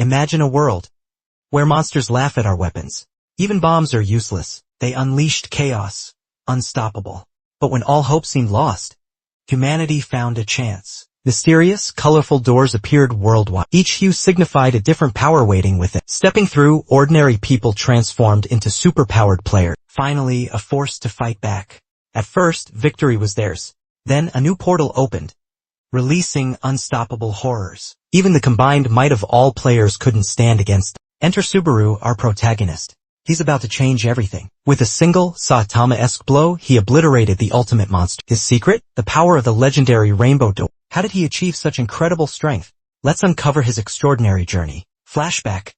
Imagine a world where monsters laugh at our weapons. Even bombs are useless. They unleashed chaos. Unstoppable. But when all hope seemed lost, humanity found a chance. Mysterious, colorful doors appeared worldwide. Each hue signified a different power waiting within. Stepping through, ordinary people transformed into superpowered players. Finally, a force to fight back. At first, victory was theirs. Then, a new portal opened, releasing unstoppable horrors. Even the combined might of all players couldn't stand against them. Enter Subaru, our protagonist. He's about to change everything. With a single, Saitama-esque blow, he obliterated the ultimate monster. His secret? The power of the legendary Rainbow Door. How did he achieve such incredible strength? Let's uncover his extraordinary journey. Flashback.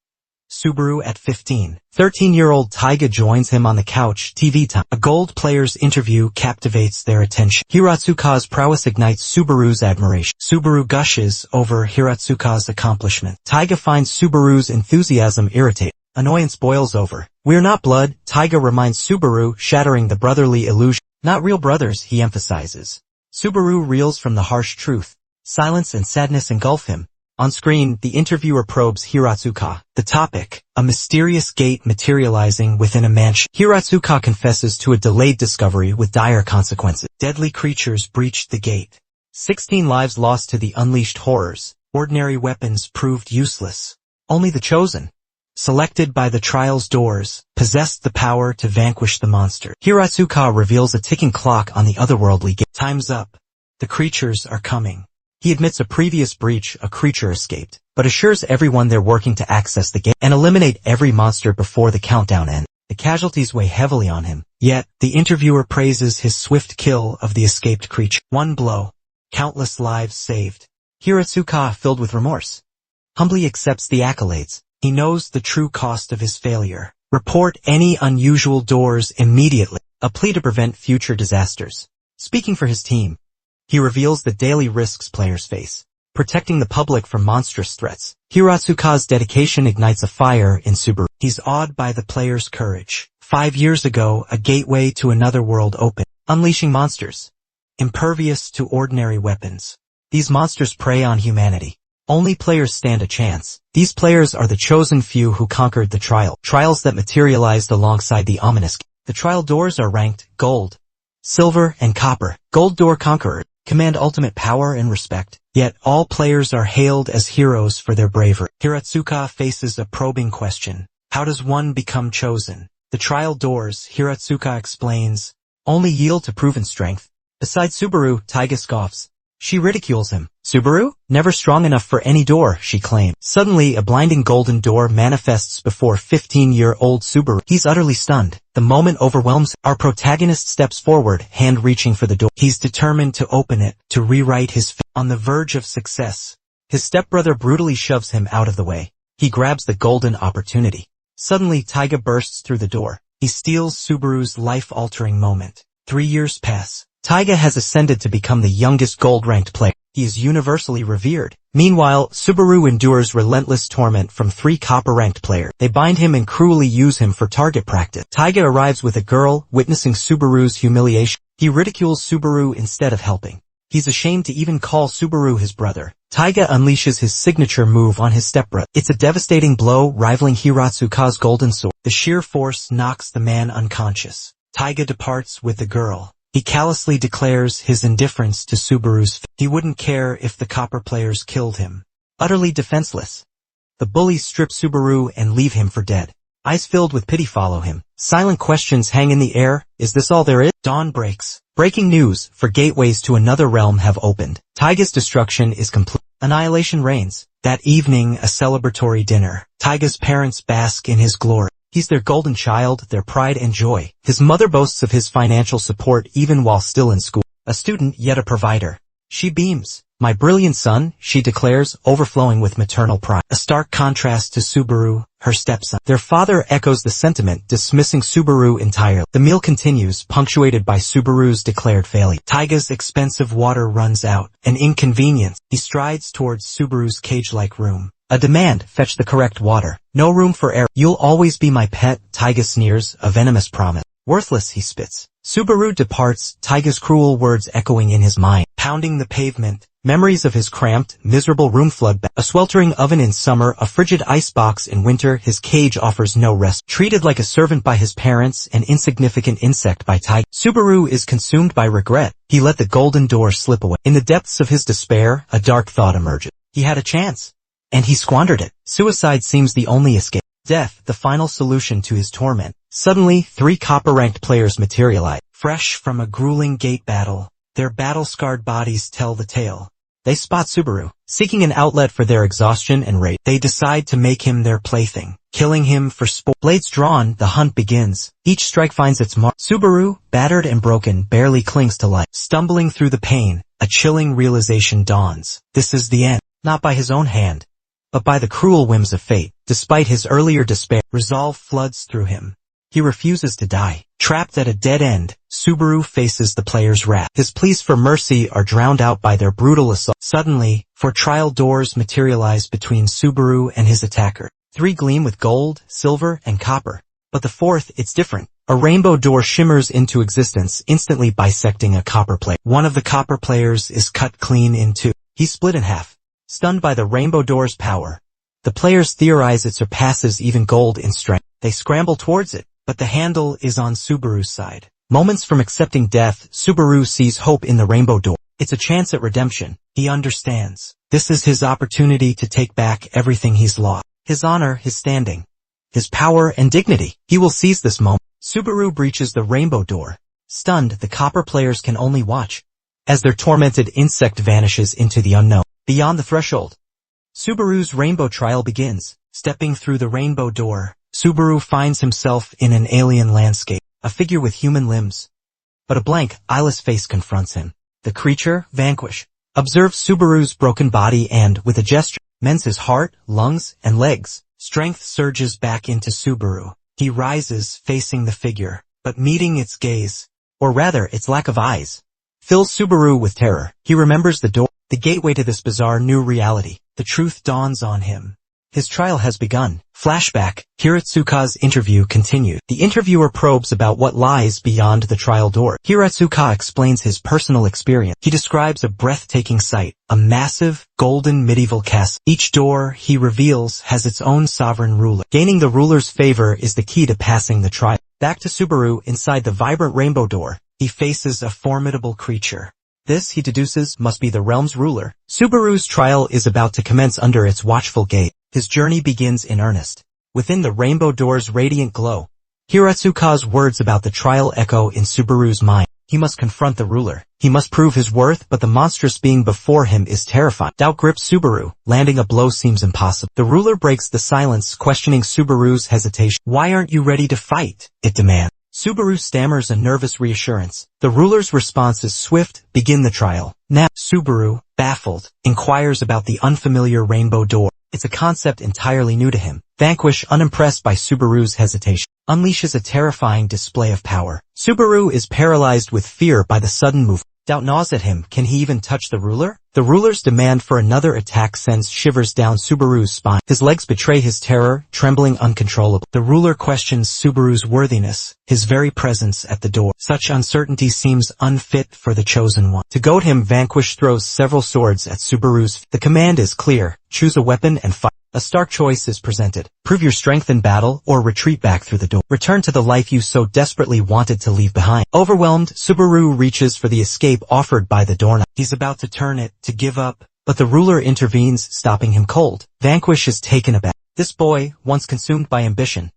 Subaru at 15. 13-year-old Taiga joins him on the couch, TV time. A gold player's interview captivates their attention. Hiratsuka's prowess ignites Subaru's admiration. Subaru gushes over Hiratsuka's accomplishment. Taiga finds Subaru's enthusiasm irritating. Annoyance boils over. We're not blood, Taiga reminds Subaru, shattering the brotherly illusion. Not real brothers, he emphasizes. Subaru reels from the harsh truth. Silence and sadness engulf him. On screen, the interviewer probes Hiratsuka. The topic, a mysterious gate materializing within a mansion. Hiratsuka confesses to a delayed discovery with dire consequences. Deadly creatures breached the gate. 16 lives lost to the unleashed horrors. Ordinary weapons proved useless. Only the chosen, selected by the trial's doors, possessed the power to vanquish the monster. Hiratsuka reveals a ticking clock on the otherworldly gate. Time's up. The creatures are coming. He admits a previous breach, a creature escaped, but assures everyone they're working to access the gate and eliminate every monster before the countdown ends. The casualties weigh heavily on him, yet the interviewer praises his swift kill of the escaped creature. One blow. Countless lives saved. Hiratsuka, filled with remorse, humbly accepts the accolades. He knows the true cost of his failure. Report any unusual doors immediately. A plea to prevent future disasters. Speaking for his team, he reveals the daily risks players face, protecting the public from monstrous threats. Hiratsuka's dedication ignites a fire in Subaru. He's awed by the player's courage. 5 years ago, a gateway to another world opened, unleashing monsters, impervious to ordinary weapons. These monsters prey on humanity. Only players stand a chance. These players are the chosen few who conquered the trials that materialized alongside the ominous. The trial doors are ranked gold, silver, and copper. Gold door conqueror command ultimate power and respect, yet all players are hailed as heroes for their bravery. Hiratsuka faces a probing question. How does one become chosen? The trial doors, Hiratsuka explains, only yield to proven strength. Besides Subaru, Taiga scoffs. She ridicules him. Subaru? Never strong enough for any door, she claims. Suddenly, a blinding golden door manifests before 15-year-old Subaru. He's utterly stunned. The moment overwhelms him. Our protagonist steps forward, hand reaching for the door. He's determined to open it, to rewrite his fate. On the verge of success, his stepbrother brutally shoves him out of the way. He grabs the golden opportunity. Suddenly, Taiga bursts through the door. He steals Subaru's life-altering moment. 3 years pass. Taiga has ascended to become the youngest gold-ranked player. He is universally revered. Meanwhile, Subaru endures relentless torment from 3 copper-ranked players. They bind him and cruelly use him for target practice. Taiga arrives with a girl, witnessing Subaru's humiliation. He ridicules Subaru instead of helping. He's ashamed to even call Subaru his brother. Taiga unleashes his signature move on his stepbrother. It's a devastating blow, rivaling Hiratsuka's golden sword. The sheer force knocks the man unconscious. Taiga departs with the girl. He callously declares his indifference to Subaru's fate. He wouldn't care if the copper players killed him. Utterly defenseless, the bullies strip Subaru and leave him for dead. Eyes filled with pity follow him. Silent questions hang in the air. Is this all there is? Dawn breaks. Breaking news, for gateways to another realm have opened. Taiga's destruction is complete. Annihilation reigns. That evening, a celebratory dinner. Taiga's parents bask in his glory. He's their golden child, their pride and joy. His mother boasts of his financial support even while still in school. A student, yet a provider. She beams. My brilliant son, she declares, overflowing with maternal pride. A stark contrast to Subaru, her stepson. Their father echoes the sentiment, dismissing Subaru entirely. The meal continues, punctuated by Subaru's declared failure. Taiga's expensive water runs out, an inconvenience. He strides towards Subaru's cage-like room. A demand, fetch the correct water. No room for error. You'll always be my pet, Taiga sneers, a venomous promise. Worthless, he spits. Subaru departs, Taiga's cruel words echoing in his mind. Pounding the pavement, Memories of his cramped, miserable room flood back. A sweltering oven in summer, a frigid icebox in winter, his cage offers no rest. Treated like a servant by his parents, an insignificant insect by Tiger. Subaru is consumed by regret. He let the golden door slip away. In the depths of his despair, a dark thought emerges. He had a chance, and he squandered it. Suicide seems the only escape. Death, the final solution to his torment. Suddenly, 3 copper-ranked players materialize. Fresh from a grueling gate battle, their battle-scarred bodies tell the tale. They spot Subaru, seeking an outlet for their exhaustion and rage. They decide to make him their plaything, killing him for sport. Blades drawn, the hunt begins. Each strike finds its mark. Subaru, battered and broken, barely clings to life. Stumbling through the pain, a chilling realization dawns. This is the end, not by his own hand, but by the cruel whims of fate. Despite his earlier despair, resolve floods through him. He refuses to die. Trapped at a dead end, Subaru faces the player's wrath. His pleas for mercy are drowned out by their brutal assault. Suddenly, 4 trial doors materialize between Subaru and his attacker. 3 gleam with gold, silver, and copper. But the 4th, it's different. A rainbow door shimmers into existence, instantly bisecting a copper player. One of the copper players is cut clean in 2. He's split in half. Stunned by the rainbow door's power, the players theorize it surpasses even gold in strength. They scramble towards it, but the handle is on Subaru's side. Moments from accepting death, Subaru sees hope in the rainbow door. It's a chance at redemption. He understands. This is his opportunity to take back everything he's lost. His honor, his standing, his power and dignity. He will seize this moment. Subaru breaches the rainbow door. Stunned, the copper players can only watch as their tormented insect vanishes into the unknown. Beyond the threshold, Subaru's rainbow trial begins. Stepping through the rainbow door, Subaru finds himself in an alien landscape, a figure with human limbs. But a blank, eyeless face confronts him. The creature, Vanquish, observes Subaru's broken body and, with a gesture, mends his heart, lungs, and legs. Strength surges back into Subaru. He rises, facing the figure, but meeting its gaze, or rather, its lack of eyes, fills Subaru with terror. He remembers the door, the gateway to this bizarre new reality. The truth dawns on him. His trial has begun. Flashback, Hiratsuka's interview continued. The interviewer probes about what lies beyond the trial door. Hiratsuka explains his personal experience. He describes a breathtaking sight, a massive, golden medieval castle. Each door, he reveals, has its own sovereign ruler. Gaining the ruler's favor is the key to passing the trial. Back to Subaru, inside the vibrant rainbow door, he faces a formidable creature. This, he deduces, must be the realm's ruler. Subaru's trial is about to commence under its watchful gaze. His journey begins in earnest. Within the rainbow door's radiant glow, Hiratsuka's words about the trial echo in Subaru's mind. He must confront the ruler. He must prove his worth, but the monstrous being before him is terrifying. Doubt grips Subaru. Landing a blow seems impossible. The ruler breaks the silence, questioning Subaru's hesitation. Why aren't you ready to fight? It demands. Subaru stammers a nervous reassurance. The ruler's response is swift. Begin the trial. Now, Subaru, baffled, inquires about the unfamiliar rainbow door. It's a concept entirely new to him. Vanquish, unimpressed by Subaru's hesitation, unleashes a terrifying display of power. Subaru is paralyzed with fear by the sudden move. Doubt gnaws at him. Can he even touch the ruler? The ruler's demand for another attack sends shivers down Subaru's spine. His legs betray his terror, trembling uncontrollably. The ruler questions Subaru's worthiness, his very presence at the door. Such uncertainty seems unfit for the chosen one. To goad him, Vanquish throws several swords at Subaru's feet. The command is clear. Choose a weapon and fight. A stark choice is presented. Prove your strength in battle or retreat back through the door. Return to the life you so desperately wanted to leave behind. Overwhelmed, Subaru reaches for the escape offered by the doorknob. He's about to turn it, to give up, but the ruler intervenes, stopping him cold. Vanquish is taken aback. This boy, once consumed by ambition,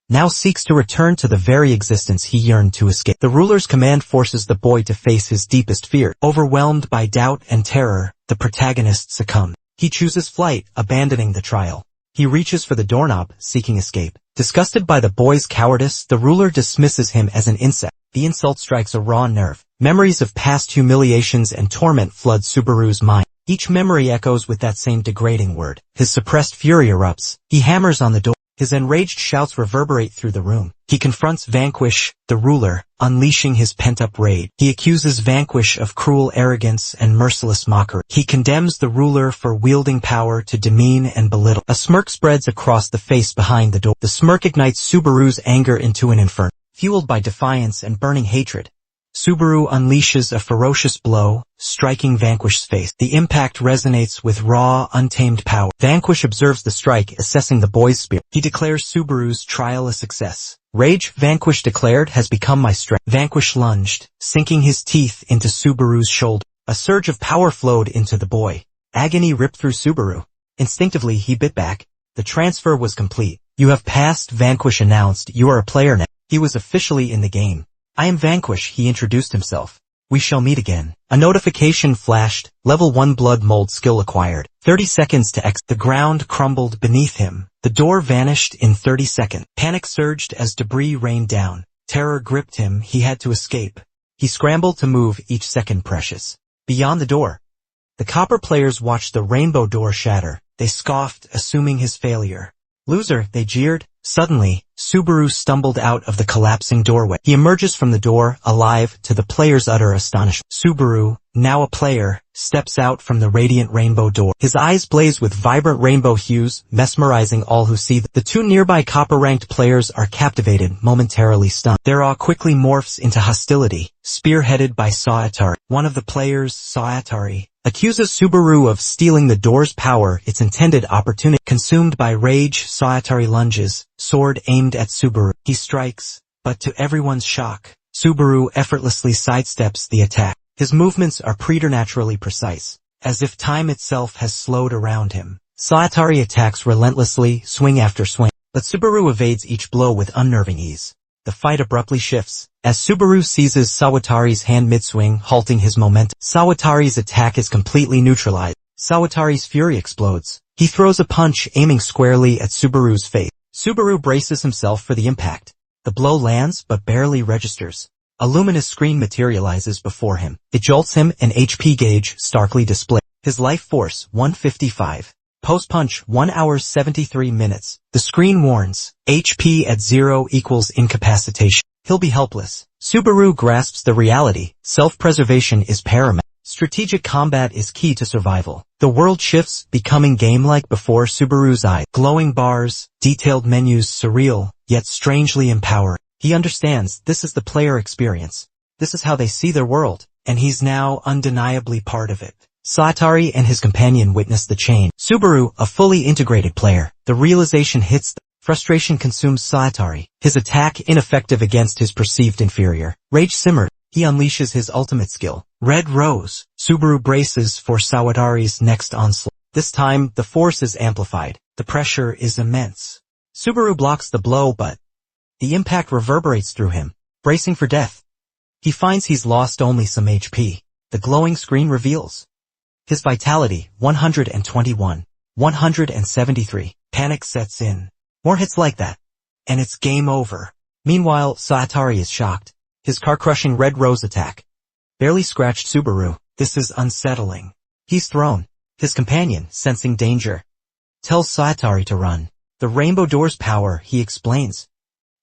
now seeks to return to the very existence he yearned to escape. The ruler's command forces the boy to face his deepest fear. Overwhelmed by doubt and terror, the protagonist succumbs. He chooses flight, abandoning the trial. He reaches for the doorknob, seeking escape. Disgusted by the boy's cowardice, the ruler dismisses him as an insect. The insult strikes a raw nerve. Memories of past humiliations and torment flood Subaru's mind. Each memory echoes with that same degrading word. His suppressed fury erupts. He hammers on the door. His enraged shouts reverberate through the room. He confronts Vanquish, the ruler, unleashing his pent-up rage. He accuses Vanquish of cruel arrogance and merciless mockery. He condemns the ruler for wielding power to demean and belittle. A smirk spreads across the face behind the door. The smirk ignites Subaru's anger into an inferno. Fueled by defiance and burning hatred, Subaru unleashes a ferocious blow, striking Vanquish's face. The impact resonates with raw, untamed power. Vanquish observes the strike, assessing the boy's spirit. He declares Subaru's trial a success. Rage, Vanquish declared, has become my strength. Vanquish lunged, sinking his teeth into Subaru's shoulder. A surge of power flowed into the boy. Agony ripped through Subaru. Instinctively, he bit back. The transfer was complete. You have passed, Vanquish announced. You are a player now. He was officially in the game. I am Vanquish, he introduced himself. We shall meet again. A notification flashed. Level 1 blood mold skill acquired. 30 seconds to exit. The ground crumbled beneath him. The door vanished in 30 seconds. Panic surged as debris rained down. Terror gripped him. He had to escape. He scrambled to move, each second precious. Beyond the door, the copper players watched the rainbow door shatter. They scoffed, assuming his failure. Loser, they jeered. Suddenly, Subaru stumbled out of the collapsing doorway. He emerges from the door, alive, to the players' utter astonishment. Subaru, now a player, steps out from the radiant rainbow door. His eyes blaze with vibrant rainbow hues, mesmerizing all who see them. The two nearby copper-ranked players are captivated, momentarily stunned. Their awe quickly morphs into hostility, spearheaded by Saatari. One of the players, Saatari, accuses Subaru of stealing the door's power, its intended opportunity. Consumed by rage, Saatari lunges, sword aimed at Subaru. He strikes, but to everyone's shock, Subaru effortlessly sidesteps the attack. His movements are preternaturally precise, as if time itself has slowed around him. Saatari attacks relentlessly, swing after swing, but Subaru evades each blow with unnerving ease. The fight abruptly shifts, as Subaru seizes Sawatari's hand mid-swing, halting his momentum. Sawatari's attack is completely neutralized. Sawatari's fury explodes. He throws a punch, aiming squarely at Subaru's face. Subaru braces himself for the impact. The blow lands, but barely registers. A luminous screen materializes before him. It jolts him, an HP gauge starkly displayed. His life force, 155. Post-punch, 1 hour 73 minutes. The screen warns, HP at 0 equals incapacitation. He'll be helpless. Subaru grasps the reality. Self-preservation is paramount. Strategic combat is key to survival. The world shifts, becoming game-like before Subaru's eyes. Glowing bars, detailed menus, surreal, yet strangely empowering. He understands this is the player experience. This is how they see their world, and he's now undeniably part of it. Saatari and his companion witness the change. Subaru, a fully integrated player. The realization hits them. Frustration consumes Saatari. His attack ineffective against his perceived inferior. Rage simmered. He unleashes his ultimate skill. Red Rose. Subaru braces for Sawatari's next onslaught. This time, the force is amplified. The pressure is immense. Subaru blocks the blow, but the impact reverberates through him, bracing for death. He finds he's lost only some HP. The glowing screen reveals his vitality, 121. 173. Panic sets in. More hits like that, and it's game over. Meanwhile, Saatari is shocked. His car-crushing Red Rose attack barely scratched Subaru. This is unsettling. He's thrown. His companion, sensing danger, tells Saatari to run. The rainbow door's power, he explains,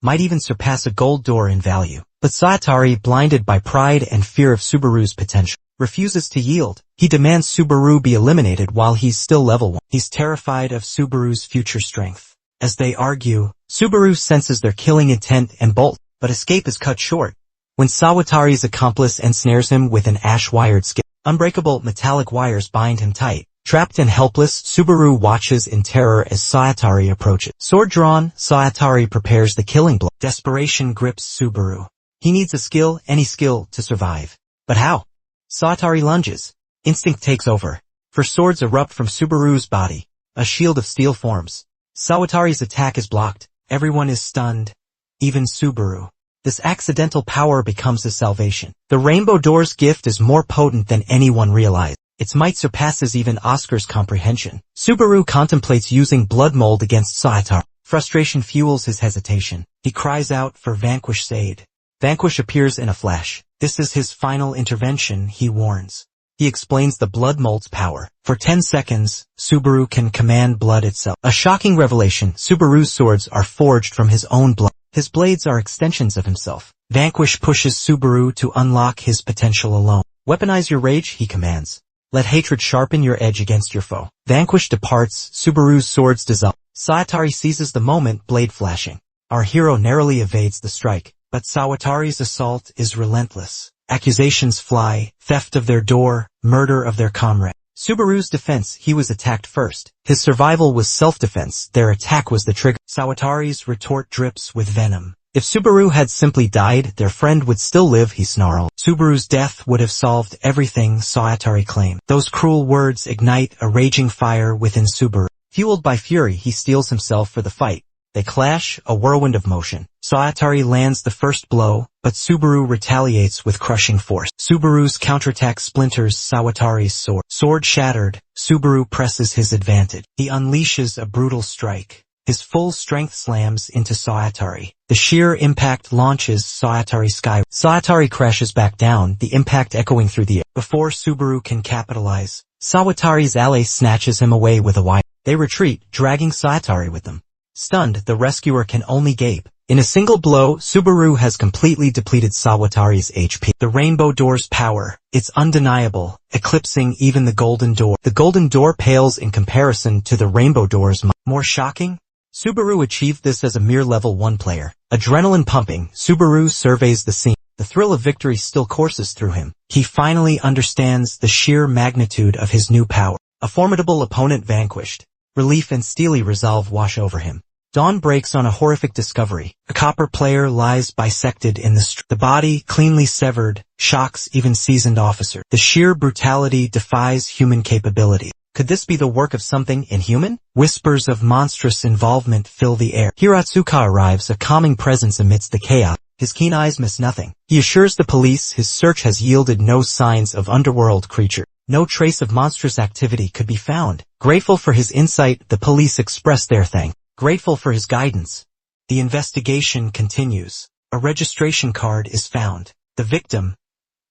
might even surpass a gold door in value. But Saatari, blinded by pride and fear of Subaru's potential, refuses to yield. He demands Subaru be eliminated while he's still level 1. He's terrified of Subaru's future strength. As they argue, Subaru senses their killing intent and bolts, but escape is cut short when Sawatari's accomplice ensnares him with an ash-wired skill. Unbreakable metallic wires bind him tight. Trapped and helpless, Subaru watches in terror as Saatari approaches. Sword drawn, Saatari prepares the killing blow. Desperation grips Subaru. He needs a skill, any skill, to survive. But how? Saatari lunges. Instinct takes over. For swords erupt from Subaru's body. A shield of steel forms. Sawatari's attack is blocked. Everyone is stunned. Even Subaru. This accidental power becomes his salvation. The Rainbow Door's gift is more potent than anyone realized. Its might surpasses even Oscar's comprehension. Subaru contemplates using blood mold against Saatari. Frustration fuels his hesitation. He cries out for Vanquish's aid. Vanquish appears in a flash. This is his final intervention, he warns. He explains the blood mold's power. For 10 seconds, Subaru can command blood itself. A shocking revelation, Subaru's swords are forged from his own blood. His blades are extensions of himself. Vanquish pushes Subaru to unlock his potential alone. Weaponize your rage, he commands. Let hatred sharpen your edge against your foe. Vanquish departs, Subaru's swords dissolve. Saatari seizes the moment, blade flashing. Our hero narrowly evades the strike, but Sawatari's assault is relentless. Accusations fly, theft of their door, murder of their comrade. Subaru's defense, he was attacked first. His survival was self-defense, their attack was the trigger. Sawatari's retort drips with venom. If Subaru had simply died, their friend would still live, he snarled. Subaru's death would have solved everything, Sawatari claimed. Those cruel words ignite a raging fire within Subaru. Fueled by fury, he steels himself for the fight. They clash, a whirlwind of motion. Sawatari lands the first blow, but Subaru retaliates with crushing force. Subaru's counterattack splinters Sawatari's sword. Sword shattered, Subaru presses his advantage. He unleashes a brutal strike. His full strength slams into Sawatari. The sheer impact launches Sawatari skyward. Sawatari crashes back down, the impact echoing through the air. Before Subaru can capitalize, Sawatari's ally snatches him away with a wire. They retreat, dragging Sawatari with them. Stunned, the rescuer can only gape. In a single blow, Subaru has completely depleted Sawatari's HP. The Rainbow Door's power, it's undeniable, eclipsing even the Golden Door. The Golden Door pales in comparison to the Rainbow Door's might. More shocking? Subaru achieved this as a mere level 1 player. Adrenaline pumping, Subaru surveys the scene. The thrill of victory still courses through him. He finally understands the sheer magnitude of his new power. A formidable opponent vanquished. Relief and steely resolve wash over him. Dawn breaks on a horrific discovery. A copper player lies bisected in the street. The body, cleanly severed, shocks even seasoned officers. The sheer brutality defies human capability. Could this be the work of something inhuman? Whispers of monstrous involvement fill the air. Hiratsuka arrives, a calming presence amidst the chaos. His keen eyes miss nothing. He assures the police his search has yielded no signs of underworld creature. No trace of monstrous activity could be found. Grateful for his insight, the police express their thanks. Grateful for his guidance. The investigation continues. A registration card is found. The victim,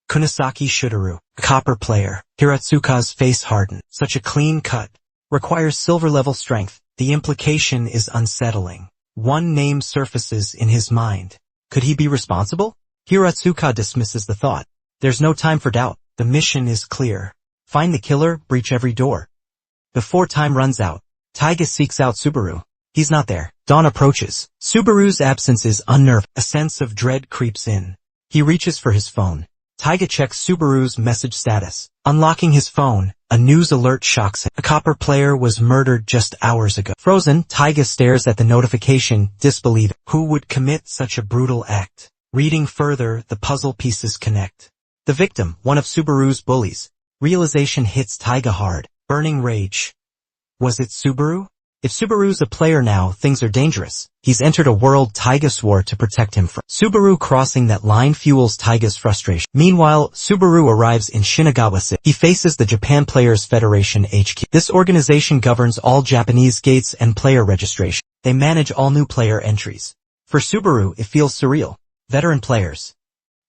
Kunisaki Shutaru, a copper player. Hiratsuka's face hardened. Such a clean cut. Requires silver-level strength. The implication is unsettling. One name surfaces in his mind. Could he be responsible? Hiratsuka dismisses the thought. There's no time for doubt. The mission is clear. Find the killer, breach every door. Before time runs out, Taiga seeks out Subaru. He's not there. Dawn approaches. Subaru's absence is unnerving. A sense of dread creeps in. He reaches for his phone. Taiga checks Subaru's message status. Unlocking his phone, a news alert shocks him. A copper player was murdered just hours ago. Frozen, Taiga stares at the notification, disbelieving. Who would commit such a brutal act? Reading further, the puzzle pieces connect. The victim, one of Subaru's bullies. Realization hits Taiga hard. Burning rage. Was it Subaru? If Subaru's a player now, things are dangerous. He's entered a world Taiga swore to protect him from. Subaru crossing that line fuels Taiga's frustration. Meanwhile, Subaru arrives in Shinagawa City. He faces the Japan Players Federation HQ. This organization governs all Japanese gates and player registration. They manage all new player entries. For Subaru, it feels surreal. Veteran players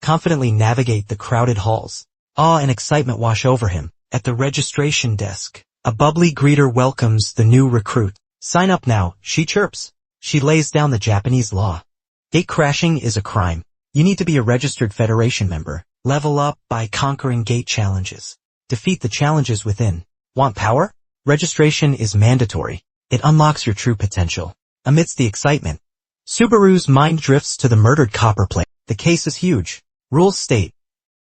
confidently navigate the crowded halls. Awe and excitement wash over him. At the registration desk, a bubbly greeter welcomes the new recruit. Sign up now, she chirps. She lays down the Japanese law. Gate crashing is a crime. You need to be a registered Federation member. Level up by conquering gate challenges. Defeat the challenges within. Want power? Registration is mandatory. It unlocks your true potential. Amidst the excitement, Subaru's mind drifts to the murdered copper player. The case is huge. Rules state,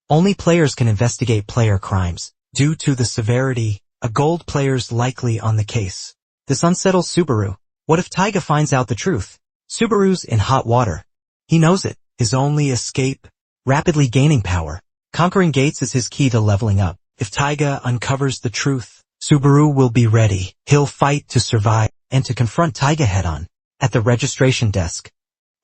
only players can investigate player crimes. Due to the severity, a gold player's likely on the case. This unsettles Subaru. What if Taiga finds out the truth? Subaru's in hot water. He knows it. His only escape? Rapidly gaining power. Conquering gates is his key to leveling up. If Taiga uncovers the truth, Subaru will be ready. He'll fight to survive and to confront Taiga head-on. At the registration desk,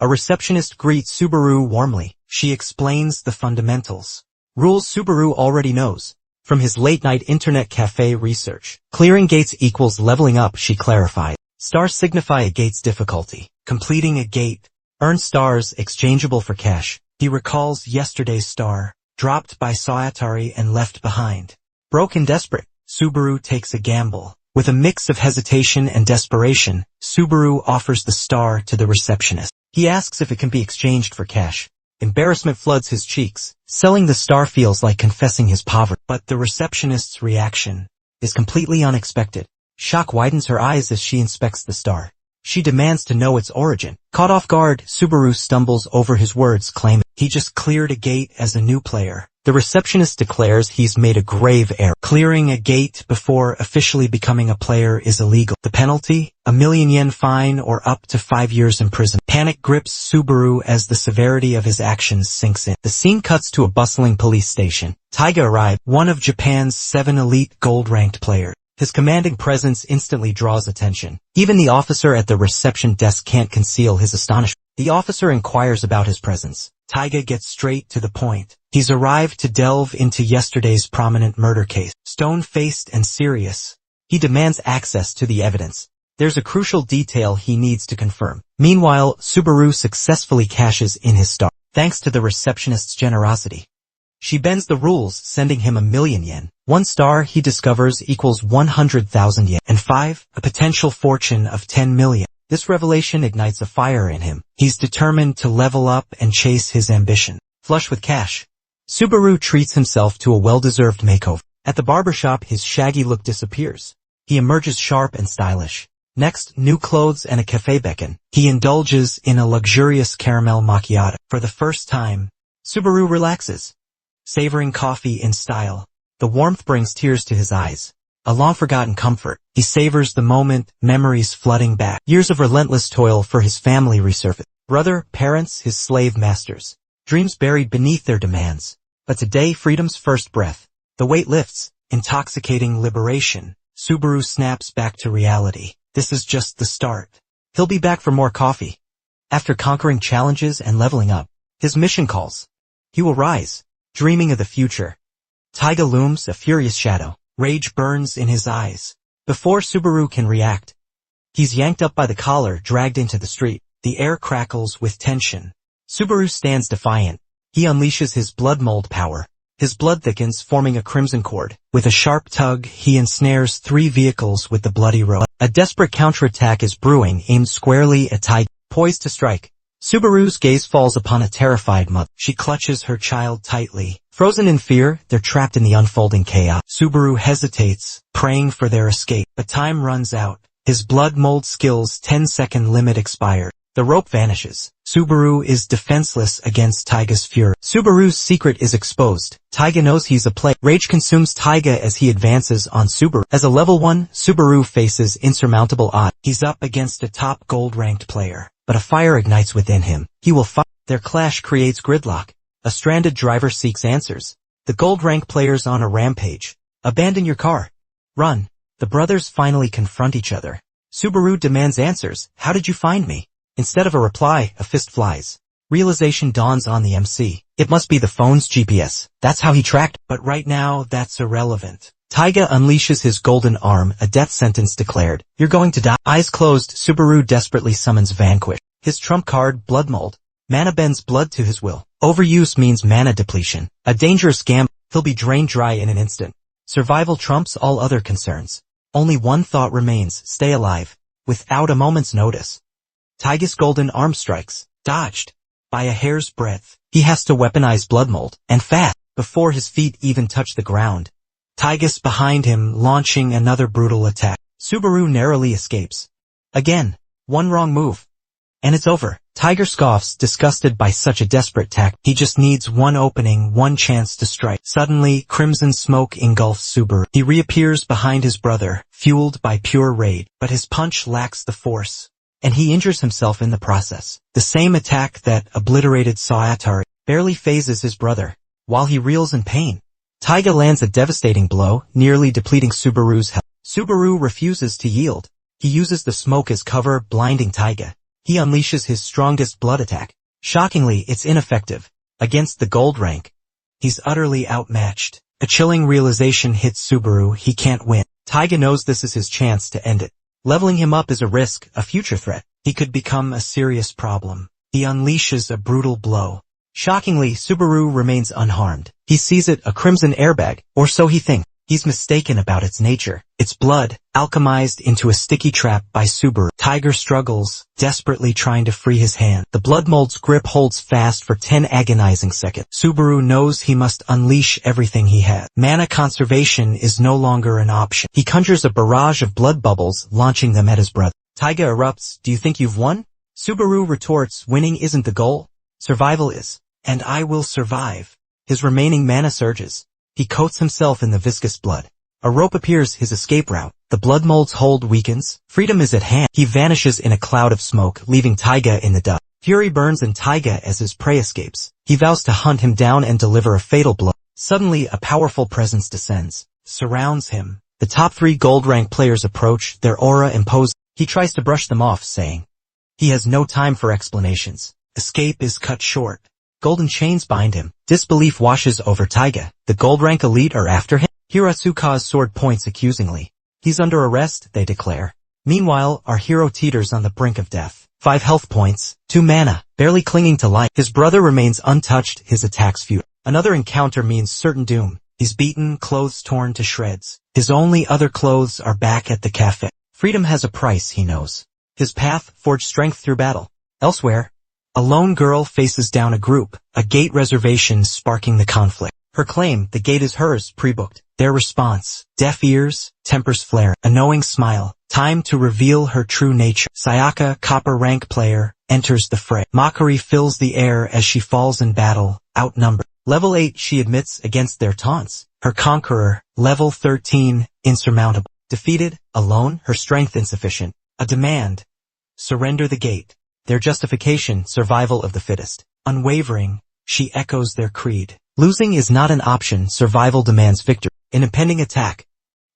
a receptionist greets Subaru warmly. She explains the fundamentals. Rules Subaru already knows. From his late-night internet cafe research. Clearing gates equals leveling up, she clarified. Stars signify a gate's difficulty. Completing a gate. Earn stars exchangeable for cash. He recalls yesterday's star, dropped by Sawatari and left behind. Broke and desperate, Subaru takes a gamble. With a mix of hesitation and desperation, Subaru offers the star to the receptionist. He asks if it can be exchanged for cash. Embarrassment floods his cheeks. Selling the star feels like confessing his poverty. But the receptionist's reaction is completely unexpected. Shock widens her eyes as she inspects the star. She demands to know its origin. Caught off guard, Subaru stumbles over his words, claiming he just cleared a gate as a new player. The receptionist declares he's made a grave error. Clearing a gate before officially becoming a player is illegal. The penalty? a 1,000,000 yen fine or up to 5 years in prison. Panic grips Subaru as the severity of his actions sinks in. The scene cuts to a bustling police station. Taiga arrives, one of Japan's 7 elite gold-ranked players. His commanding presence instantly draws attention. Even the officer at the reception desk can't conceal his astonishment. The officer inquires about his presence. Taiga gets straight to the point. He's arrived to delve into yesterday's prominent murder case. Stone-faced and serious, he demands access to the evidence. There's a crucial detail he needs to confirm. Meanwhile, Subaru successfully cashes in his star, thanks to the receptionist's generosity. She bends the rules, sending him 1,000,000 yen. 1 star, he discovers, equals 100,000 yen. And 5, a potential fortune of 10 million. This revelation ignites a fire in him. He's determined to level up and chase his ambition. Flush with cash, Subaru treats himself to a well-deserved makeover. At the barbershop, his shaggy look disappears. He emerges sharp and stylish. Next, new clothes and a café beckon. He indulges in a luxurious caramel macchiato. For the first time, Subaru relaxes, savoring coffee in style. The warmth brings tears to his eyes. A long-forgotten comfort. He savors the moment, memories flooding back. Years of relentless toil for his family resurface. Brother, parents, his slave masters. Dreams buried beneath their demands. But today, freedom's first breath. The weight lifts. Intoxicating liberation. Subaru snaps back to reality. This is just the start. He'll be back for more coffee. After conquering challenges and leveling up, his mission calls. He will rise, dreaming of the future. Taiga looms, a furious shadow. Rage burns in his eyes. Before Subaru can react, he's yanked up by the collar, dragged into the street. The air crackles with tension. Subaru stands defiant. He unleashes his blood mold power. His blood thickens, forming a crimson cord. With a sharp tug, he ensnares 3 vehicles with the bloody rope. A desperate counterattack is brewing, aimed squarely at Taiga. Poised to strike, Subaru's gaze falls upon a terrified mother. She clutches her child tightly. Frozen in fear, they're trapped in the unfolding chaos. Subaru hesitates, praying for their escape. But time runs out. His blood mold skills' 10-second limit expire. The rope vanishes. Subaru is defenseless against Taiga's fury. Subaru's secret is exposed. Taiga knows he's a player. Rage consumes Taiga as he advances on Subaru. As a level 1, Subaru faces insurmountable odds. He's up against a top gold-ranked player. But a fire ignites within him. He will fight. Their clash creates gridlock. A stranded driver seeks answers. The gold-rank player's on a rampage. Abandon your car. Run. The brothers finally confront each other. Subaru demands answers. How did you find me? Instead of a reply, a fist flies. Realization dawns on the MC. It must be the phone's GPS. That's how he tracked. But right now, that's irrelevant. Taiga unleashes his golden arm, a death sentence declared. You're going to die. Eyes closed, Subaru desperately summons Vanquish. His trump card, Blood Mold. Mana bends blood to his will. Overuse means mana depletion. A dangerous gamble. He'll be drained dry in an instant. Survival trumps all other concerns. Only one thought remains, stay alive. Without a moment's notice, Taiga's golden arm strikes. Dodged. By a hair's breadth. He has to weaponize Blood Mold. And fast. Before his feet even touch the ground, Taiga's behind him, launching another brutal attack. Subaru narrowly escapes. Again, one wrong move, and it's over. Taiga scoffs, disgusted by such a desperate tact. He just needs one opening, one chance to strike. Suddenly, crimson smoke engulfs Subaru. He reappears behind his brother, fueled by pure rage. But his punch lacks the force, and he injures himself in the process. The same attack that obliterated Saotari barely phases his brother. While he reels in pain, Taiga lands a devastating blow, nearly depleting Subaru's health. Subaru refuses to yield. He uses the smoke as cover, blinding Taiga. He unleashes his strongest blood attack. Shockingly, it's ineffective. Against the gold rank, he's utterly outmatched. A chilling realization hits Subaru, he can't win. Taiga knows this is his chance to end it. Leveling him up is a risk, a future threat. He could become a serious problem. He unleashes a brutal blow. Shockingly, Subaru remains unharmed. He sees it, a crimson airbag, or so he thinks. He's mistaken about its nature. It's blood, alchemized into a sticky trap by Subaru. Taiga struggles, desperately trying to free his hand. The blood mold's grip holds fast for 10 agonizing seconds. Subaru knows he must unleash everything he has. Mana conservation is no longer an option. He conjures a barrage of blood bubbles, launching them at his brother. Taiga erupts, do you think you've won? Subaru retorts, winning isn't the goal. Survival is. And I will survive. His remaining mana surges. He coats himself in the viscous blood. A rope appears, his escape route. The blood mold's hold weakens. Freedom is at hand. He vanishes in a cloud of smoke, leaving Taiga in the dust. Fury burns in Taiga as his prey escapes. He vows to hunt him down and deliver a fatal blow. Suddenly, a powerful presence descends, surrounds him. The top 3 gold rank players approach, their aura imposing. He tries to brush them off, saying he has no time for explanations. Escape is cut short. Golden chains bind him. Disbelief washes over Taiga. The gold rank elite are after him. Hiratsuka's sword points accusingly. He's under arrest, they declare. Meanwhile, our hero teeters on the brink of death. 5 health points, 2 mana, barely clinging to life. His brother remains untouched, his attacks futile. Another encounter means certain doom. He's beaten, clothes torn to shreds. His only other clothes are back at the cafe. Freedom has a price, he knows. His path forged strength through battle. Elsewhere, a lone girl faces down a group, a gate reservation sparking the conflict. Her claim, the gate is hers, pre-booked. Their response, deaf ears, tempers flare, a knowing smile. Time to reveal her true nature. Sayaka, copper rank player, enters the fray. Mockery fills the air as she falls in battle, outnumbered. Level 8 she admits against their taunts. Her conqueror, level 13, insurmountable. Defeated, alone, her strength insufficient. A demand, surrender the gate. Their justification, survival of the fittest. Unwavering, she echoes their creed. Losing is not an option, survival demands victory. An impending attack.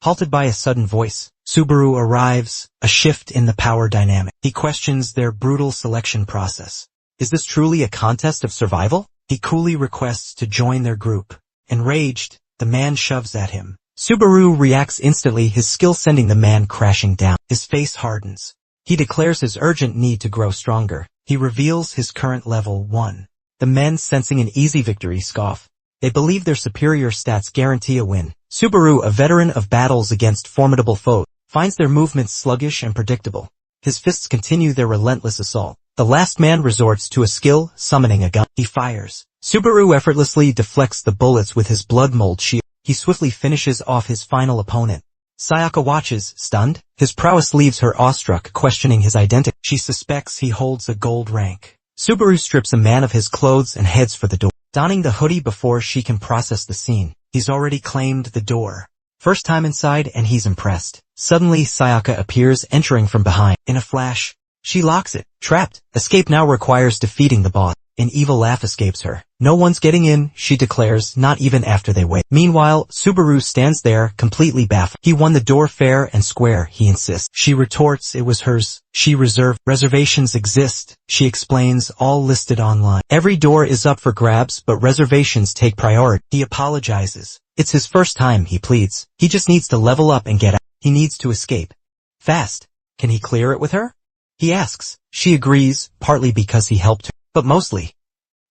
Halted by a sudden voice, Subaru arrives, a shift in the power dynamic. He questions their brutal selection process. Is this truly a contest of survival? He coolly requests to join their group. Enraged, the man shoves at him. Subaru reacts instantly, his skill sending the man crashing down. His face hardens. He declares his urgent need to grow stronger. He reveals his current level 1. The men, sensing an easy victory, scoff. They believe their superior stats guarantee a win. Subaru, a veteran of battles against formidable foes, finds their movements sluggish and predictable. His fists continue their relentless assault. The last man resorts to a skill, summoning a gun. He fires. Subaru effortlessly deflects the bullets with his blood mold shield. He swiftly finishes off his final opponent. Sayaka watches, stunned. His prowess leaves her awestruck, questioning his identity. She suspects he holds a gold rank. Subaru strips a man of his clothes and heads for the door. Donning the hoodie before she can process the scene. He's already claimed the door. First time inside and he's impressed. Suddenly Sayaka appears, entering from behind. In a flash, she locks it. Trapped. Escape now requires defeating the boss. An evil laugh escapes her. No one's getting in, she declares, not even after they wait. Meanwhile, Subaru stands there, completely baffled. He won the door fair and square, he insists. She retorts it was hers. She reserved. Reservations exist, she explains, all listed online. Every door is up for grabs, but reservations take priority. He apologizes. It's his first time, he pleads. He just needs to level up and get out. He needs to escape. Fast. Can he clear it with her? He asks. She agrees, partly because he helped her, but mostly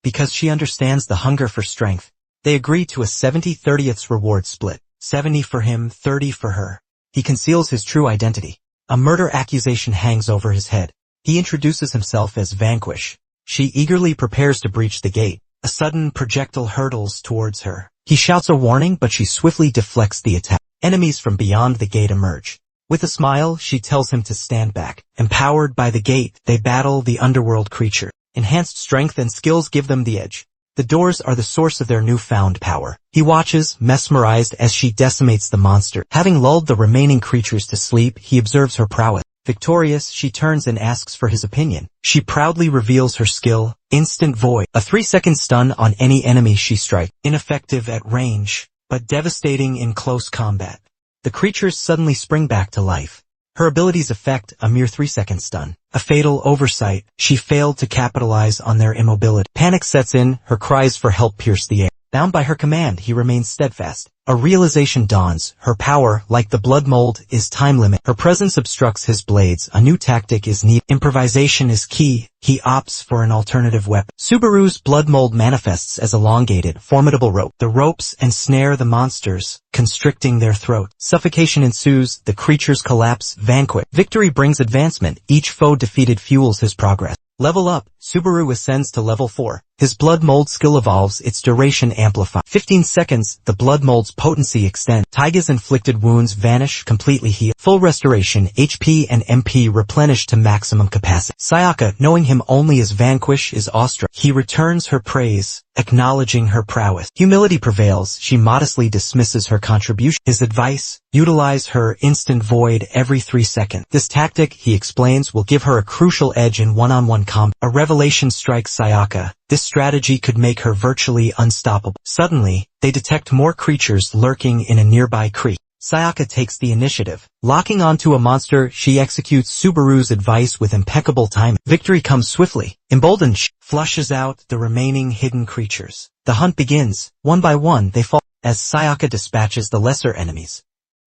because she understands the hunger for strength. They agree to a 70/30ths reward split. 70 for him, 30 for her. He conceals his true identity. A murder accusation hangs over his head. He introduces himself as Vanquish. She eagerly prepares to breach the gate. A sudden projectile hurtles towards her. He shouts a warning, but she swiftly deflects the attack. Enemies from beyond the gate emerge. With a smile, she tells him to stand back. Empowered by the gate, they battle the underworld creature. Enhanced strength and skills give them the edge. The doors are the source of their newfound power. He watches, mesmerized, as she decimates the monster. Having lulled the remaining creatures to sleep, he observes her prowess. Victorious, she turns and asks for his opinion. She proudly reveals her skill, Instant Void, a 3-second stun on any enemy she strikes. Ineffective at range, but devastating in close combat. The creatures suddenly spring back to life. Her abilities affect a mere 3-second stun. A fatal oversight, she failed to capitalize on their immobility. Panic sets in, her cries for help pierce the air. Bound by her command, he remains steadfast. A realization dawns, her power, like the blood mold, is time limit. Her presence obstructs his blades, a new tactic is needed. Improvisation is key, he opts for an alternative weapon. Subaru's blood mold manifests as elongated, formidable rope. The ropes ensnare the monsters, constricting their throat. Suffocation ensues, the creatures collapse, vanquished. Victory brings advancement, each foe defeated fuels his progress. Level up, Subaru ascends to level 4. His blood mold skill evolves, its duration amplified. 15 seconds, the blood mold's potency extends. Taiga's inflicted wounds vanish, completely healed. Full restoration, HP and MP replenish to maximum capacity. Sayaka, knowing him only as Vanquish, is awestruck. He returns her praise, acknowledging her prowess. Humility prevails. She modestly dismisses her contribution. His advice: utilize her instant void every 3 seconds. This tactic, he explains, will give her a crucial edge in one-on-one combat. A revelation strikes Sayaka. This strategy could make her virtually unstoppable. Suddenly, they detect more creatures lurking in a nearby creek. Sayaka takes the initiative. Locking onto a monster, she executes Subaru's advice with impeccable timing. Victory comes swiftly. Emboldened, she flushes out the remaining hidden creatures. The hunt begins. One by one, they fall as Sayaka dispatches the lesser enemies.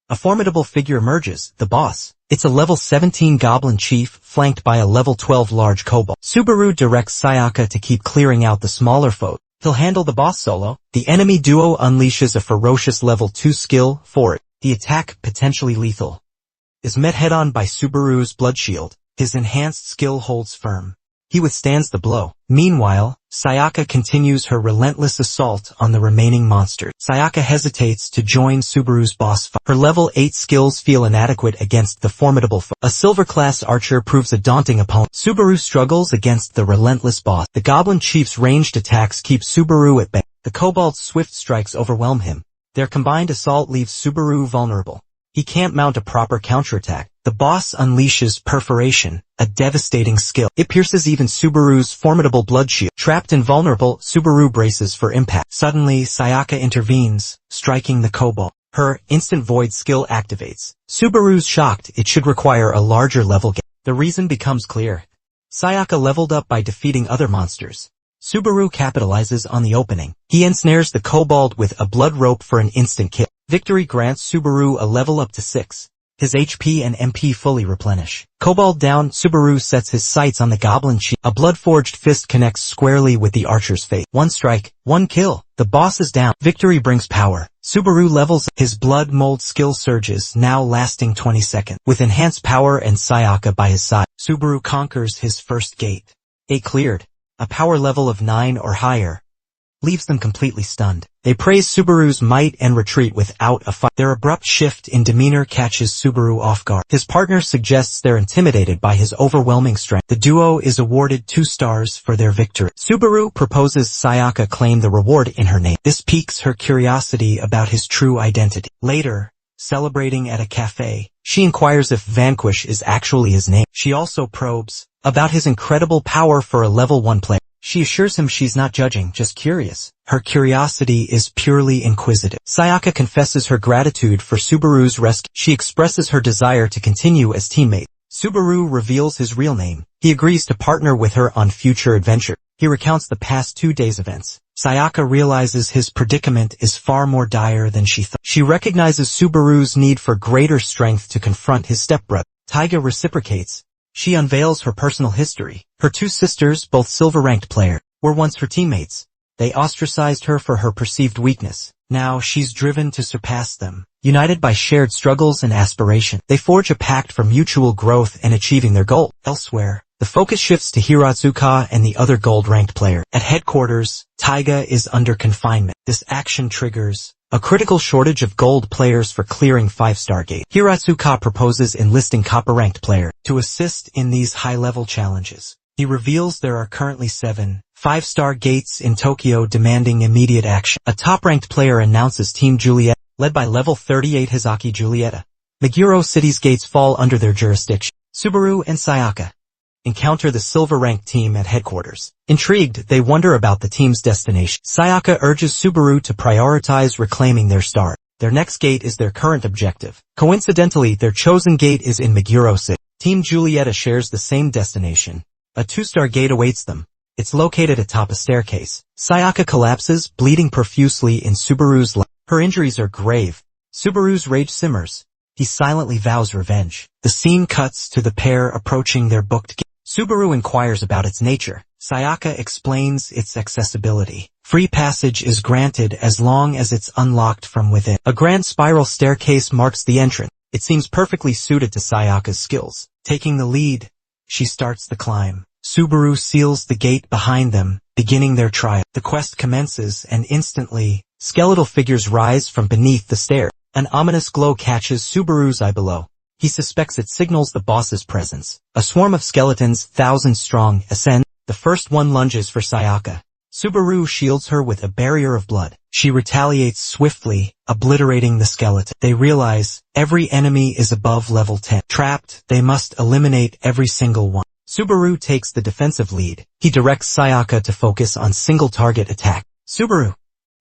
A formidable figure emerges, the boss. It's a level 17 goblin chief, flanked by a level 12 large kobold. Subaru directs Sayaka to keep clearing out the smaller foes. He'll handle the boss solo. The enemy duo unleashes a ferocious level 2 skill for it. The attack, potentially lethal, is met head-on by Subaru's blood shield. His enhanced skill holds firm. He withstands the blow. Meanwhile, Sayaka continues her relentless assault on the remaining monsters. Sayaka hesitates to join Subaru's boss fight. Her level 8 skills feel inadequate against the formidable foe. A silver-class archer proves a daunting opponent. Subaru struggles against the relentless boss. The goblin chief's ranged attacks keep Subaru at bay. The kobold's swift strikes overwhelm him. Their combined assault leaves Subaru vulnerable. He can't mount a proper counterattack. The boss unleashes Perforation, a devastating skill. It pierces even Subaru's formidable blood shield. Trapped and vulnerable, Subaru braces for impact. Suddenly, Sayaka intervenes, striking the kobold. Her instant void skill activates. Subaru's shocked. It should require a larger level gap. The reason becomes clear. Sayaka leveled up by defeating other monsters. Subaru capitalizes on the opening. He ensnares the kobold with a blood rope for an instant kill. Victory grants Subaru a level up to 6. His HP and MP fully replenish. Kobold down, Subaru sets his sights on the goblin chief. A blood-forged fist connects squarely with the archer's face. One strike, one kill. The boss is down. Victory brings power. Subaru levels his blood mold skill surges, now lasting 20 seconds. With enhanced power and Sayaka by his side, Subaru conquers his first gate. 8 cleared. A power level of 9 or higher leaves them completely stunned. They praise Subaru's might and retreat without a fight. Their abrupt shift in demeanor catches Subaru off guard. His partner suggests they're intimidated by his overwhelming strength. The duo is awarded 2 stars for their victory. Subaru proposes Sayaka claim the reward in her name. This piques her curiosity about his true identity. Later, celebrating at a cafe, she inquires if Vanquish is actually his name. She also probes about his incredible power for a level 1 player. She assures him she's not judging, just curious. Her curiosity is purely inquisitive. Sayaka confesses her gratitude for Subaru's rescue. She expresses her desire to continue as teammates. Subaru reveals his real name. He agrees to partner with her on future adventure. He recounts the past 2 days' events. Sayaka realizes his predicament is far more dire than she thought. She recognizes Subaru's need for greater strength to confront his stepbrother. Taiga reciprocates. She unveils her personal history. Her 2 sisters, both silver-ranked players, were once her teammates. They ostracized her for her perceived weakness. Now she's driven to surpass them. United by shared struggles and aspiration, they forge a pact for mutual growth and achieving their goal. Elsewhere, the focus shifts to Hiratsuka and the other gold-ranked player. At headquarters, Taiga is under confinement. This action triggers a critical shortage of gold players for clearing 5-star gate. Hiratsuka proposes enlisting copper-ranked player to assist in these high-level challenges. He reveals there are currently 7 5-star gates in Tokyo demanding immediate action. A top-ranked player announces Team Juliet, led by level 38 Hizaki Julieta. Meguro City's gates fall under their jurisdiction. Subaru and Sayaka encounter the silver-ranked team at headquarters. Intrigued, they wonder about the team's destination. Sayaka urges Subaru to prioritize reclaiming their star. Their next gate is their current objective. Coincidentally, their chosen gate is in Meguro City. Team Julieta shares the same destination. A 2-star gate awaits them. It's located atop a staircase. Sayaka collapses, bleeding profusely in Subaru's lap. Her injuries are grave. Subaru's rage simmers. He silently vows revenge. The scene cuts to the pair approaching their booked gate. Subaru inquires about its nature. Sayaka explains its accessibility. Free passage is granted as long as it's unlocked from within. A grand spiral staircase marks the entrance. It seems perfectly suited to Sayaka's skills. Taking the lead, she starts the climb. Subaru seals the gate behind them, beginning their trial. The quest commences, and instantly, skeletal figures rise from beneath the stairs. An ominous glow catches Subaru's eye below. He suspects it signals the boss's presence. A swarm of skeletons, thousands strong, ascend. The first one lunges for Sayaka. Subaru shields her with a barrier of blood. She retaliates swiftly, obliterating the skeleton. They realize every enemy is above level 10. Trapped, they must eliminate every single one. Subaru takes the defensive lead. He directs Sayaka to focus on single-target attack. Subaru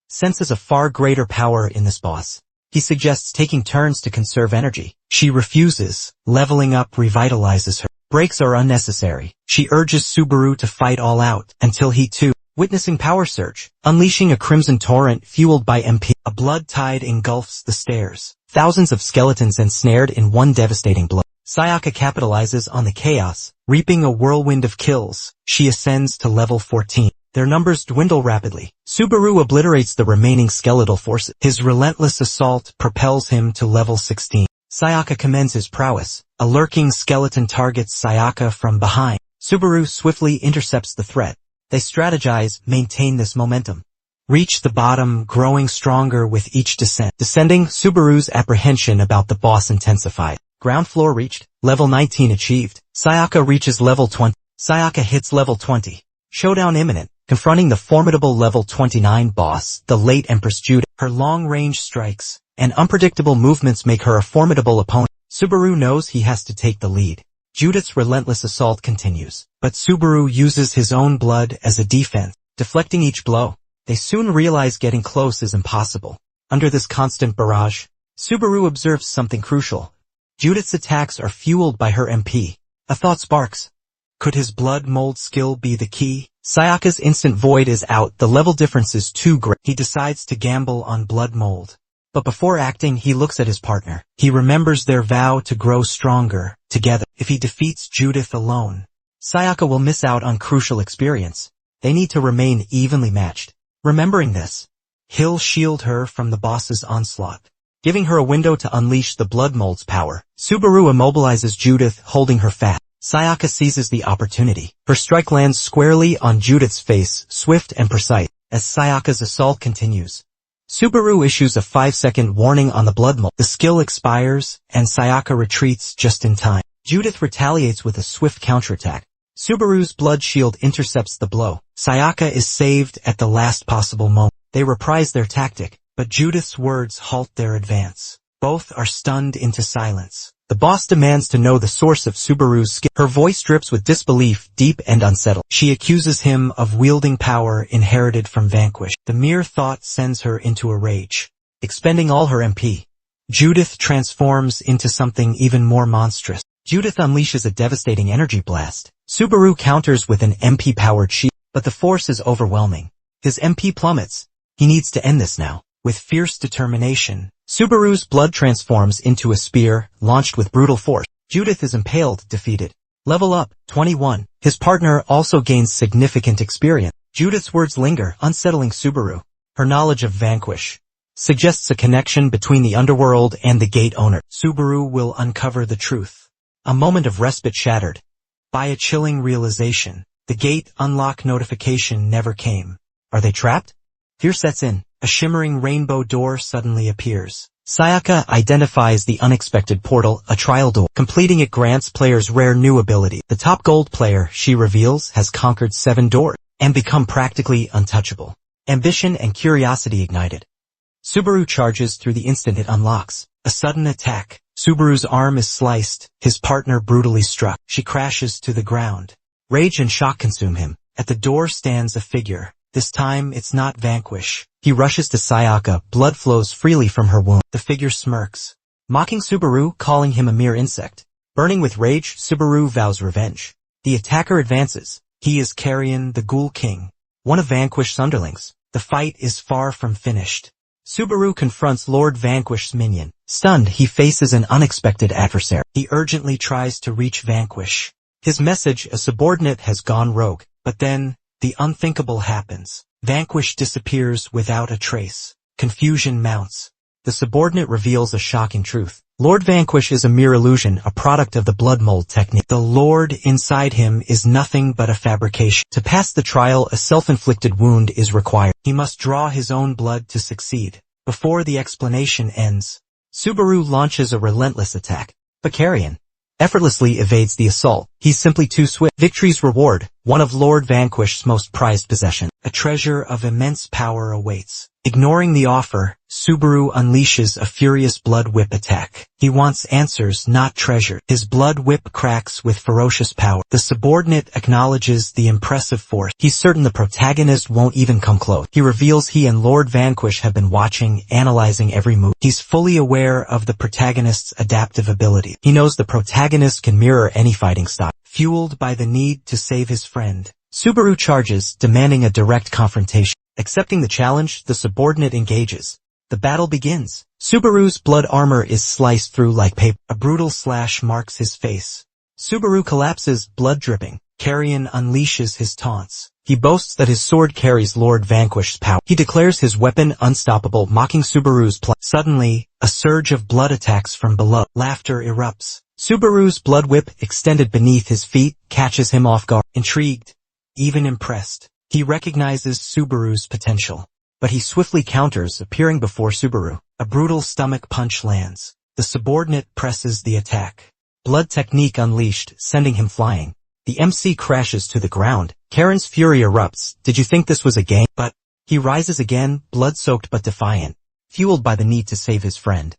senses a far greater power in this boss. He suggests taking turns to conserve energy. She refuses. Leveling up revitalizes her. Breaks are unnecessary. She urges Subaru to fight all out, until he too, witnessing power surge, unleashing a crimson torrent fueled by MP. A blood tide engulfs the stairs. Thousands of skeletons ensnared in one devastating blow. Sayaka capitalizes on the chaos, reaping a whirlwind of kills. She ascends to level 14. Their numbers dwindle rapidly. Subaru obliterates the remaining skeletal forces. His relentless assault propels him to level 16. Sayaka commends his prowess. A lurking skeleton targets Sayaka from behind. Subaru swiftly intercepts the threat. They strategize, maintain this momentum. Reach the bottom, growing stronger with each descent. Descending, Subaru's apprehension about the boss intensified. Ground floor reached. Level 19 achieved. Sayaka reaches level 20. Sayaka hits level 20. Showdown imminent. Confronting the formidable level 29 boss, the late Empress Judith. Her long-range strikes and unpredictable movements make her a formidable opponent. Subaru knows he has to take the lead. Judith's relentless assault continues, but Subaru uses his own blood as a defense, deflecting each blow. They soon realize getting close is impossible. Under this constant barrage, Subaru observes something crucial. Judith's attacks are fueled by her MP. A thought sparks. Could his blood mold skill be the key? Sayaka's instant void is out, the level difference is too great. He decides to gamble on blood mold. But before acting, he looks at his partner. He remembers their vow to grow stronger, together. If he defeats Judith alone, Sayaka will miss out on crucial experience. They need to remain evenly matched. Remembering this, he'll shield her from the boss's onslaught, giving her a window to unleash the blood mold's power. Subaru immobilizes Judith, holding her fast. Sayaka seizes the opportunity. Her strike lands squarely on Judith's face, swift and precise. As Sayaka's assault continues, Subaru issues a 5-second warning on the blood mold. The skill expires, and Sayaka retreats just in time. Judith retaliates with a swift counterattack. Subaru's blood shield intercepts the blow. Sayaka is saved at the last possible moment. They reprise their tactic, but Judith's words halt their advance. Both are stunned into silence. The boss demands to know the source of Subaru's skill. Her voice drips with disbelief, deep and unsettled. She accuses him of wielding power inherited from Vanquish. The mere thought sends her into a rage. Expending all her MP, Judith transforms into something even more monstrous. Judith unleashes a devastating energy blast. Subaru counters with an MP-powered shield, but the force is overwhelming. His MP plummets. He needs to end this now. With fierce determination, Subaru's blood transforms into a spear, launched with brutal force. Judith is impaled, defeated. Level up, 21. His partner also gains significant experience. Judith's words linger, unsettling Subaru. Her knowledge of Vanquish suggests a connection between the underworld and the gate owner. Subaru will uncover the truth. A moment of respite shattered by a chilling realization. The gate unlock notification never came. Are they trapped? Fear sets in. A shimmering rainbow door suddenly appears. Sayaka identifies the unexpected portal, a trial door. Completing it grants players rare new ability. The top gold player, she reveals, has conquered 7 doors and become practically untouchable. Ambition and curiosity ignited. Subaru charges through the instant it unlocks. A sudden attack. Subaru's arm is sliced, his partner brutally struck. She crashes to the ground. Rage and shock consume him. At the door stands a figure. This time, it's not Vanquish. He rushes to Sayaka, blood flows freely from her wound. The figure smirks, mocking Subaru, calling him a mere insect. Burning with rage, Subaru vows revenge. The attacker advances. He is Carrion, the Ghoul King, one of Vanquish's underlings. The fight is far from finished. Subaru confronts Lord Vanquish's minion. Stunned, he faces an unexpected adversary. He urgently tries to reach Vanquish. His message, a subordinate has gone rogue. But then, the unthinkable happens. Vanquish disappears without a trace. Confusion mounts. The the subordinate reveals a shocking truth. Lord Vanquish is a mere illusion, a product of the blood mold technique. The Lord inside him is nothing but a fabrication. To pass the trial, a self-inflicted wound is required. He must draw his own blood to succeed. Before the explanation ends, Subaru launches a relentless attack. But Carrion effortlessly evades the assault. He's simply too swift. Victory's reward, one of Lord Vanquish's most prized possessions. A treasure of immense power awaits. Ignoring the offer, Subaru unleashes a furious blood whip attack. He wants answers, not treasure. His blood whip cracks with ferocious power. The subordinate acknowledges the impressive force. He's certain the protagonist won't even come close. He reveals he and Lord Vanquish have been watching, analyzing every move. He's fully aware of the protagonist's adaptive ability. He knows the protagonist can mirror any fighting style. Fueled by the need to save his friend, Subaru charges, demanding a direct confrontation. Accepting the challenge, the subordinate engages. The battle begins. Subaru's blood armor is sliced through like paper. A brutal slash marks his face. Subaru collapses, blood dripping. Carrion unleashes his taunts. He boasts that his sword carries Lord Vanquish's power. He declares his weapon unstoppable, mocking Subaru's plan. Suddenly, a surge of blood attacks from below. Laughter erupts. Subaru's blood whip, extended beneath his feet, catches him off guard. Intrigued, even impressed, he recognizes Subaru's potential. But he swiftly counters, appearing before Subaru. A brutal stomach punch lands. The subordinate presses the attack. Blood technique unleashed, sending him flying. The MC crashes to the ground. Karen's fury erupts. Did you think this was a game? But he rises again, blood-soaked but defiant, fueled by the need to save his friend.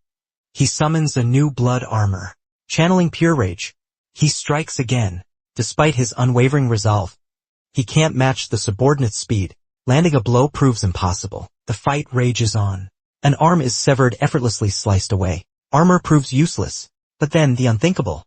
He summons a new blood armor. Channeling pure rage, he strikes again. Despite his unwavering resolve, he can't match the subordinate's speed. Landing a blow proves impossible. The fight rages on. An arm is severed, effortlessly sliced away. Armor proves useless. But then the unthinkable.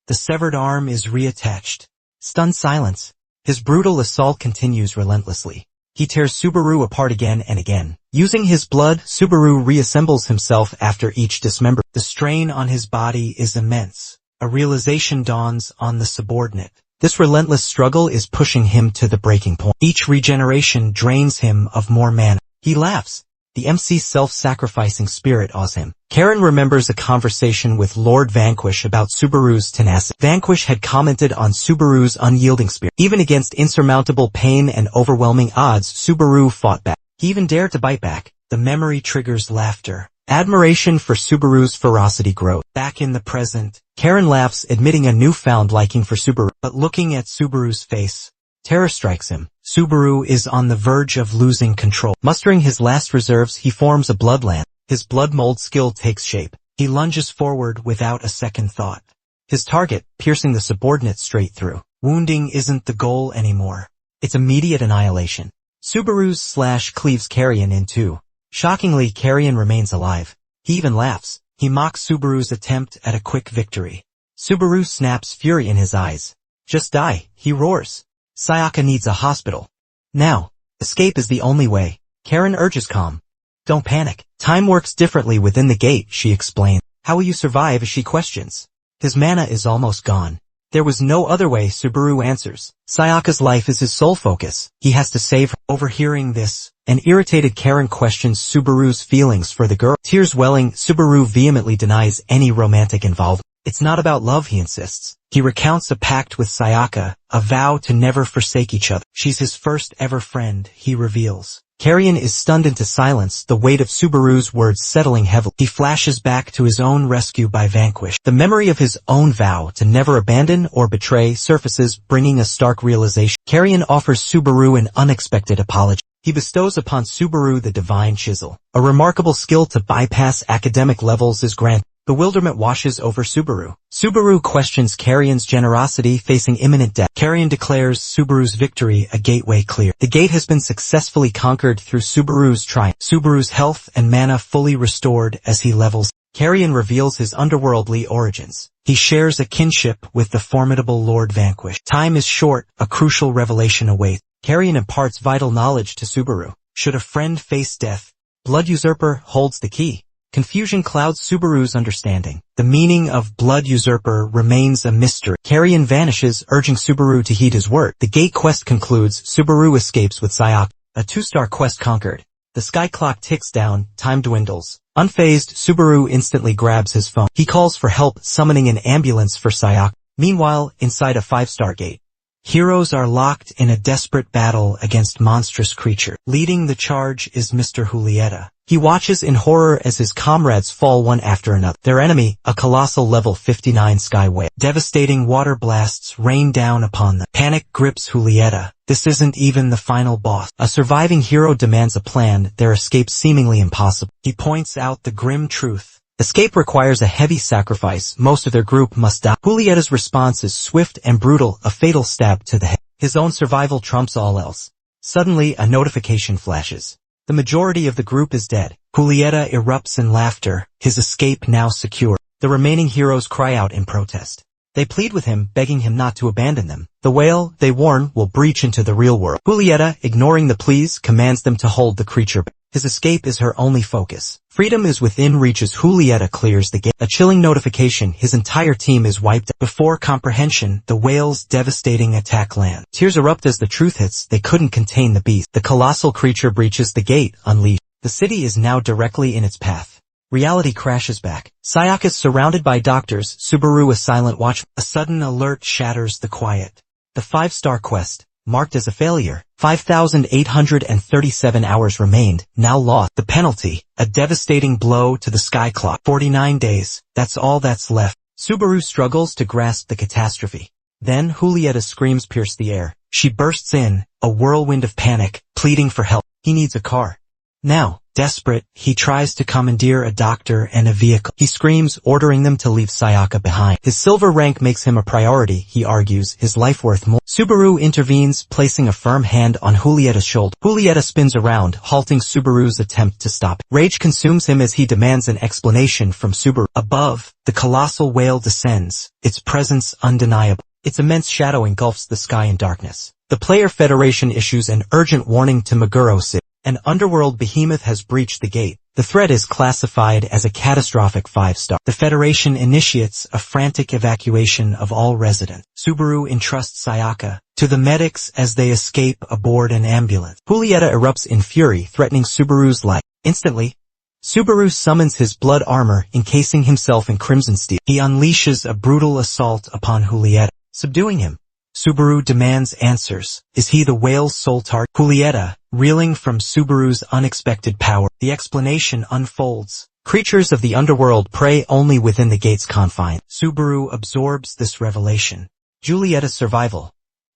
The severed arm is reattached. Stunned silence. His brutal assault continues relentlessly. He tears Subaru apart again and again. Using his blood, Subaru reassembles himself after each dismemberment. The strain on his body is immense. A realization dawns on the subordinate. This relentless struggle is pushing him to the breaking point. Each regeneration drains him of more mana. He laughs. The MC's self-sacrificing spirit awes him. Karen remembers a conversation with Lord Vanquish about Subaru's tenacity. Vanquish had commented on Subaru's unyielding spirit. Even against insurmountable pain and overwhelming odds, Subaru fought back. He even dared to bite back. The memory triggers laughter. Admiration for Subaru's ferocity grows. Back in the present, Karen laughs, admitting a newfound liking for Subaru. But looking at Subaru's face, terror strikes him. Subaru is on the verge of losing control. Mustering his last reserves, he forms a bloodland. His blood mold skill takes shape. He lunges forward without a second thought. His target, piercing the subordinate straight through. Wounding isn't the goal anymore. It's immediate annihilation. Subaru's slash cleaves Carrion in two. Shockingly, Carrion remains alive. He even laughs. He mocks Subaru's attempt at a quick victory. Subaru snaps, fury in his eyes. Just die, he roars. Sayaka needs a hospital. Now. Escape is the only way. Karen urges calm. Don't panic. Time works differently within the gate, she explains. How will you survive, she questions. His mana is almost gone. There was no other way, Subaru answers. Sayaka's life is his sole focus. He has to save her. Overhearing this, an irritated Karen questions Subaru's feelings for the girl. Tears welling, Subaru vehemently denies any romantic involvement. It's not about love, he insists. He recounts a pact with Sayaka, a vow to never forsake each other. She's his first ever friend, he reveals. Carrion is stunned into silence, the weight of Subaru's words settling heavily. He flashes back to his own rescue by Vanquish. The memory of his own vow to never abandon or betray surfaces, bringing a stark realization. Carrion offers Subaru an unexpected apology. He bestows upon Subaru the divine chisel. A remarkable skill to bypass academic levels is granted. Bewilderment washes over Subaru. Subaru questions Carrion's generosity, facing imminent death. Carrion declares Subaru's victory a gateway clear. The gate has been successfully conquered through Subaru's triumph. Subaru's health and mana fully restored as he levels. Carrion reveals his underworldly origins. He shares a kinship with the formidable Lord Vanquish. Time is short, a crucial revelation awaits. Carrion imparts vital knowledge to Subaru. Should a friend face death, Blood Usurper holds the key. Confusion clouds Subaru's understanding. The meaning of Blood Usurper remains a mystery. Carrion vanishes, urging Subaru to heed his word. The gate quest concludes. Subaru escapes with Sayaka. A 2-star quest conquered. The sky clock ticks down, time dwindles. Unfazed, Subaru instantly grabs his phone. He calls for help, summoning an ambulance for Sayaka. Meanwhile, inside a 5-star gate, heroes are locked in a desperate battle against monstrous creatures. Leading the charge is Mr. Julieta. He watches in horror as his comrades fall one after another. Their enemy, a colossal level 59 sky whale. Devastating water blasts rain down upon them. Panic grips Julieta. This isn't even the final boss. A surviving hero demands a plan, their escape seemingly impossible. He points out the grim truth. Escape requires a heavy sacrifice. Most of their group must die. Julieta's response is swift and brutal, a fatal stab to the head. His own survival trumps all else. Suddenly, a notification flashes. The majority of the group is dead. Julieta erupts in laughter, his escape now secure. The remaining heroes cry out in protest. They plead with him, begging him not to abandon them. The whale, they warn, will breach into the real world. Julieta, ignoring the pleas, commands them to hold the creature back. His escape is her only focus. Freedom is within reach as Julieta clears the gate. A chilling notification, his entire team is wiped out. Before comprehension, the whale's devastating attack lands. Tears erupt as the truth hits, they couldn't contain the beast. The colossal creature breaches the gate, unleashed. The city is now directly in its path. Reality crashes back. Sayaka is surrounded by doctors, Subaru a silent watchman. A sudden alert shatters the quiet. The 5-star quest, marked as a failure. 5,837 hours remained, now lost. The penalty, a devastating blow to the sky clock. 49 days, that's all that's left. Subaru struggles to grasp the catastrophe. Then Julieta's screams pierce the air. She bursts in, a whirlwind of panic, pleading for help. He needs a car. Now, desperate, he tries to commandeer a doctor and a vehicle. He screams, ordering them to leave Sayaka behind. His silver rank makes him a priority, he argues, his life worth more. Subaru intervenes, placing a firm hand on Julieta's shoulder. Julieta spins around, halting Subaru's attempt to stop. Rage consumes him as he demands an explanation from Subaru. Above, the colossal whale descends, its presence undeniable. Its immense shadow engulfs the sky in darkness. The Player Federation issues an urgent warning to Meguro City. An underworld behemoth has breached the gate. The threat is classified as a catastrophic 5-star. The Federation initiates a frantic evacuation of all residents. Subaru entrusts Sayaka to the medics as they escape aboard an ambulance. Julieta erupts in fury, threatening Subaru's life. Instantly, Subaru summons his blood armor, encasing himself in crimson steel. He unleashes a brutal assault upon Julieta, subduing him. Subaru demands answers. Is he the whale's sole target? Julieta, reeling from Subaru's unexpected power. The explanation unfolds. Creatures of the underworld prey only within the gate's confines. Subaru absorbs this revelation. Julieta's survival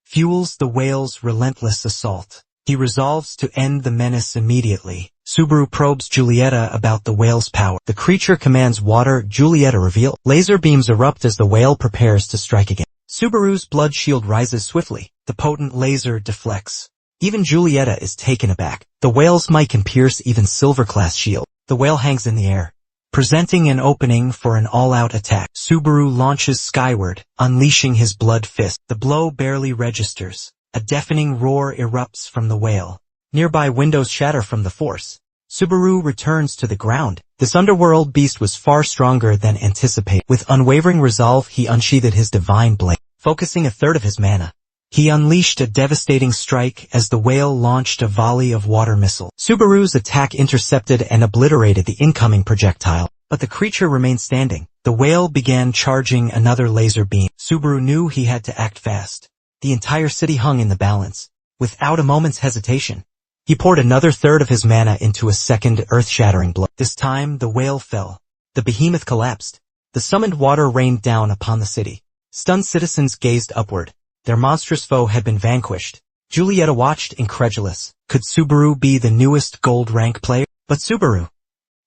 fuels the whale's relentless assault. He resolves to end the menace immediately. Subaru probes Julieta about the whale's power. The creature commands water. Julieta reveals. Laser beams erupt as the whale prepares to strike again. Subaru's blood shield rises swiftly. The potent laser deflects. Even Julieta is taken aback. The whale's might can pierce even Silver-class shield. The whale hangs in the air, presenting an opening for an all-out attack. Subaru launches skyward, unleashing his blood fist. The blow barely registers. A deafening roar erupts from the whale. Nearby windows shatter from the force. Subaru returns to the ground. This underworld beast was far stronger than anticipated. With unwavering resolve, he unsheathed his divine blade. Focusing a third of his mana, he unleashed a devastating strike as the whale launched a volley of water missiles. Subaru's attack intercepted and obliterated the incoming projectile, but the creature remained standing. The whale began charging another laser beam. Subaru knew he had to act fast. The entire city hung in the balance. Without a moment's hesitation, he poured another third of his mana into a second earth-shattering blow. This time, the whale fell. The behemoth collapsed. The summoned water rained down upon the city. Stunned citizens gazed upward. Their monstrous foe had been vanquished. Julieta watched, incredulous. Could Subaru be the newest gold rank player? But Subaru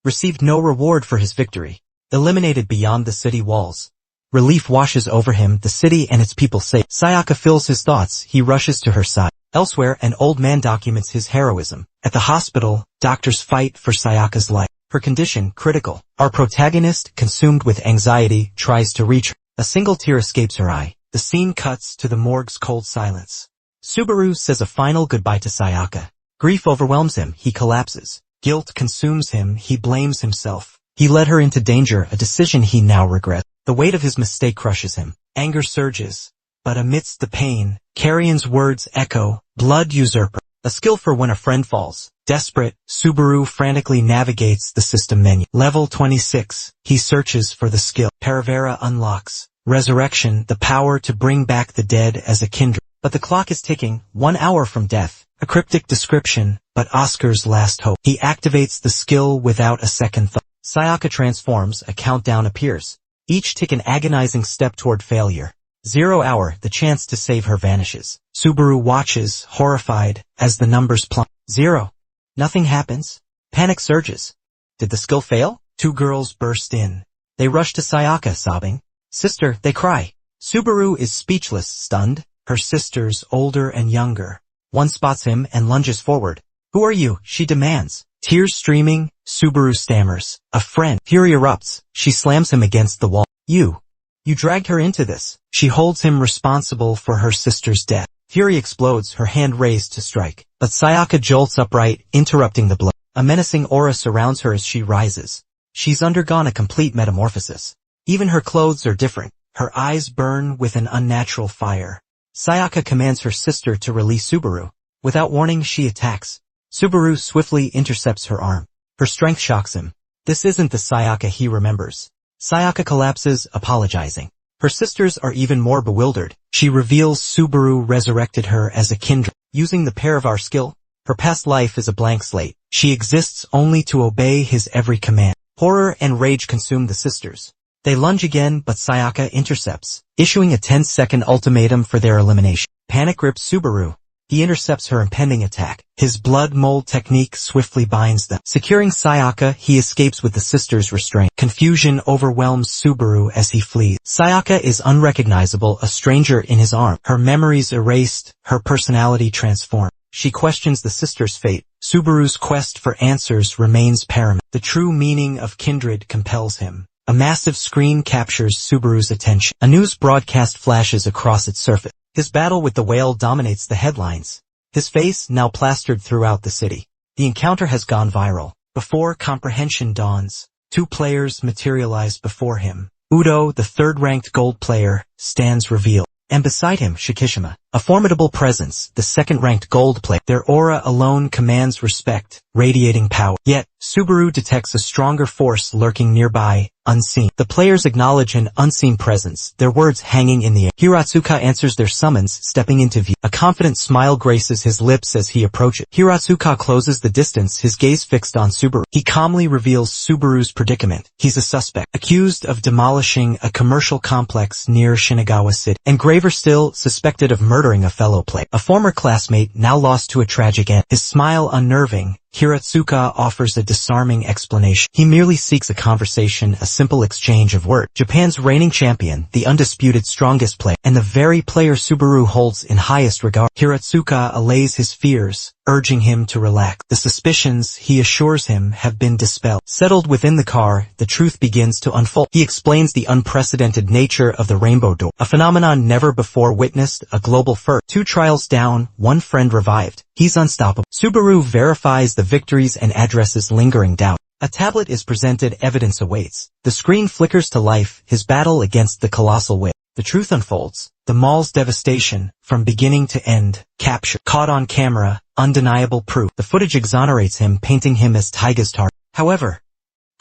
received no reward for his victory. Eliminated beyond the city walls. Relief washes over him, the city and its people safe. Sayaka fills his thoughts. He rushes to her side. Elsewhere, an old man documents his heroism. At the hospital, doctors fight for Sayaka's life. Her condition, critical. Our protagonist, consumed with anxiety, tries to reach her. A single tear escapes her eye. The scene cuts to the morgue's cold silence. Subaru says a final goodbye to Sayaka. Grief overwhelms him. He collapses. Guilt consumes him. He blames himself. He led her into danger, a decision he now regrets. The weight of his mistake crushes him. Anger surges. But amidst the pain, Carrion's words echo, blood usurper. A skill for when a friend falls. Desperate, Subaru frantically navigates the system menu. Level 26. He searches for the skill. Paravera unlocks. Resurrection, the power to bring back the dead as a kindred. But the clock is ticking, 1 hour from death. A cryptic description, but Oscar's last hope. He activates the skill without a second thought. Sayaka transforms, a countdown appears. Each tick an agonizing step toward failure. 0 hour, the chance to save her vanishes. Subaru watches, horrified, as the numbers plummet. 0. Nothing happens. Panic surges. Did the skill fail? 2 girls burst in. They rush to Sayaka, sobbing. Sister, they cry. Subaru is speechless, stunned. Her sisters, older and younger. One spots him and lunges forward. Who are you? She demands. Tears streaming, Subaru stammers. A friend. Fury erupts. She slams him against the wall. You dragged her into this. She holds him responsible for her sister's death. Fury explodes, her hand raised to strike. But Sayaka jolts upright, interrupting the blow. A menacing aura surrounds her as she rises. She's undergone a complete metamorphosis. Even her clothes are different. Her eyes burn with an unnatural fire. Sayaka commands her sister to release Subaru. Without warning, she attacks. Subaru swiftly intercepts her arm. Her strength shocks him. This isn't the Sayaka he remembers. Sayaka collapses, apologizing. Her sisters are even more bewildered. She reveals Subaru resurrected her as a kindred. Using the Paravar skill, her past life is a blank slate. She exists only to obey his every command. Horror and rage consume the sisters. They lunge again, but Sayaka intercepts, issuing a 10-second ultimatum for their elimination. Panic grips Subaru. He intercepts her impending attack. His blood mold technique swiftly binds them. Securing Sayaka, he escapes with the sisters restrained. Confusion overwhelms Subaru as he flees. Sayaka is unrecognizable, a stranger in his arm. Her memories erased, her personality transformed. She questions the sisters' fate. Subaru's quest for answers remains paramount. The true meaning of kindred compels him. A massive screen captures Subaru's attention. A news broadcast flashes across its surface. His battle with the whale dominates the headlines. His face now plastered throughout the city. The encounter has gone viral. Before comprehension dawns, 2 players materialize before him. Udo, the 3rd-ranked gold player, stands revealed. And beside him, Shikishima, a formidable presence, the 2nd-ranked gold player. Their aura alone commands respect, radiating power. Yet, Subaru detects a stronger force lurking nearby, unseen. The players acknowledge an unseen presence, their words hanging in the air. Hiratsuka answers their summons, stepping into view. A confident smile graces his lips as he approaches. Hiratsuka closes the distance, his gaze fixed on Subaru. He calmly reveals Subaru's predicament. He's a suspect, accused of demolishing a commercial complex near Shinagawa City. And graver still, suspected of murdering a fellow player. A former classmate, now lost to a tragic end. His smile unnerving, Hiratsuka offers a disarming explanation. He merely seeks a conversation, a simple exchange of words. Japan's reigning champion, the undisputed strongest player, and the very player Subaru holds in highest regard. Hiratsuka allays his fears, urging him to relax. The suspicions, he assures him, have been dispelled. Settled within the car, the truth begins to unfold. He explains the unprecedented nature of the Rainbow Door, a phenomenon never before witnessed, a global first. 2 trials down, 1 friend revived. He's unstoppable. Subaru verifies the victories and addresses lingering doubt. A tablet is presented, evidence awaits. The screen flickers to life, his battle against the colossal whale. The truth unfolds. The mall's devastation, from beginning to end, captured. Caught on camera, undeniable proof. The footage exonerates him, painting him as Taiga's target. However,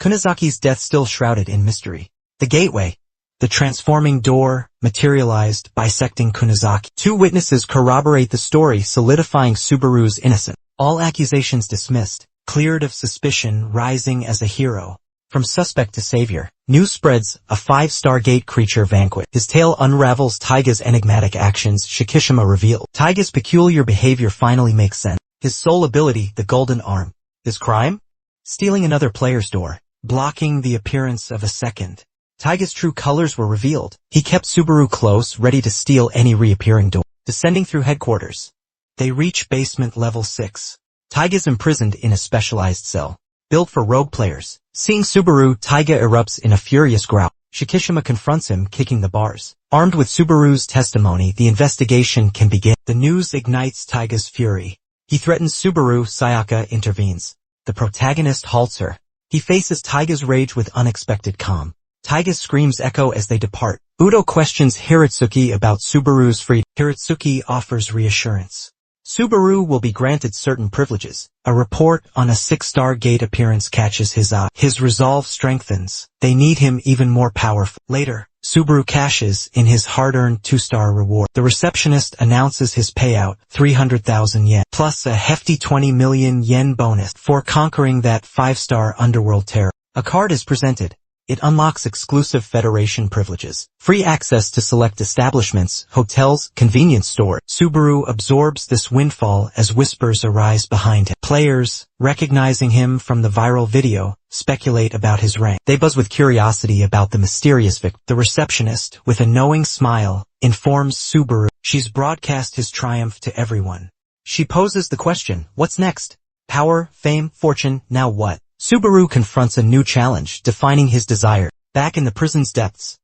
Kunazaki's death still shrouded in mystery. The gateway, the transforming door, materialized, bisecting Kunizaki. 2 witnesses corroborate the story, solidifying Subaru's innocence. All accusations dismissed, cleared of suspicion, rising as a hero. From suspect to savior. News spreads, a 5-star gate creature vanquished. His tale unravels Taiga's enigmatic actions, Shikishima revealed. Taiga's peculiar behavior finally makes sense. His sole ability, the golden arm. His crime? Stealing another player's door, blocking the appearance of a second. Taiga's true colors were revealed. He kept Subaru close, ready to steal any reappearing door. Descending through headquarters, they reach basement level 6. Taiga's imprisoned in a specialized cell, built for rogue players. Seeing Subaru, Taiga erupts in a furious growl. Shikishima confronts him, kicking the bars. Armed with Subaru's testimony, the investigation can begin. The news ignites Taiga's fury. He threatens Subaru, Sayaka intervenes. The protagonist halts her. He faces Taiga's rage with unexpected calm. Taiga's screams echo as they depart. Udo questions Hiratsuki about Subaru's freedom. Hiratsuki offers reassurance. Subaru will be granted certain privileges. A report on a 6-star gate appearance catches his eye. His resolve strengthens. They need him even more powerful. Later, Subaru cashes in his hard-earned 2-star reward. The receptionist announces his payout, 300,000 yen, plus a hefty 20 million yen bonus for conquering that 5-star underworld terror. A card is presented. It unlocks exclusive Federation privileges, free access to select establishments, hotels, convenience stores. Subaru absorbs this windfall as whispers arise behind him. Players, recognizing him from the viral video, speculate about his rank. They buzz with curiosity about the mysterious victim. The receptionist, with a knowing smile, informs Subaru she's broadcast his triumph to everyone. She poses the question, what's next? Power, fame, fortune, now what? Subaru confronts a new challenge, defining his desire. Back in the prison's depths,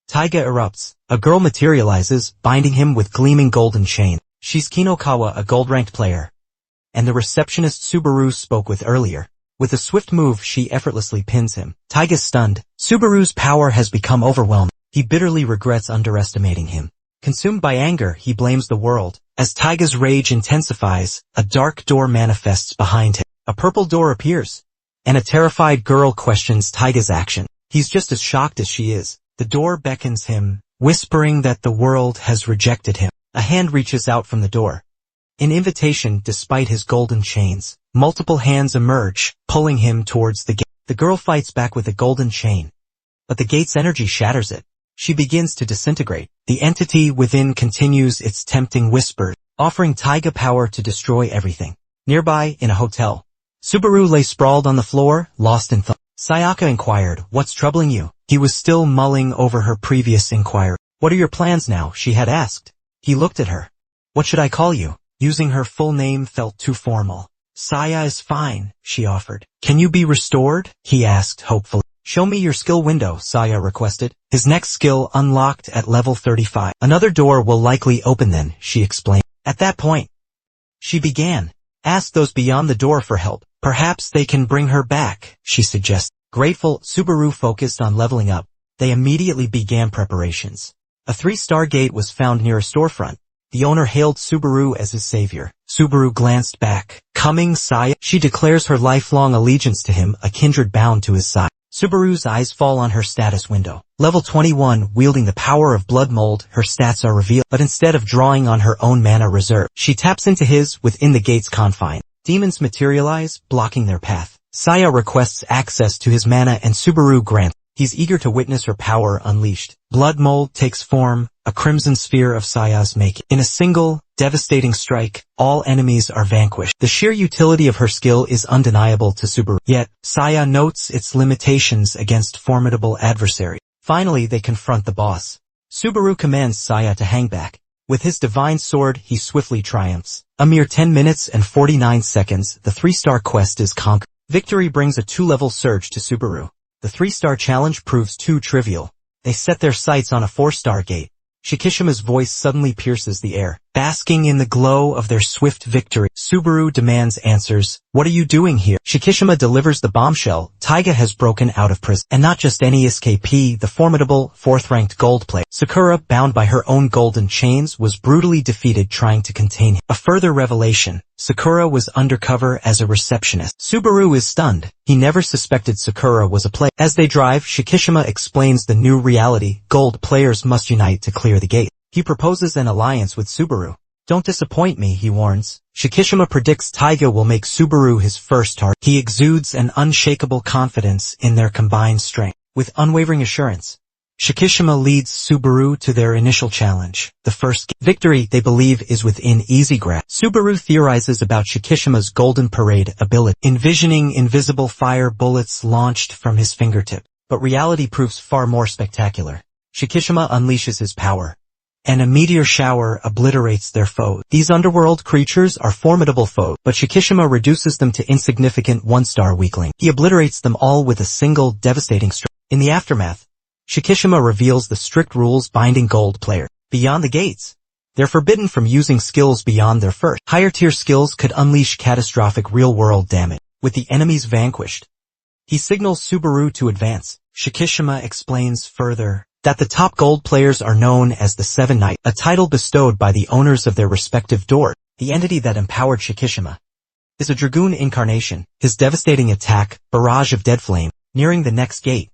Taiga erupts. A girl materializes, binding him with gleaming golden chain. She's Kinokawa, a gold-ranked player, and the receptionist Subaru spoke with earlier. With a swift move, she effortlessly pins him. Taiga's stunned. Subaru's power has become overwhelming. He bitterly regrets underestimating him. Consumed by anger, he blames the world. As Taiga's rage intensifies, a dark door manifests behind him. A purple door appears, and a terrified girl questions Taiga's action. He's just as shocked as she is. The door beckons him, whispering that the world has rejected him. A hand reaches out from the door. An invitation despite his golden chains. Multiple hands emerge, pulling him towards the gate. The girl fights back with a golden chain, but the gate's energy shatters it. She begins to disintegrate. The entity within continues its tempting whisper, offering Taiga power to destroy everything. Nearby, in a hotel, Subaru lay sprawled on the floor, lost in thought. Sayaka inquired, what's troubling you? He was still mulling over her previous inquiry. What are your plans now? She had asked. He looked at her. What should I call you? Using her full name felt too formal. Saya is fine, she offered. Can you be restored? He asked hopefully. Show me your skill window, Saya requested. His next skill unlocked at level 35. Another door will likely open then, she explained. At that point, she began. Ask those beyond the door for help. Perhaps they can bring her back, she suggested. Grateful, Subaru focused on leveling up. They immediately began preparations. A 3-star gate was found near a storefront. The owner hailed Subaru as his savior. Subaru glanced back. Coming, Saya, she declares her lifelong allegiance to him, a kindred bound to his side. Subaru's eyes fall on her status window. Level 21, wielding the power of blood mold, her stats are revealed. But instead of drawing on her own mana reserve, she taps into his within the gate's confine. Demons materialize, blocking their path. Saya requests access to his mana and Subaru grants. He's eager to witness her power unleashed. Blood mold takes form, a crimson sphere of Saya's making. In a single, devastating strike, all enemies are vanquished. The sheer utility of her skill is undeniable to Subaru. Yet, Saya notes its limitations against formidable adversaries. Finally, they confront the boss. Subaru commands Saya to hang back. With his divine sword, he swiftly triumphs. A mere 10 minutes and 49 seconds, the 3-star quest is conquered. Victory brings a 2-level surge to Subaru. The 3-star challenge proves too trivial. They set their sights on a 4-star gate. Shikishima's voice suddenly pierces the air. Basking in the glow of their swift victory, Subaru demands answers. What are you doing here? Shikishima delivers the bombshell. Taiga has broken out of prison. And not just any escapee, the formidable, 4th-ranked gold player. Sakura, bound by her own golden chains, was brutally defeated trying to contain him. A further revelation. Sakura was undercover as a receptionist. Subaru is stunned. He never suspected Sakura was a player. As they drive, Shikishima explains the new reality. Gold players must unite to clear the gate. He proposes an alliance with Subaru. Don't disappoint me, he warns. Shikishima predicts Taiga will make Subaru his first target. He exudes an unshakable confidence in their combined strength. With unwavering assurance, Shikishima leads Subaru to their initial challenge. The first victory, they believe, is within easy grasp. Subaru theorizes about Shikishima's golden parade ability, envisioning invisible fire bullets launched from his fingertip. But reality proves far more spectacular. Shikishima unleashes his power, and a meteor shower obliterates their foes. These underworld creatures are formidable foes, but Shikishima reduces them to insignificant 1-star weaklings. He obliterates them all with a single devastating strike. In the aftermath, Shikishima reveals the strict rules binding gold players. Beyond the gates, they're forbidden from using skills beyond their first. Higher-tier skills could unleash catastrophic real-world damage. With the enemies vanquished, he signals Subaru to advance. Shikishima explains further, that the top gold players are known as the Seven Knights, a title bestowed by the owners of their respective doors. The entity that empowered Shikishima is a dragoon incarnation. His devastating attack, Barrage of Dead Flame, nearing the next gate.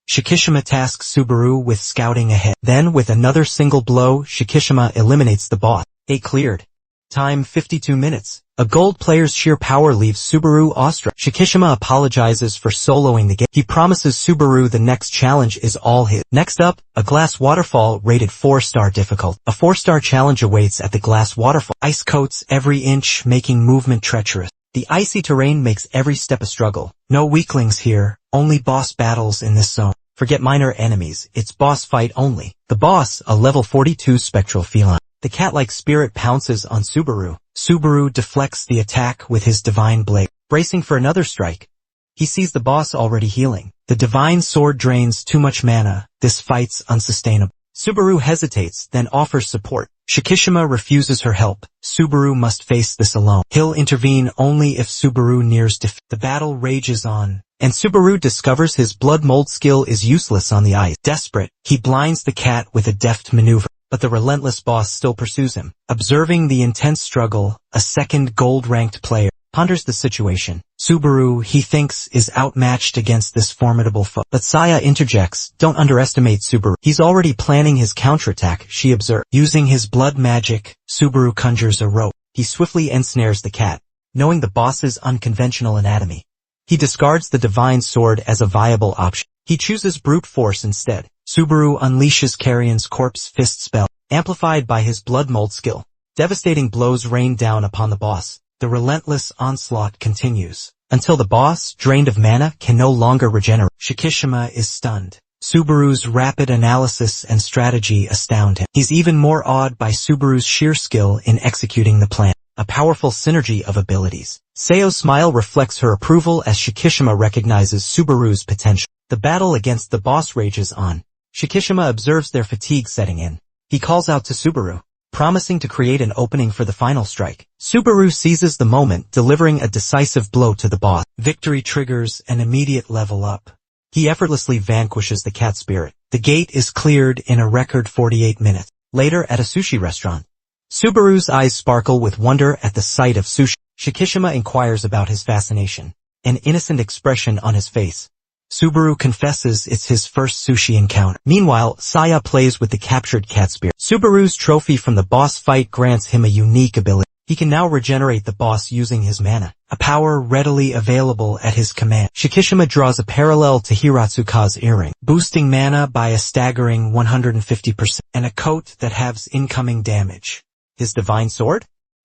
Shikishima tasks Subaru with scouting ahead. Then, with another single blow, Shikishima eliminates the boss. Gate cleared. Time 52 minutes. A gold player's sheer power leaves Subaru awestruck. Shikishima apologizes for soloing the game. He promises Subaru the next challenge is all his. Next up, a glass waterfall rated 4-star difficult. A 4-star challenge awaits at the glass waterfall. Ice coats every inch, making movement treacherous. The icy terrain makes every step a struggle. No weaklings here, only boss battles in this zone. Forget minor enemies, it's boss fight only. The boss, a level 42 spectral feline. The cat-like spirit pounces on Subaru. Subaru deflects the attack with his divine blade. Bracing for another strike, he sees the boss already healing. The divine sword drains too much mana. This fight's unsustainable. Subaru hesitates, then offers support. Shikishima refuses her help. Subaru must face this alone. He'll intervene only if Subaru nears defeat. The battle rages on, and Subaru discovers his blood mold skill is useless on the ice. Desperate, he blinds the cat with a deft maneuver. But the relentless boss still pursues him. Observing the intense struggle, a second gold-ranked player ponders the situation. Subaru, he thinks, is outmatched against this formidable foe. But Saya interjects, don't underestimate Subaru. He's already planning his counterattack, she observes. Using his blood magic, Subaru conjures a rope. He swiftly ensnares the cat, knowing the boss's unconventional anatomy. He discards the divine sword as a viable option. He chooses brute force instead. Subaru unleashes Carrion's corpse fist spell, amplified by his blood mold skill. Devastating blows rain down upon the boss. The relentless onslaught continues, until the boss, drained of mana, can no longer regenerate. Shikishima is stunned. Subaru's rapid analysis and strategy astound him. He's even more awed by Subaru's sheer skill in executing the plan. A powerful synergy of abilities. Seo's smile reflects her approval as Shikishima recognizes Subaru's potential. The battle against the boss rages on. Shikishima observes their fatigue setting in. He calls out to Subaru, promising to create an opening for the final strike. Subaru seizes the moment, delivering a decisive blow to the boss. Victory triggers an immediate level up. He effortlessly vanquishes the cat spirit. The gate is cleared in a record 48 minutes. Later at a sushi restaurant, Subaru's eyes sparkle with wonder at the sight of sushi. Shikishima inquires about his fascination, an innocent expression on his face. Subaru confesses it's his first sushi encounter. Meanwhile, Saya plays with the captured cat spirit. Subaru's trophy from the boss fight grants him a unique ability. He can now regenerate the boss using his mana, a power readily available at his command. Shikishima draws a parallel to Hiratsuka's earring, boosting mana by a staggering 150%, and a coat that halves incoming damage. His divine sword?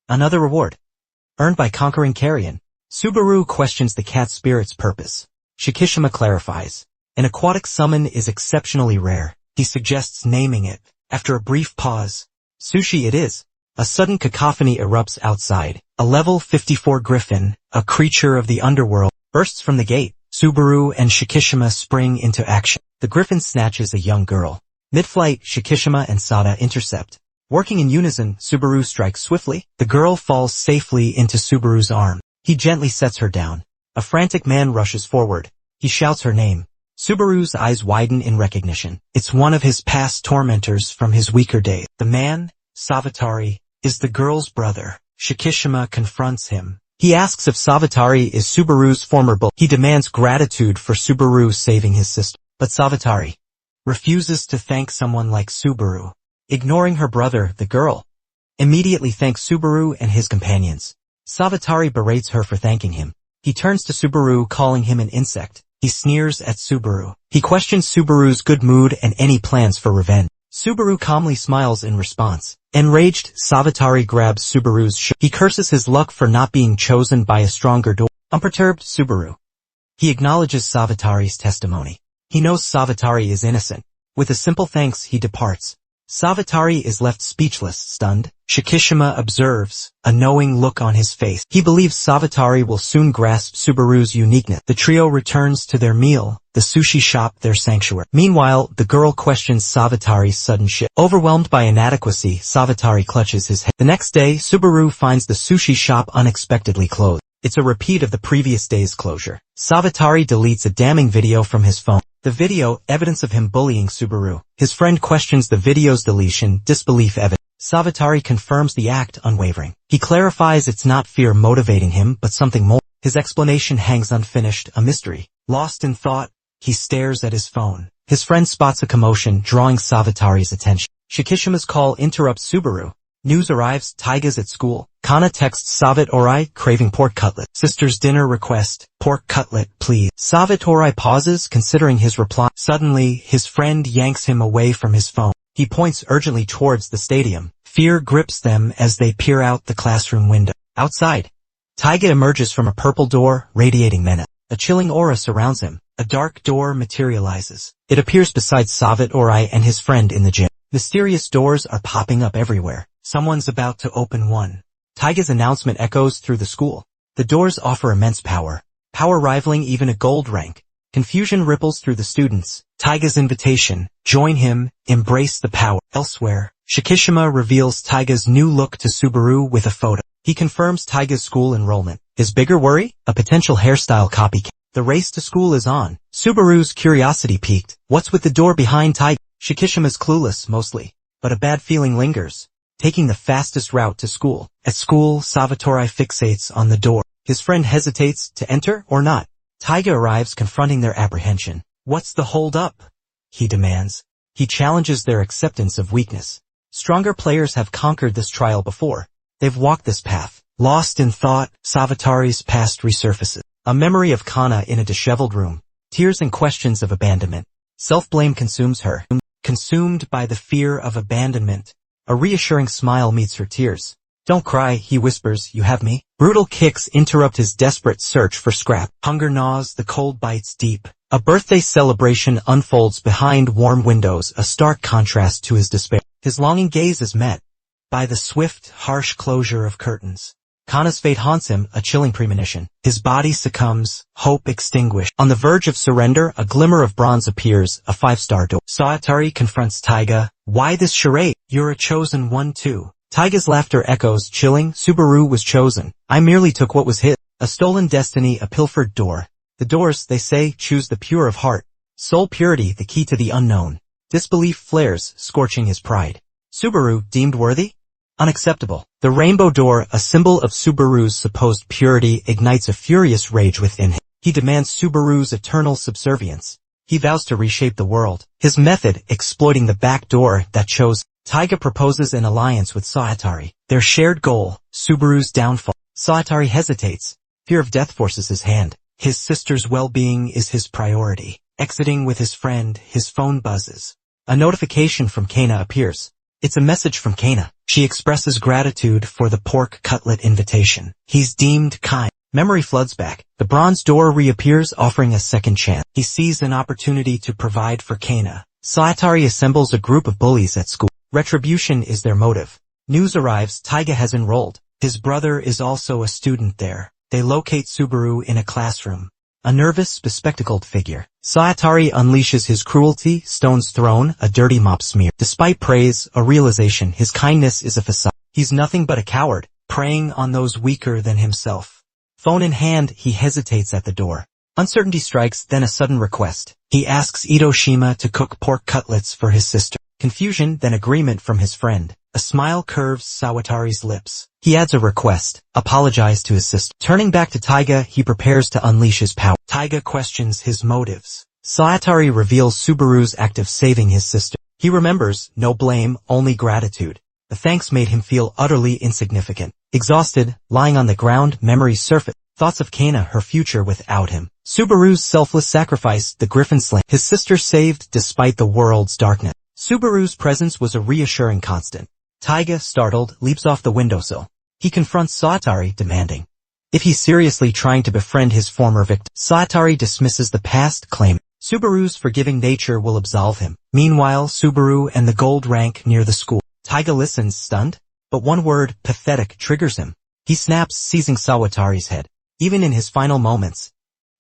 Another reward. Earned by conquering Carrion. Subaru questions the cat spirit's purpose. Shikishima clarifies. An aquatic summon is exceptionally rare. He suggests naming it. After a brief pause, sushi it is. A sudden cacophony erupts outside. A level 54 griffin, a creature of the underworld, bursts from the gate. Subaru and Shikishima spring into action. The griffin snatches a young girl. Mid-flight, Shikishima and Sada intercept. Working in unison, Subaru strikes swiftly. The girl falls safely into Subaru's arm. He gently sets her down. A frantic man rushes forward. He shouts her name. Subaru's eyes widen in recognition. It's one of his past tormentors from his weaker days. The man, Savatari, is the girl's brother. Shikishima confronts him. He asks if Savatari is Subaru's former bull. He demands gratitude for Subaru saving his sister. But Savatari refuses to thank someone like Subaru. Ignoring her brother, the girl immediately thanks Subaru and his companions. Savatari berates her for thanking him. He turns to Subaru, calling him an insect. He sneers at Subaru. He questions Subaru's good mood and any plans for revenge. Subaru calmly smiles in response. Enraged, Savatari grabs Subaru's shirt. He curses his luck for not being chosen by a stronger door. Unperturbed, Subaru. He acknowledges Savatari's testimony. He knows Savatari is innocent. With a simple thanks, he departs. Savatari is left speechless, stunned. Shikishima observes, a knowing look on his face. He believes Savatari will soon grasp Subaru's uniqueness. The trio returns to their meal, the sushi shop their sanctuary. Meanwhile, the girl questions Savatari's sudden shift. Overwhelmed by inadequacy, Savatari clutches his head. The next day, Subaru finds the sushi shop unexpectedly closed. It's a repeat of the previous day's closure. Savatari deletes a damning video from his phone. The video, evidence of him bullying Subaru. His friend questions the video's deletion, disbelief evidence. Savatari confirms the act unwavering. He clarifies it's not fear motivating him, but something more. His explanation hangs unfinished, a mystery. Lost in thought, he stares at his phone. His friend spots a commotion, drawing Savatari's attention. Shikishima's call interrupts Subaru. News arrives, Taiga's at school. Kana texts Savatari, craving pork cutlet. Sister's dinner request, pork cutlet, please. Savatari pauses, considering his reply. Suddenly, his friend yanks him away from his phone. He points urgently towards the stadium. Fear grips them as they peer out the classroom window. Outside, Taiga emerges from a purple door, radiating menace. A chilling aura surrounds him. A dark door materializes. It appears beside Savatari and his friend in the gym. Mysterious doors are popping up everywhere. Someone's about to open one. Taiga's announcement echoes through the school. The doors offer immense power rivaling even a gold rank. Confusion ripples through the students. Taiga's invitation, join him, embrace the power. Elsewhere, Shikishima reveals Taiga's new look to Subaru with a photo. He confirms Taiga's school enrollment. His bigger worry? A potential hairstyle copycat. The race to school is on. Subaru's curiosity peaked. What's with the door behind Taiga? Shikishima's clueless, mostly. But a bad feeling lingers. Taking the fastest route to school. At school, Savatari fixates on the door. His friend hesitates to enter or not. Taiga arrives, confronting their apprehension. What's the hold up? He demands. He challenges their acceptance of weakness. Stronger players have conquered this trial before. They've walked this path. Lost in thought, Savatari's past resurfaces. A memory of Kana in a disheveled room. Tears and questions of abandonment. Self-blame consumes her. Consumed by the fear of abandonment. A reassuring smile meets her tears. Don't cry, he whispers, you have me. Brutal kicks interrupt his desperate search for scrap. Hunger gnaws, the cold bites deep. A birthday celebration unfolds behind warm windows, a stark contrast to his despair. His longing gaze is met by the swift, harsh closure of curtains. Kana's fate haunts him, a chilling premonition. His body succumbs, hope extinguished. On the verge of surrender, a glimmer of bronze appears, a 5-star door. Savatari confronts Taiga. Why this charade? You're a chosen one too. Taiga's laughter echoes, chilling. Subaru was chosen. I merely took what was his. A stolen destiny, a pilfered door. The doors, they say, choose the pure of heart. Soul purity, the key to the unknown. Disbelief flares, scorching his pride. Subaru, deemed worthy? Unacceptable. The rainbow door, a symbol of Subaru's supposed purity, ignites a furious rage within him. He demands Subaru's eternal subservience. He vows to reshape the world. His method, exploiting the back door that chose. Taiga proposes an alliance with Savatari. Their shared goal, Subaru's downfall. Savatari hesitates. Fear of death forces his hand. His sister's well-being is his priority. Exiting with his friend, his phone buzzes. A notification from Kana appears. It's a message from Kana. She expresses gratitude for the pork cutlet invitation. He's deemed kind. Memory floods back. The bronze door reappears, offering a second chance. He sees an opportunity to provide for Kana. Savatari assembles a group of bullies at school. Retribution is their motive. News arrives, Taiga has enrolled. His brother is also a student there. They locate Subaru in a classroom. A nervous, bespectacled figure. Savatari unleashes his cruelty, stones thrown, a dirty mop smear. Despite praise, a realization, his kindness is a facade. He's nothing but a coward, preying on those weaker than himself. Phone in hand, he hesitates at the door. Uncertainty strikes, then a sudden request. He asks Itoshima to cook pork cutlets for his sister. Confusion, then agreement from his friend. A smile curves Savatari's lips. He adds a request. Apologize to his sister. Turning back to Taiga, he prepares to unleash his power. Taiga questions his motives. Savatari reveals Subaru's act of saving his sister. He remembers, no blame, only gratitude. The thanks made him feel utterly insignificant. Exhausted, lying on the ground, memories surface. Thoughts of Kana, her future without him. Subaru's selfless sacrifice, the griffin slain. His sister saved despite the world's darkness. Subaru's presence was a reassuring constant. Taiga, startled, leaps off the windowsill. He confronts Savatari, demanding if he's seriously trying to befriend his former victim. Savatari dismisses the past, claim Subaru's forgiving nature will absolve him. Meanwhile, Subaru and the gold rank near the school. Taiga listens, stunned, but one word, pathetic, triggers him. He snaps, seizing Savatari's head. Even in his final moments,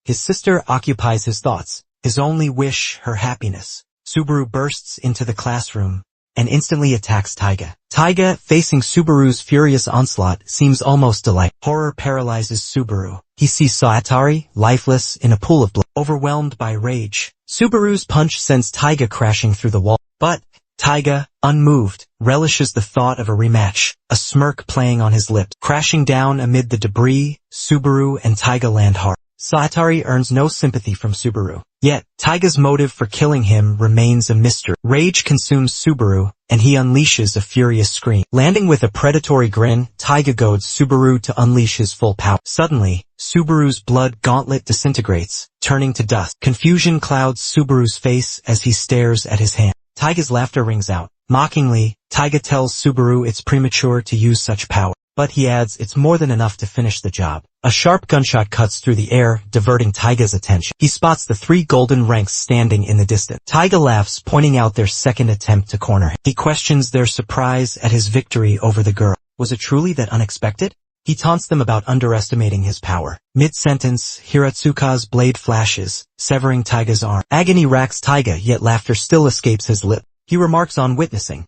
his sister occupies his thoughts. His only wish, her happiness. Subaru bursts into the classroom. and instantly attacks Taiga. Taiga, facing Subaru's furious onslaught, seems almost delightful. Horror paralyzes Subaru. He sees Saitari, lifeless, in a pool of blood. Overwhelmed by rage, Subaru's punch sends Taiga crashing through the wall. But Taiga, unmoved, relishes the thought of a rematch, a smirk playing on his lips. Crashing down amid the debris, Subaru and Taiga land hard. Saitari earns no sympathy from Subaru. Yet, Taiga's motive for killing him remains a mystery. Rage consumes Subaru, and he unleashes a furious scream. Landing with a predatory grin, Taiga goads Subaru to unleash his full power. Suddenly, Subaru's blood gauntlet disintegrates, turning to dust. Confusion clouds Subaru's face as he stares at his hand. Taiga's laughter rings out. Mockingly, Taiga tells Subaru it's premature to use such power. But he adds it's more than enough to finish the job. A sharp gunshot cuts through the air, diverting Taiga's attention. He spots the 3 golden ranks standing in the distance. Taiga laughs, pointing out their second attempt to corner him. He questions their surprise at his victory over the girl. Was it truly that unexpected? He taunts them about underestimating his power. Mid-sentence, Hiratsuka's blade flashes, severing Taiga's arm. Agony racks Taiga, yet laughter still escapes his lip. He remarks on witnessing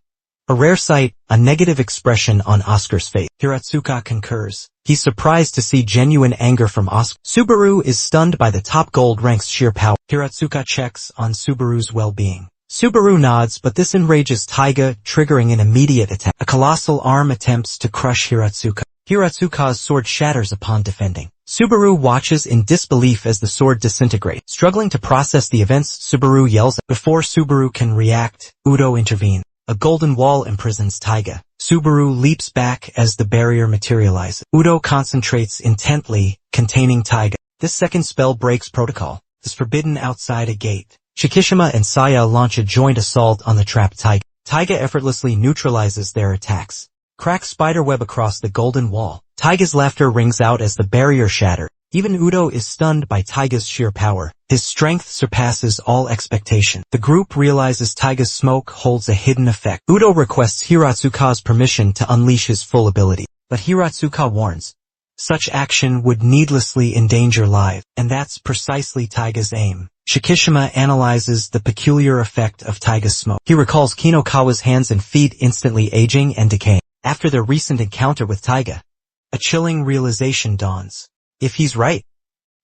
a rare sight, a negative expression on Oscar's face. Hiratsuka concurs. He's surprised to see genuine anger from Oscar. Subaru is stunned by the top gold rank's sheer power. Hiratsuka checks on Subaru's well-being. Subaru nods, but this enrages Taiga, triggering an immediate attack. A colossal arm attempts to crush Hiratsuka. Hiratsuka's sword shatters upon defending. Subaru watches in disbelief as the sword disintegrates. Struggling to process the events, Subaru yells. Before Subaru can react, Udo intervenes. A golden wall imprisons Taiga. Subaru leaps back as the barrier materializes. Udo concentrates intently, containing Taiga. This second spell breaks protocol. Is forbidden outside a gate. Shikishima and Saya launch a joint assault on the trapped Taiga. Taiga effortlessly neutralizes their attacks. Cracks spiderweb across the golden wall. Taiga's laughter rings out as the barrier shatters. Even Udo is stunned by Taiga's sheer power. His strength surpasses all expectation. The group realizes Taiga's smoke holds a hidden effect. Udo requests Hiratsuka's permission to unleash his full ability. But Hiratsuka warns, such action would needlessly endanger lives. And that's precisely Taiga's aim. Shikishima analyzes the peculiar effect of Taiga's smoke. He recalls Kinokawa's hands and feet instantly aging and decaying. After their recent encounter with Taiga, a chilling realization dawns. If he's right,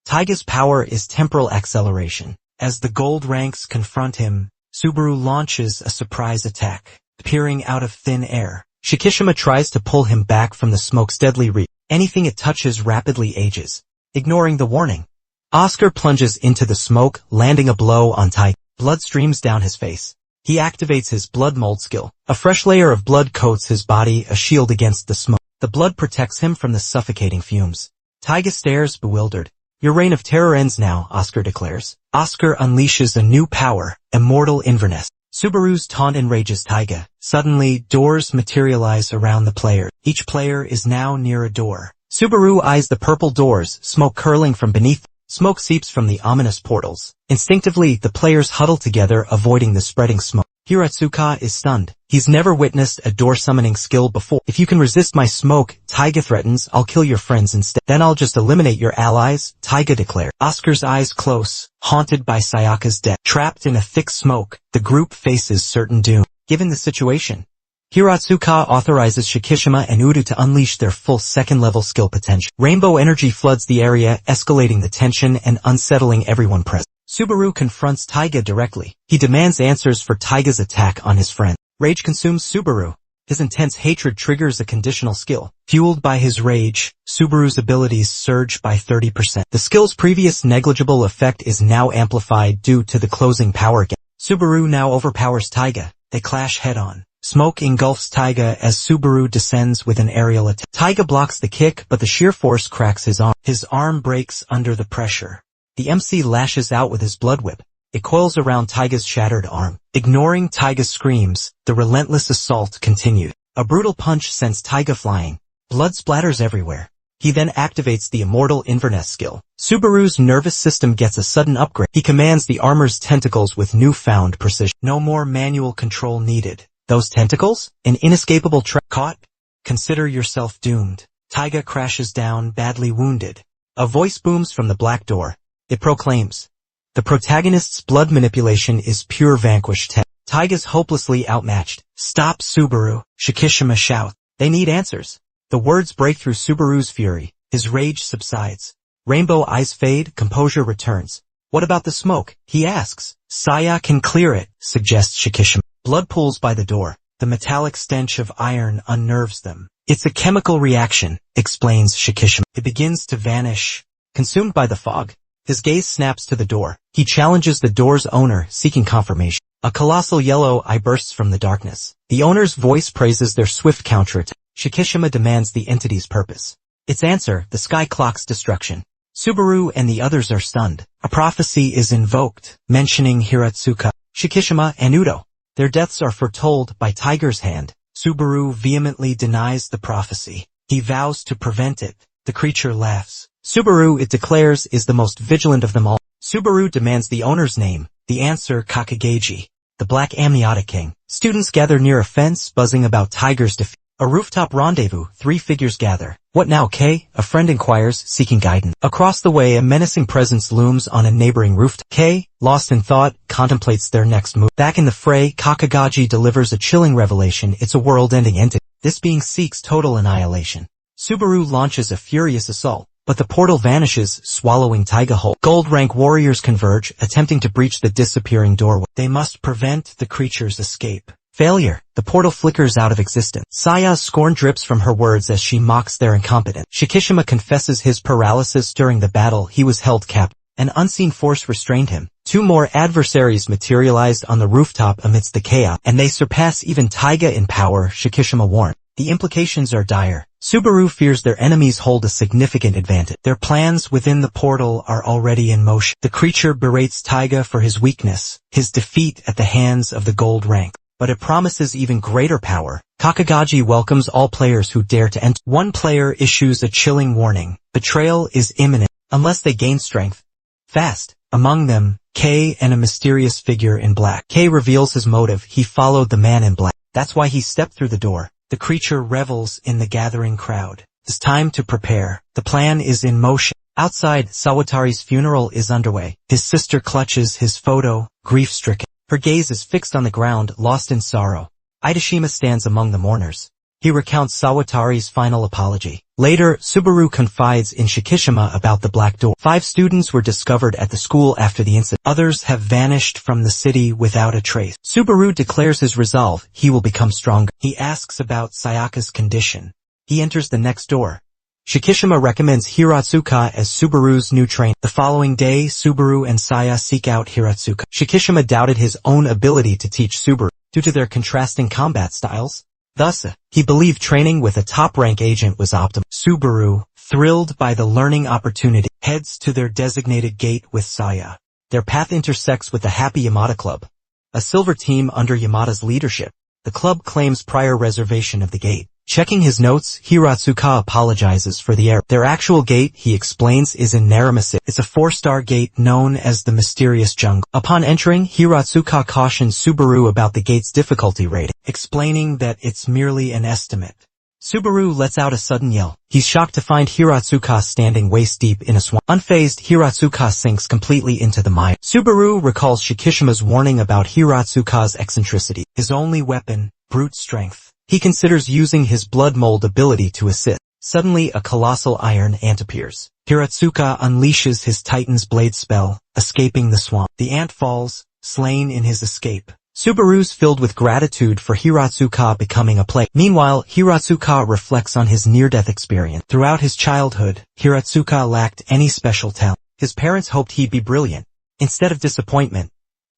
Taiga's power is temporal acceleration. As the gold ranks confront him, Subaru launches a surprise attack, appearing out of thin air. Shikishima tries to pull him back from the smoke's deadly reach. Anything it touches rapidly ages. Ignoring the warning, Oscar plunges into the smoke, landing a blow on Taiga. Blood streams down his face. He activates his blood mold skill. A fresh layer of blood coats his body, a shield against the smoke. The blood protects him from the suffocating fumes. Taiga stares, bewildered. Your reign of terror ends now, Oscar declares. Oscar unleashes a new power, Immortal Inverness. Subaru's taunt enrages Taiga. Suddenly, doors materialize around the player. Each player is now near a door. Subaru eyes the purple doors, smoke curling from beneath. Smoke seeps from the ominous portals. Instinctively, the players huddle together, avoiding the spreading smoke. Hiratsuka is stunned. He's never witnessed a door summoning skill before. If you can resist my smoke, Taiga threatens, I'll kill your friends instead. Then I'll just eliminate your allies, Taiga declares. Oscar's eyes close, haunted by Sayaka's death. Trapped in a thick smoke, the group faces certain doom. Given the situation, Hiratsuka authorizes Shikishima and Udo to unleash their full second-level skill potential. Rainbow energy floods the area, escalating the tension and unsettling everyone present. Subaru confronts Taiga directly. He demands answers for Taiga's attack on his friend. Rage consumes Subaru. His intense hatred triggers a conditional skill. Fueled by his rage, Subaru's abilities surge by 30%. The skill's previous negligible effect is now amplified due to the closing power gap. Subaru now overpowers Taiga. They clash head-on. Smoke engulfs Taiga as Subaru descends with an aerial attack. Taiga blocks the kick, but the sheer force cracks his arm. His arm breaks under the pressure. The MC lashes out with his blood whip. It coils around Taiga's shattered arm. Ignoring Taiga's screams, the relentless assault continued. A brutal punch sends Taiga flying. Blood splatters everywhere. He then activates the Immortal Inverness skill. Subaru's nervous system gets a sudden upgrade. He commands the armor's tentacles with newfound precision. No more manual control needed. Those tentacles? An inescapable trap. Caught? Consider yourself doomed. Taiga crashes down, badly wounded. A voice booms from the black door. It proclaims, the protagonist's blood manipulation is pure vanquished tech. Taiga's hopelessly outmatched. Stop, Subaru, Shikishima shouts. They need answers. The words break through Subaru's fury. His rage subsides. Rainbow eyes fade, composure returns. What about the smoke? He asks. Saya can clear it, suggests Shikishima. Blood pools by the door. The metallic stench of iron unnerves them. It's a chemical reaction, explains Shikishima. It begins to vanish, consumed by the fog. His gaze snaps to the door. He challenges the door's owner, seeking confirmation. A colossal yellow eye bursts from the darkness. The owner's voice praises their swift counterattack. Shikishima demands the entity's purpose. Its answer, the sky clock's destruction. Subaru and the others are stunned. A prophecy is invoked, mentioning Hiratsuka, Shikishima, and Udo. Their deaths are foretold by Tiger's hand. Subaru vehemently denies the prophecy. He vows to prevent it. The creature laughs. Subaru, it declares, is the most vigilant of them all. Subaru demands the owner's name. The answer, Kakageji, the Black Amniotic King. Students gather near a fence, buzzing about Tiger's defeat. A rooftop rendezvous, 3 figures gather. What now, Kay? A friend inquires, seeking guidance. Across the way, a menacing presence looms on a neighboring rooftop. Kay, lost in thought, contemplates their next move. Back in the fray, Kakagaji delivers a chilling revelation. It's a world-ending entity. This being seeks total annihilation. Subaru launches a furious assault, but the portal vanishes, swallowing Taiga whole. Gold-rank warriors converge, attempting to breach the disappearing doorway. They must prevent the creature's escape. Failure. The portal flickers out of existence. Saya's scorn drips from her words as she mocks their incompetence. Shikishima confesses his paralysis during the battle. He was held captive. An unseen force restrained him. 2 more adversaries materialized on the rooftop amidst the chaos, and they surpass even Taiga in power, Shikishima warned. The implications are dire. Subaru fears their enemies hold a significant advantage. Their plans within the portal are already in motion. The creature berates Taiga for his weakness, his defeat at the hands of the gold rank. But it promises even greater power. Kakagaji welcomes all players who dare to enter. One player issues a chilling warning. Betrayal is imminent, unless they gain strength. Fast. Among them, Kay and a mysterious figure in black. Kay reveals his motive. He followed the man in black. That's why he stepped through the door. The creature revels in the gathering crowd. It's time to prepare. The plan is in motion. Outside, Sawatari's funeral is underway. His sister clutches his photo, grief-stricken. Her gaze is fixed on the ground, lost in sorrow. Idashima stands among the mourners. He recounts Sawatari's final apology. Later, Subaru confides in Shikishima about the Black Door. 5 students were discovered at the school after the incident. Others have vanished from the city without a trace. Subaru declares his resolve. He will become stronger. He asks about Sayaka's condition. He enters the next door. Shikishima recommends Hiratsuka as Subaru's new trainer. The following day, Subaru and Saya seek out Hiratsuka. Shikishima doubted his own ability to teach Subaru due to their contrasting combat styles. Thus, he believed training with a top-rank agent was optimal. Subaru, thrilled by the learning opportunity, heads to their designated gate with Saya. Their path intersects with the Happy Yamada Club, a silver team under Yamada's leadership. The club claims prior reservation of the gate. Checking his notes, Hiratsuka apologizes for the error. Their actual gate, he explains, is in Narumasa. It's a 4-star gate known as the Mysterious Jungle. Upon entering, Hiratsuka cautions Subaru about the gate's difficulty rating, explaining that it's merely an estimate. Subaru lets out a sudden yell. He's shocked to find Hiratsuka standing waist-deep in a swamp. Unfazed, Hiratsuka sinks completely into the mire. Subaru recalls Shikishima's warning about Hiratsuka's eccentricity. His only weapon, brute strength. He considers using his blood mold ability to assist. Suddenly, a colossal iron ant appears. Hiratsuka unleashes his Titan's blade spell, escaping the swamp. The ant falls, slain in his escape. Subaru's filled with gratitude for Hiratsuka becoming a plague. Meanwhile, Hiratsuka reflects on his near-death experience. Throughout his childhood, Hiratsuka lacked any special talent. His parents hoped he'd be brilliant. Instead of disappointment,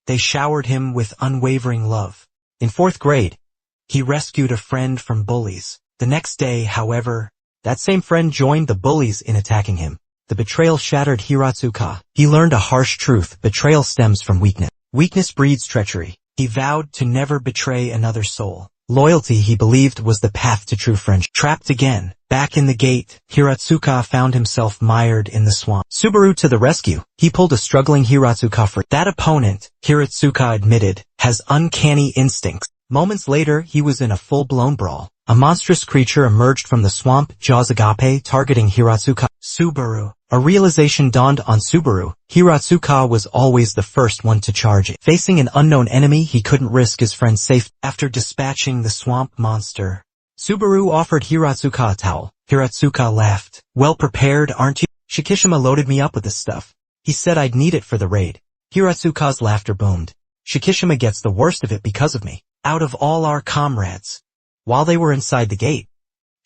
they showered him with unwavering love. In 4th grade, he rescued a friend from bullies. The next day, however, that same friend joined the bullies in attacking him. The betrayal shattered Hiratsuka. He learned a harsh truth. Betrayal stems from weakness. Weakness breeds treachery. He vowed to never betray another soul. Loyalty, he believed, was the path to true friendship. Trapped again. Back in the gate, Hiratsuka found himself mired in the swamp. Subaru to the rescue. He pulled a struggling Hiratsuka free. That opponent, Hiratsuka admitted, has uncanny instincts. Moments later, he was in a full-blown brawl. A monstrous creature emerged from the swamp, jaws agape, targeting Hiratsuka. Subaru. A realization dawned on Subaru. Hiratsuka was always the first one to charge it. Facing an unknown enemy, he couldn't risk his friend's safety. After dispatching the swamp monster, Subaru offered Hiratsuka a towel. Hiratsuka laughed. Well prepared, aren't you? Shikishima loaded me up with this stuff. He said I'd need it for the raid. Hiratsuka's laughter boomed. Shikishima gets the worst of it because of me. Out of all our comrades. While they were inside the gate,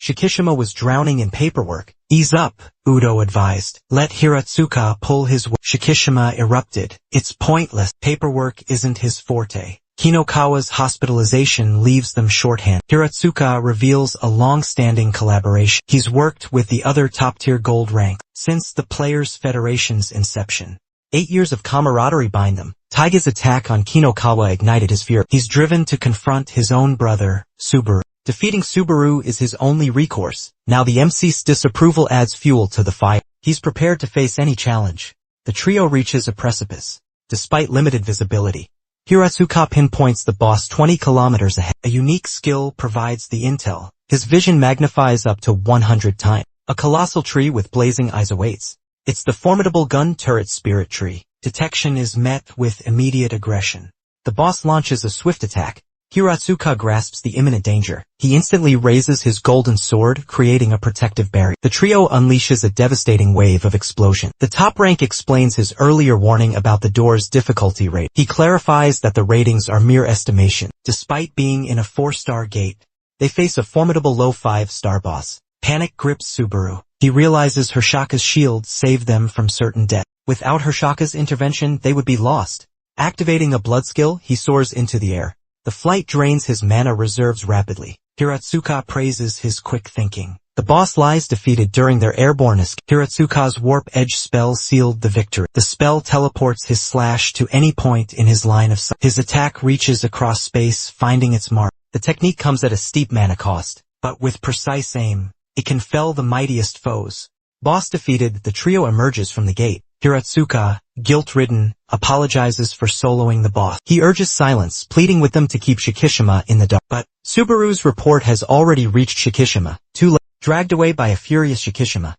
Shikishima was drowning in paperwork. Ease up, Udo advised. Let Hiratsuka pull his weight. Shikishima erupted. It's pointless. Paperwork isn't his forte. Kinokawa's hospitalization leaves them shorthand. Hiratsuka reveals a long-standing collaboration. He's worked with the other top-tier gold rank since the Players' Federation's inception. 8 years of camaraderie bind them. Taiga's attack on Kinokawa ignited his fury. He's driven to confront his own brother, Subaru. Defeating Subaru is his only recourse. Now the MC's disapproval adds fuel to the fire. He's prepared to face any challenge. The trio reaches a precipice. Despite limited visibility, Hiratsuka pinpoints the boss 20 kilometers ahead. A unique skill provides the intel. His vision magnifies up to 100 times. A colossal tree with blazing eyes awaits. It's the formidable gun turret spirit tree. Detection is met with immediate aggression. The boss launches a swift attack. Hiratsuka grasps the imminent danger. He instantly raises his golden sword, creating a protective barrier. The trio unleashes a devastating wave of explosion. The top rank explains his earlier warning about the door's difficulty rate. He clarifies that the ratings are mere estimation. Despite being in a 4-star gate, they face a formidable low 5-star boss. Panic grips Subaru. He realizes Hirashika's shield saved them from certain death. Without Hirashika's intervention, they would be lost. Activating a blood skill, he soars into the air. The flight drains his mana reserves rapidly. Hiratsuka praises his quick thinking. The boss lies defeated during their airborne escape. Hiratsuka's warp edge spell sealed the victory. The spell teleports his slash to any point in his line of sight. His attack reaches across space, finding its mark. The technique comes at a steep mana cost, but with precise aim, it can fell the mightiest foes. Boss defeated, the trio emerges from the gate. Hiratsuka, guilt-ridden, apologizes for soloing the boss. He urges silence, pleading with them to keep Shikishima in the dark. But Subaru's report has already reached Shikishima, too late. Dragged away by a furious Shikishima,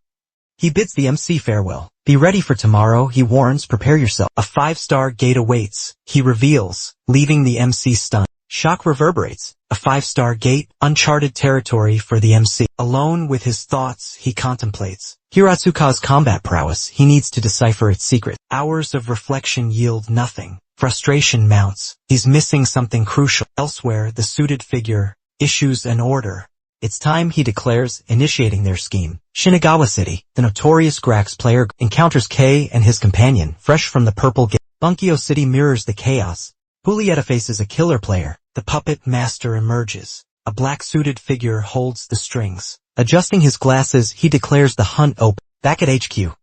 he bids the MC farewell. Be ready for tomorrow, he warns, prepare yourself. A 5-star gate awaits, he reveals, leaving the MC stunned. Shock reverberates. A 5-star gate, uncharted territory for the MC. Alone with his thoughts, he contemplates Hiratsuka's combat prowess. He needs to decipher its secret. Hours of reflection yield nothing. Frustration mounts. He's missing something crucial. Elsewhere, the suited figure issues an order. It's time, he declares, initiating their scheme. Shinagawa City. The notorious Grax player encounters Kei and his companion, fresh from the purple gate. Bunkyo City mirrors the chaos. Julieta faces a killer player. The puppet master emerges. A black-suited figure holds the strings. Adjusting his glasses, he declares the hunt open. Back at HQ,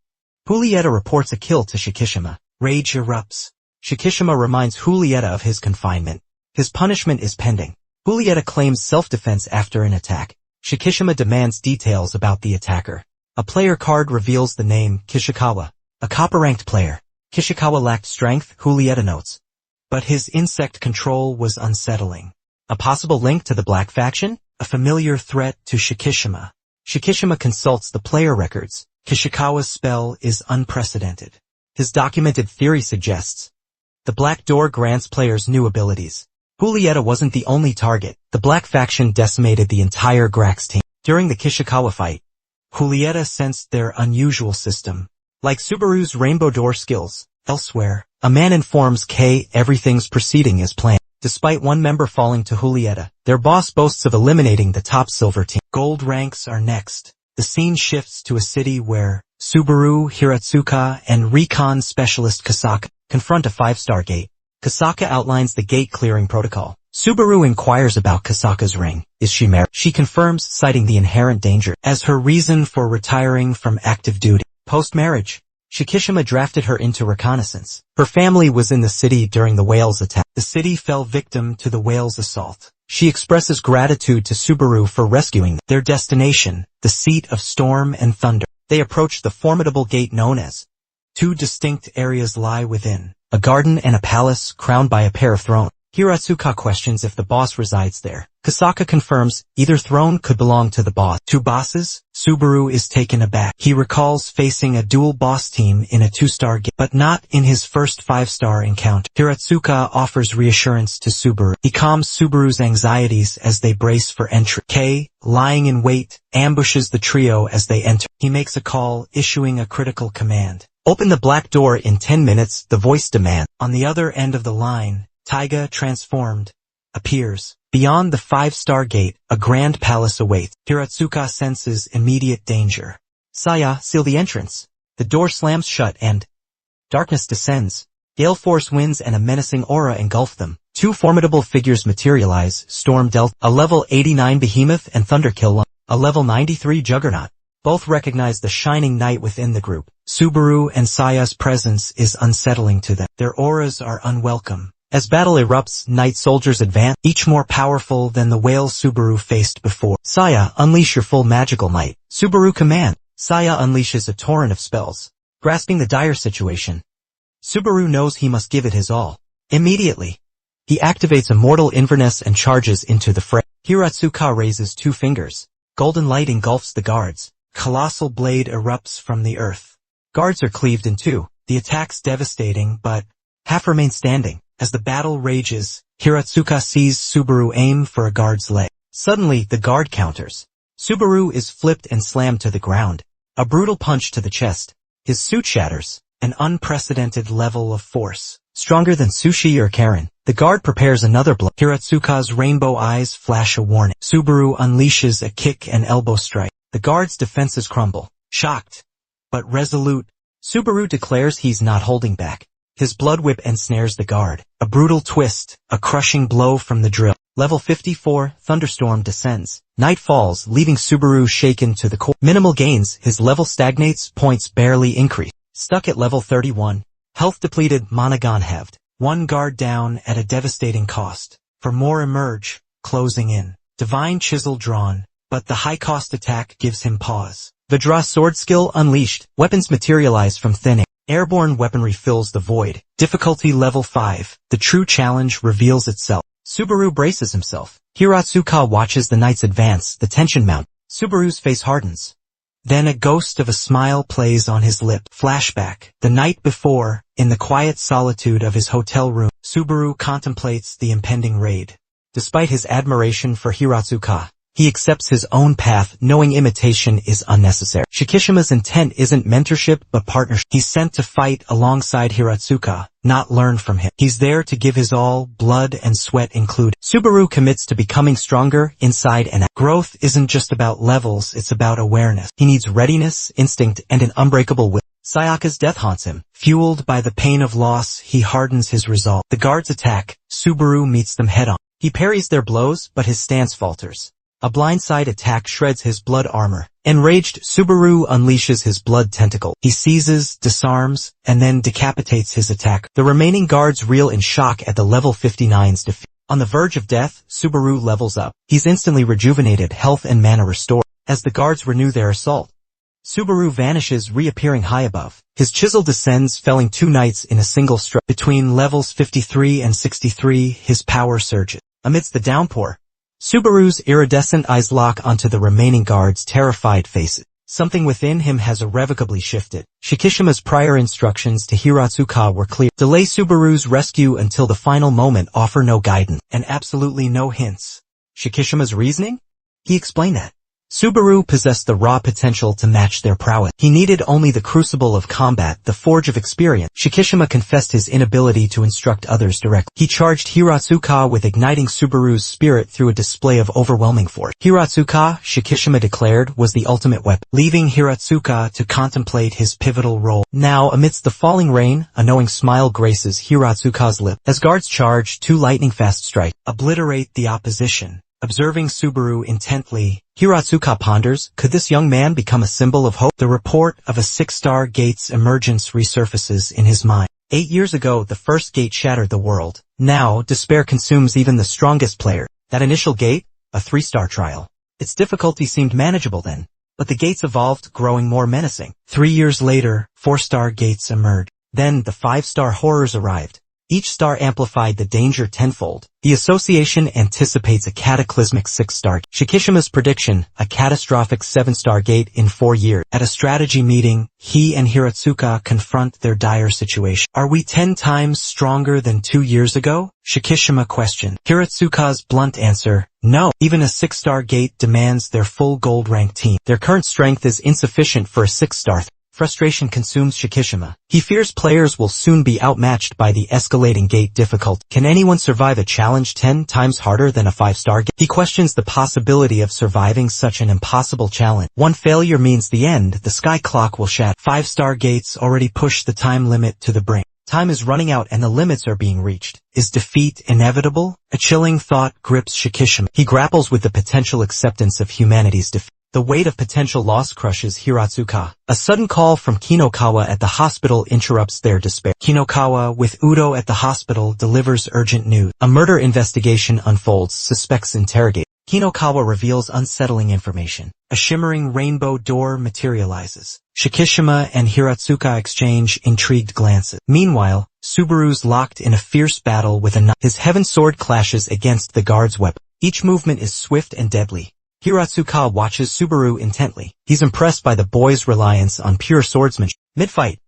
Julieta reports a kill to Shikishima. Rage erupts. Shikishima reminds Julieta of his confinement. His punishment is pending. Julieta claims self-defense after an attack. Shikishima demands details about the attacker. A player card reveals the name Kishikawa, a copper-ranked player. Kishikawa lacked strength, Julieta notes. But his insect control was unsettling. A possible link to the Black Faction? A familiar threat to Shikishima. Shikishima consults the player records. Kishikawa's spell is unprecedented. His documented theory suggests the Black Door grants players new abilities. Julieta wasn't the only target. The Black Faction decimated the entire Grax team. During the Kishikawa fight, Julieta sensed their unusual system. Like Subaru's Rainbow Door skills, elsewhere, a man informs Kei everything's proceeding as planned. Despite one member falling to Julieta, their boss boasts of eliminating the top silver team. Gold ranks are next. The scene shifts to a city where Subaru, Hiratsuka, and recon specialist Kasaka confront a 5-star gate. Kasaka outlines the gate-clearing protocol. Subaru inquires about Kasaka's ring. Is she married? She confirms, citing the inherent danger as her reason for retiring from active duty. Post-marriage, Shikishima drafted her into reconnaissance. Her family was in the city during the whale's attack. The city fell victim to the whale's assault. She expresses gratitude to Subaru for rescuing them. Their destination, the seat of storm and thunder. They approach the formidable gate known as. 2 distinct areas lie within, a garden and a palace crowned by a pair of thrones. Hiratsuka questions if the boss resides there. Kasaka confirms either throne could belong to the boss. Two bosses? Subaru is taken aback. He recalls facing a dual boss team in a 2-star game, but not in his first 5-star encounter. Hiratsuka offers reassurance to Subaru. He calms Subaru's anxieties as they brace for entry. Kei, lying in wait, ambushes the trio as they enter. He makes a call, issuing a critical command. Open the black door in 10 minutes, the voice demands. On the other end of the line, Taiga, transformed, appears. Beyond the 5-star gate, a grand palace awaits. Hiratsuka senses immediate danger. Saya, seal the entrance. The door slams shut and darkness descends. Gale force winds and a menacing aura engulf them. Two formidable figures materialize, Storm Delta, a level 89 behemoth, and Thunderkill, a level 93 juggernaut. Both recognize the shining knight within the group. Subaru and Saya's presence is unsettling to them. Their auras are unwelcome. As battle erupts, knight soldiers advance, each more powerful than the whale Subaru faced before. Saya, unleash your full magical might. Subaru command. Saya unleashes a torrent of spells. Grasping the dire situation, Subaru knows he must give it his all. Immediately, he activates Immortal Inverness and charges into the fray. Hiratsuka raises 2 fingers. Golden light engulfs the guards. Colossal blade erupts from the earth. Guards are cleaved in 2. The attack's devastating, but half remain standing. As the battle rages, Hiratsuka sees Subaru aim for a guard's leg. Suddenly, the guard counters. Subaru is flipped and slammed to the ground. A brutal punch to the chest. His suit shatters. An unprecedented level of force. Stronger than Sushi or Karen. The guard prepares another blow. Hiratsuka's rainbow eyes flash a warning. Subaru unleashes a kick and elbow strike. The guard's defenses crumble. Shocked, but resolute, Subaru declares he's not holding back. His blood whip ensnares the guard. A brutal twist, a crushing blow from the drill. Level 54, Thunderstorm descends. Night falls, leaving Subaru shaken to the core. Minimal gains, his level stagnates, points barely increase. Stuck at level 31. Health depleted, Monogon halved. 1 guard down at a devastating cost. For more emerge, closing in. Divine Chisel drawn, but the high-cost attack gives him pause. Vajra sword skill unleashed. Weapons materialize from thin air. Airborne weaponry fills the void. Difficulty level 5. The true challenge reveals itself. Subaru braces himself. Hiratsuka watches the knights advance, the tension mount. Subaru's face hardens. Then a ghost of a smile plays on his lip. Flashback. The night before, in the quiet solitude of his hotel room, Subaru contemplates the impending raid. Despite his admiration for Hiratsuka, he accepts his own path, knowing imitation is unnecessary. Shikishima's intent isn't mentorship but partnership. He's sent to fight alongside Hiratsuka, not learn from him. He's there to give his all, blood and sweat included. Subaru commits to becoming stronger, inside and out. Growth isn't just about levels, it's about awareness. He needs readiness, instinct, and an unbreakable will. Sayaka's death haunts him. Fueled by the pain of loss, he hardens his resolve. The guards attack. Subaru meets them head-on. He parries their blows, but his stance falters. A blindside attack shreds his blood armor. Enraged, Subaru unleashes his blood tentacle. He seizes, disarms, and then decapitates his attacker. The remaining guards reel in shock at the level 59's defeat. On the verge of death, Subaru levels up. He's instantly rejuvenated, health and mana restored. As the guards renew their assault, Subaru vanishes, reappearing high above. His chisel descends, felling 2 knights in a single stroke. Between levels 53 and 63, his power surges. Amidst the downpour, Subaru's iridescent eyes lock onto the remaining guards' terrified faces. Something within him has irrevocably shifted. Shikishima's prior instructions to Hiratsuka were clear. Delay Subaru's rescue until the final moment, offer no guidance, and absolutely no hints. Shikishima's reasoning? He explained that Subaru possessed the raw potential to match their prowess. He needed only the crucible of combat, the forge of experience. Shikishima confessed his inability to instruct others directly. He charged Hiratsuka with igniting Subaru's spirit through a display of overwhelming force. Hiratsuka, Shikishima declared, was the ultimate weapon, leaving Hiratsuka to contemplate his pivotal role. Now, amidst the falling rain, a knowing smile graces Hiratsuka's lip. As guards charge, 2 lightning-fast strikes obliterate the opposition. Observing Subaru intently, Hiratsuka ponders, could this young man become a symbol of hope? The report of a 6-star gate's emergence resurfaces in his mind. 8 years ago, the first gate shattered the world. Now, despair consumes even the strongest player. That initial gate? A 3-star trial. Its difficulty seemed manageable then, but the gates evolved, growing more menacing. 3 years later, 4-star gates emerged. Then the 5-star horrors arrived. Each star amplified the danger tenfold. The association anticipates a cataclysmic 6-star. Shikishima's prediction, a catastrophic 7-star gate in 4 years. At a strategy meeting, he and Hiratsuka confront their dire situation. Are we 10 times stronger than 2 years ago? Shikishima questioned. Hiratsuka's blunt answer, no. Even a 6-star gate demands their full gold-ranked team. Their current strength is insufficient for a 6-star. Frustration consumes Shikishima. He fears players will soon be outmatched by the escalating gate difficulty. Can anyone survive a challenge 10 times harder than a 5-star gate? He questions the possibility of surviving such an impossible challenge. One failure means the end. The sky clock will shatter. 5-star gates already push the time limit to the brink. Time is running out and the limits are being reached. Is defeat inevitable? A chilling thought grips Shikishima. He grapples with the potential acceptance of humanity's defeat. The weight of potential loss crushes Hiratsuka. A sudden call from Kinokawa at the hospital interrupts their despair. Kinokawa, with Udo at the hospital, delivers urgent news. A murder investigation unfolds, suspects interrogate. Kinokawa reveals unsettling information. A shimmering rainbow door materializes. Shikishima and Hiratsuka exchange intrigued glances. Meanwhile, Subaru's locked in a fierce battle with a knife. His heaven sword clashes against the guard's weapon. Each movement is swift and deadly. Hiratsuka watches Subaru intently. He's impressed by the boy's reliance on pure swordsmanship. Mid-fight,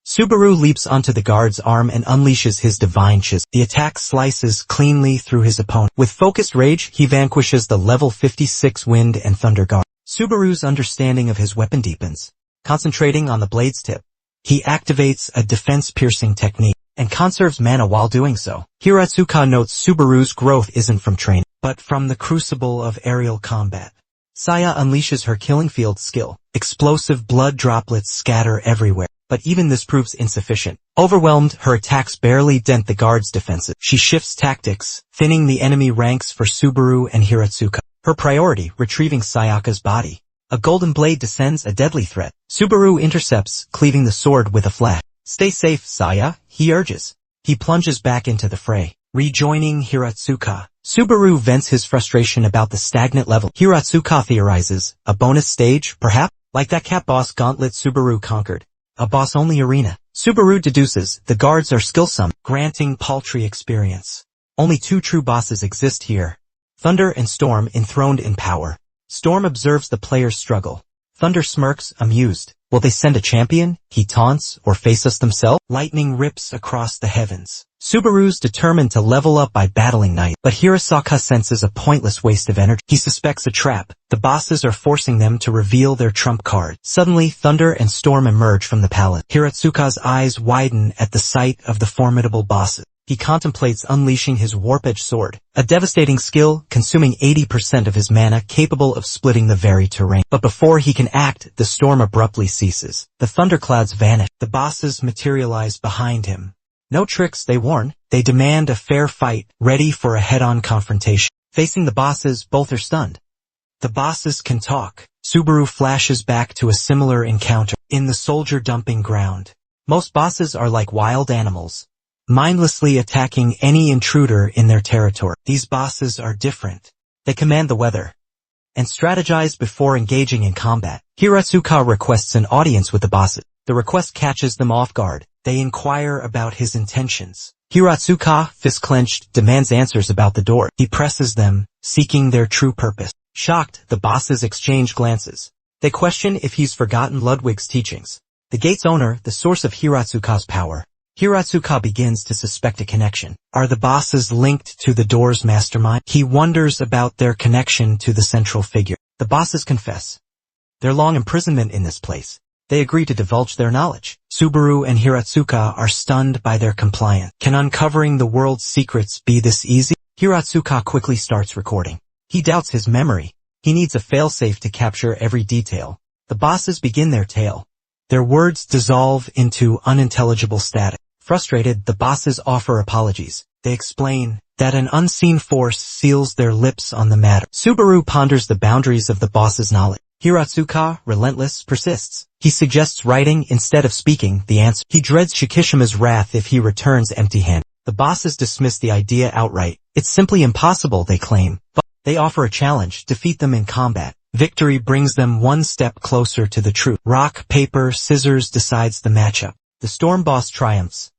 Subaru leaps onto the guard's arm and unleashes his divine chisel. The attack slices cleanly through his opponent. With focused rage, he vanquishes the level 56 Wind and Thunder guard. Subaru's understanding of his weapon deepens. Concentrating on the blade's tip, he activates a defense-piercing technique and conserves mana while doing so. Hiratsuka notes Subaru's growth isn't from training, but from the crucible of aerial combat. Saya unleashes her killing field skill. Explosive blood droplets scatter everywhere, but even this proves insufficient. Overwhelmed, her attacks barely dent the guard's defenses. She shifts tactics, thinning the enemy ranks for Subaru and Hiratsuka. Her priority, retrieving Sayaka's body. A golden blade descends, a deadly threat. Subaru intercepts, cleaving the sword with a flash. Stay safe, Saya, he urges. He plunges back into the fray. Rejoining Hiratsuka, Subaru vents his frustration about the stagnant level. Hiratsuka theorizes, a bonus stage, perhaps? Like that cat boss gauntlet Subaru conquered. A boss-only arena. Subaru deduces, the guards are skillsome, granting paltry experience. Only 2 true bosses exist here. Thunder and Storm enthroned in power. Storm observes the player's struggle. Thunder smirks, amused. Will they send a champion? He taunts, or face us themselves? Lightning rips across the heavens. Subaru's determined to level up by battling Night, but Hiratsuka senses a pointless waste of energy. He suspects a trap. The bosses are forcing them to reveal their trump card. Suddenly, Thunder and Storm emerge from the palace. Hiratsuka's eyes widen at the sight of the formidable bosses. He contemplates unleashing his warp-edge sword, a devastating skill consuming 80% of his mana, capable of splitting the very terrain. But before he can act, the storm abruptly ceases. The thunderclouds vanish. The bosses materialize behind him. No tricks, they warn. They demand a fair fight, ready for a head-on confrontation. Facing the bosses, both are stunned. The bosses can talk. Subaru flashes back to a similar encounter in the soldier dumping ground. Most bosses are like wild animals, mindlessly attacking any intruder in their territory. These bosses are different. They command the weather and strategize before engaging in combat. Hiratsuka requests an audience with the bosses. The request catches them off guard. They inquire about his intentions. Hiratsuka, fist clenched, demands answers about the door. He presses them, seeking their true purpose. Shocked, the bosses exchange glances. They question if he's forgotten Ludwig's teachings. The gate's owner, the source of Hiratsuka's power. Hiratsuka begins to suspect a connection. Are the bosses linked to the door's mastermind? He wonders about their connection to the central figure. The bosses confess their long imprisonment in this place. They agree to divulge their knowledge. Subaru and Hiratsuka are stunned by their compliance. Can uncovering the world's secrets be this easy? Hiratsuka quickly starts recording. He doubts his memory. He needs a failsafe to capture every detail. The bosses begin their tale. Their words dissolve into unintelligible static. Frustrated, the bosses offer apologies. They explain that an unseen force seals their lips on the matter. Subaru ponders the boundaries of the boss's knowledge. Hiratsuka, relentless, persists. He suggests writing instead of speaking the answer. He dreads Shikishima's wrath if he returns empty-handed. The bosses dismiss the idea outright. It's simply impossible, they claim. But they offer a challenge, defeat them in combat. Victory brings them one step closer to the truth. Rock, paper, scissors decides the matchup. The storm boss triumphs,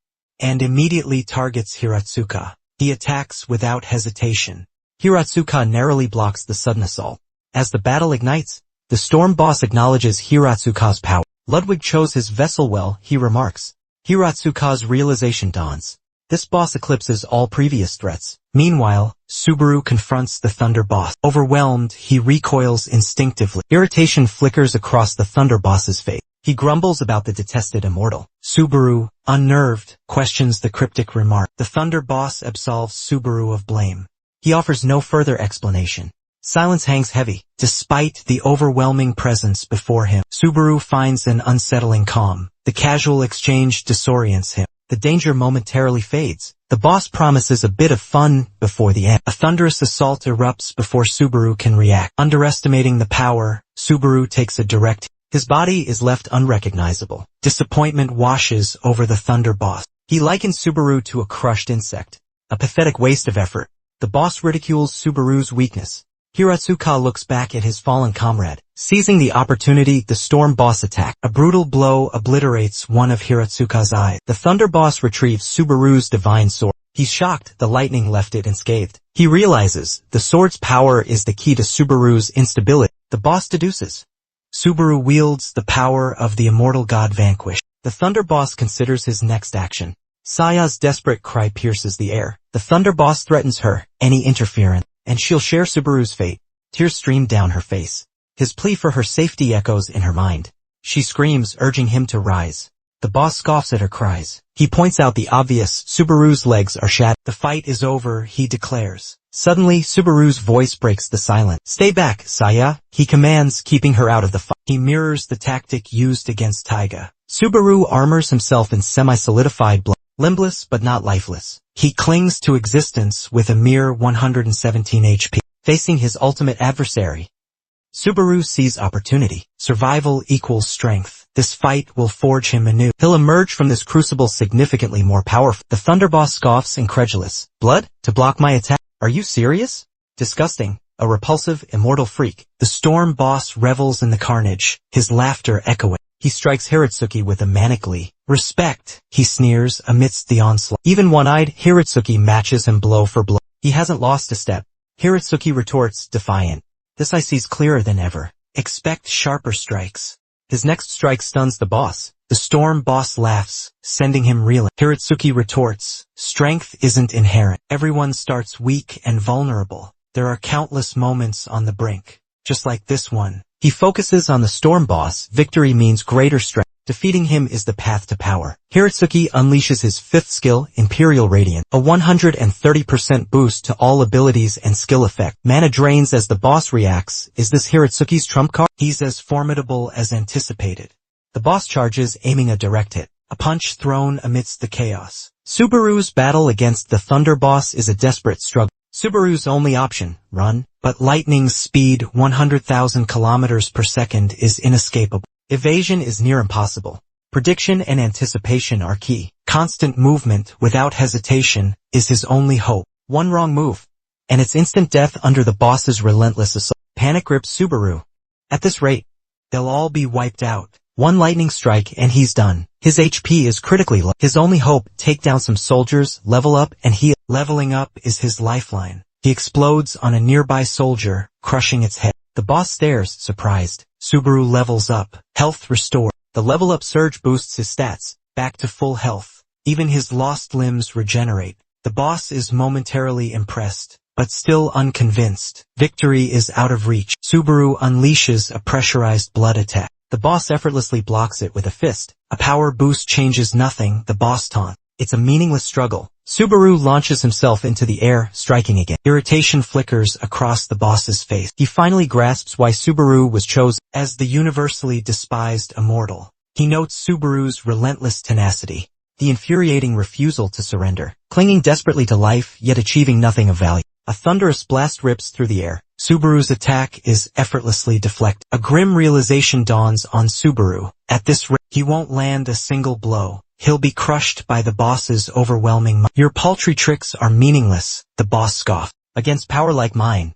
and immediately targets Hiratsuka. He attacks without hesitation. Hiratsuka narrowly blocks the sudden assault. As the battle ignites, the storm boss acknowledges Hiratsuka's power. Ludwig chose his vessel well, he remarks. Hiratsuka's realization dawns. This boss eclipses all previous threats. Meanwhile, Subaru confronts the Thunder Boss. Overwhelmed, he recoils instinctively. Irritation flickers across the Thunder Boss's face. He grumbles about the detested immortal. Subaru, unnerved, questions the cryptic remark. The Thunder Boss absolves Subaru of blame. He offers no further explanation. Silence hangs heavy, despite the overwhelming presence before him. Subaru finds an unsettling calm. The casual exchange disorients him. The danger momentarily fades. The boss promises a bit of fun before the end. A thunderous assault erupts before Subaru can react. Underestimating the power, Subaru takes a direct. His body is left unrecognizable. Disappointment washes over the Thunder Boss. He likens Subaru to a crushed insect. A pathetic waste of effort. The boss ridicules Subaru's weakness. Hiratsuka looks back at his fallen comrade. Seizing the opportunity, the storm boss attacks. A brutal blow obliterates one of Hiratsuka's eyes. The Thunder Boss retrieves Subaru's divine sword. He's shocked the lightning left it unscathed. He realizes the sword's power is the key to Subaru's instability. The boss deduces. Subaru wields the power of the immortal god vanquished. The Thunder Boss considers his next action. Saya's desperate cry pierces the air. The Thunder Boss threatens her, any interference, and she'll share Subaru's fate. Tears stream down her face. His plea for her safety echoes in her mind. She screams, urging him to rise. The boss scoffs at her cries. He points out the obvious, Subaru's legs are shattered. The fight is over, he declares. Suddenly, Subaru's voice breaks the silence. Stay back, Saya, he commands, keeping her out of the fight. He mirrors the tactic used against Taiga. Subaru armors himself in semi-solidified blood. Limbless but not lifeless. He clings to existence with a mere 117 HP. Facing his ultimate adversary, Subaru sees opportunity. Survival equals strength. This fight will forge him anew. He'll emerge from this crucible significantly more powerful. The Thunder Boss scoffs, incredulous. Blood? To block my attack? Are you serious? Disgusting. A repulsive, immortal freak. The Storm Boss revels in the carnage, his laughter echoing. He strikes Hiratsuki with a manic glee. Respect, he sneers amidst the onslaught. Even one-eyed, Hiratsuki matches him blow for blow. He hasn't lost a step. Hiratsuki retorts, defiant. This I sees clearer than ever. Expect sharper strikes. His next strike stuns the boss. The Storm Boss laughs, sending him reeling. Hiratsuki retorts, strength isn't inherent. Everyone starts weak and vulnerable. There are countless moments on the brink, just like this one. He focuses on the Storm Boss. Victory means greater strength. Defeating him is the path to power. Hiratsuki unleashes his fifth skill, Imperial Radiant, a 130% boost to all abilities and skill effect. Mana drains as the boss reacts. Is this Hiratsuki's trump card? He's as formidable as anticipated. The boss charges, aiming a direct hit. A punch thrown amidst the chaos. Subaru's battle against the Thunder Boss is a desperate struggle. Subaru's only option, run, but lightning's speed 100,000 kilometers per second is inescapable. Evasion is near impossible. Prediction and anticipation are key. Constant movement without hesitation is his only hope. One wrong move, and it's instant death under the boss's relentless assault. Panic grips Subaru. At this rate, they'll all be wiped out. One lightning strike and he's done. His HP is critically low. His only hope, take down some soldiers, level up and heal. Leveling up is his lifeline. He explodes on a nearby soldier, crushing its head. The boss stares, surprised. Subaru levels up. Health restored. The level up surge boosts his stats, back to full health. Even his lost limbs regenerate. The boss is momentarily impressed, but still unconvinced. Victory is out of reach. Subaru unleashes a pressurized blood attack. The boss effortlessly blocks it with a fist. A power boost changes nothing, the boss taunts. It's a meaningless struggle. Subaru launches himself into the air, striking again. Irritation flickers across the boss's face. He finally grasps why Subaru was chosen as the universally despised immortal. He notes Subaru's relentless tenacity, the infuriating refusal to surrender, clinging desperately to life, yet achieving nothing of value. A thunderous blast rips through the air. Subaru's attack is effortlessly deflected. A grim realization dawns on Subaru. At this rate, he won't land a single blow. He'll be crushed by the boss's overwhelming might. Your paltry tricks are meaningless, the boss scoffed. Against power like mine.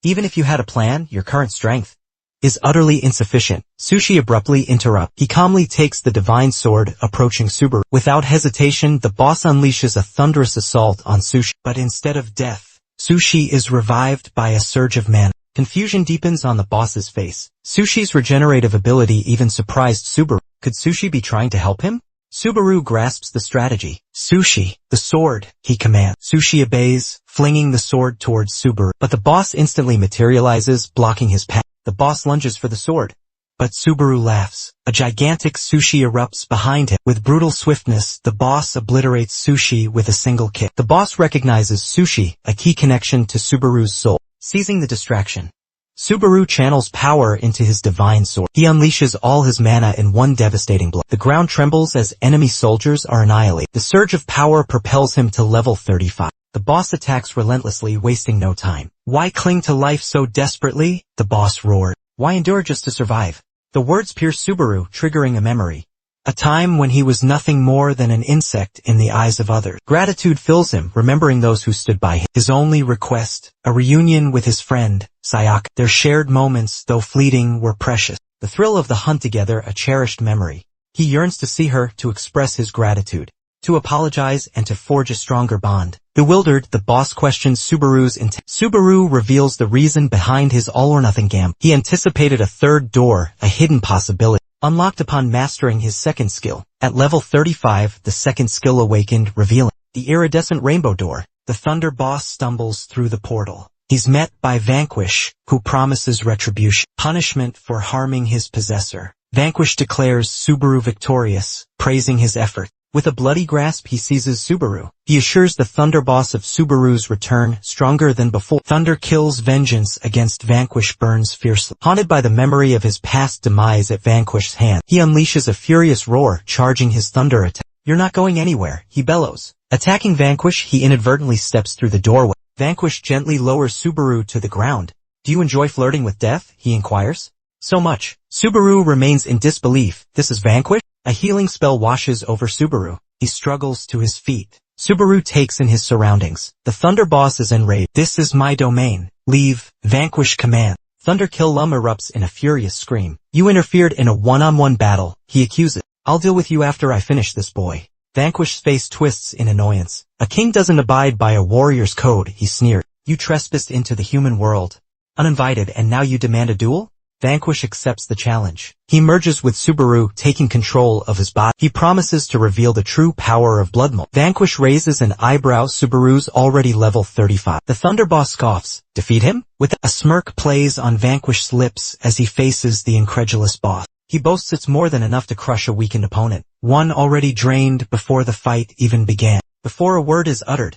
Even if you had a plan, your current strength is utterly insufficient. Sushi abruptly interrupts. He calmly takes the divine sword, approaching Subaru. Without hesitation, the boss unleashes a thunderous assault on Sushi. But instead of death, Sushi is revived by a surge of mana. Confusion deepens on the boss's face. Sushi's regenerative ability even surprised Subaru. Could Sushi be trying to help him? Subaru grasps the strategy. Sushi, the sword, he commands. Sushi obeys, flinging the sword towards Subaru. But the boss instantly materializes, blocking his path. The boss lunges for the sword. But Subaru laughs. A gigantic Sushi erupts behind him. With brutal swiftness, the boss obliterates Sushi with a single kick. The boss recognizes Sushi, a key connection to Subaru's soul. Seizing the distraction, Subaru channels power into his divine sword. He unleashes all his mana in one devastating blow. The ground trembles as enemy soldiers are annihilated. The surge of power propels him to level 35. The boss attacks relentlessly, wasting no time. Why cling to life so desperately? The boss roared. Why endure just to survive? The words pierce Subaru, triggering a memory. A time when he was nothing more than an insect in the eyes of others. Gratitude fills him, remembering those who stood by him. His only request, a reunion with his friend, Sayaka. Their shared moments, though fleeting, were precious. The thrill of the hunt together, a cherished memory. He yearns to see her, to express his gratitude, to apologize and to forge a stronger bond. Bewildered, the boss questions Subaru's intent. Subaru reveals the reason behind his all-or-nothing gamble. He anticipated a third door, a hidden possibility. Unlocked upon mastering his second skill. At level 35, the second skill awakened, revealing the iridescent rainbow door. The Thunder Boss stumbles through the portal. He's met by Vanquish, who promises retribution, punishment for harming his possessor. Vanquish declares Subaru victorious, praising his effort. With a bloody grasp, he seizes Subaru. He assures the Thunder Boss of Subaru's return, stronger than before. Thunder kills vengeance against Vanquish burns fiercely. Haunted by the memory of his past demise at Vanquish's hand, he unleashes a furious roar, charging his thunder attack. You're not going anywhere, he bellows. Attacking Vanquish, he inadvertently steps through the doorway. Vanquish gently lowers Subaru to the ground. Do you enjoy flirting with death? He inquires. So much. Subaru remains in disbelief. This is Vanquish? A healing spell washes over Subaru. He struggles to his feet. Subaru takes in his surroundings. The Thunder Boss is enraged. This is my domain. Leave. Vanquish command. Thunderkill erupts in a furious scream. You interfered in a one-on-one battle, he accuses. I'll deal with you after I finish this boy. Vanquish's face twists in annoyance. A king doesn't abide by a warrior's code, he sneered. You trespassed into the human world, uninvited, and now you demand a duel? Vanquish accepts the challenge. He merges with Subaru, taking control of his body. He promises to reveal the true power of Bloodmold. Vanquish raises an eyebrow. Subaru's already level 35. The Thunder Boss scoffs. Defeat him? With a smirk plays on Vanquish's lips as he faces the incredulous boss. He boasts it's more than enough to crush a weakened opponent, one already drained before the fight even began. Before a word is uttered,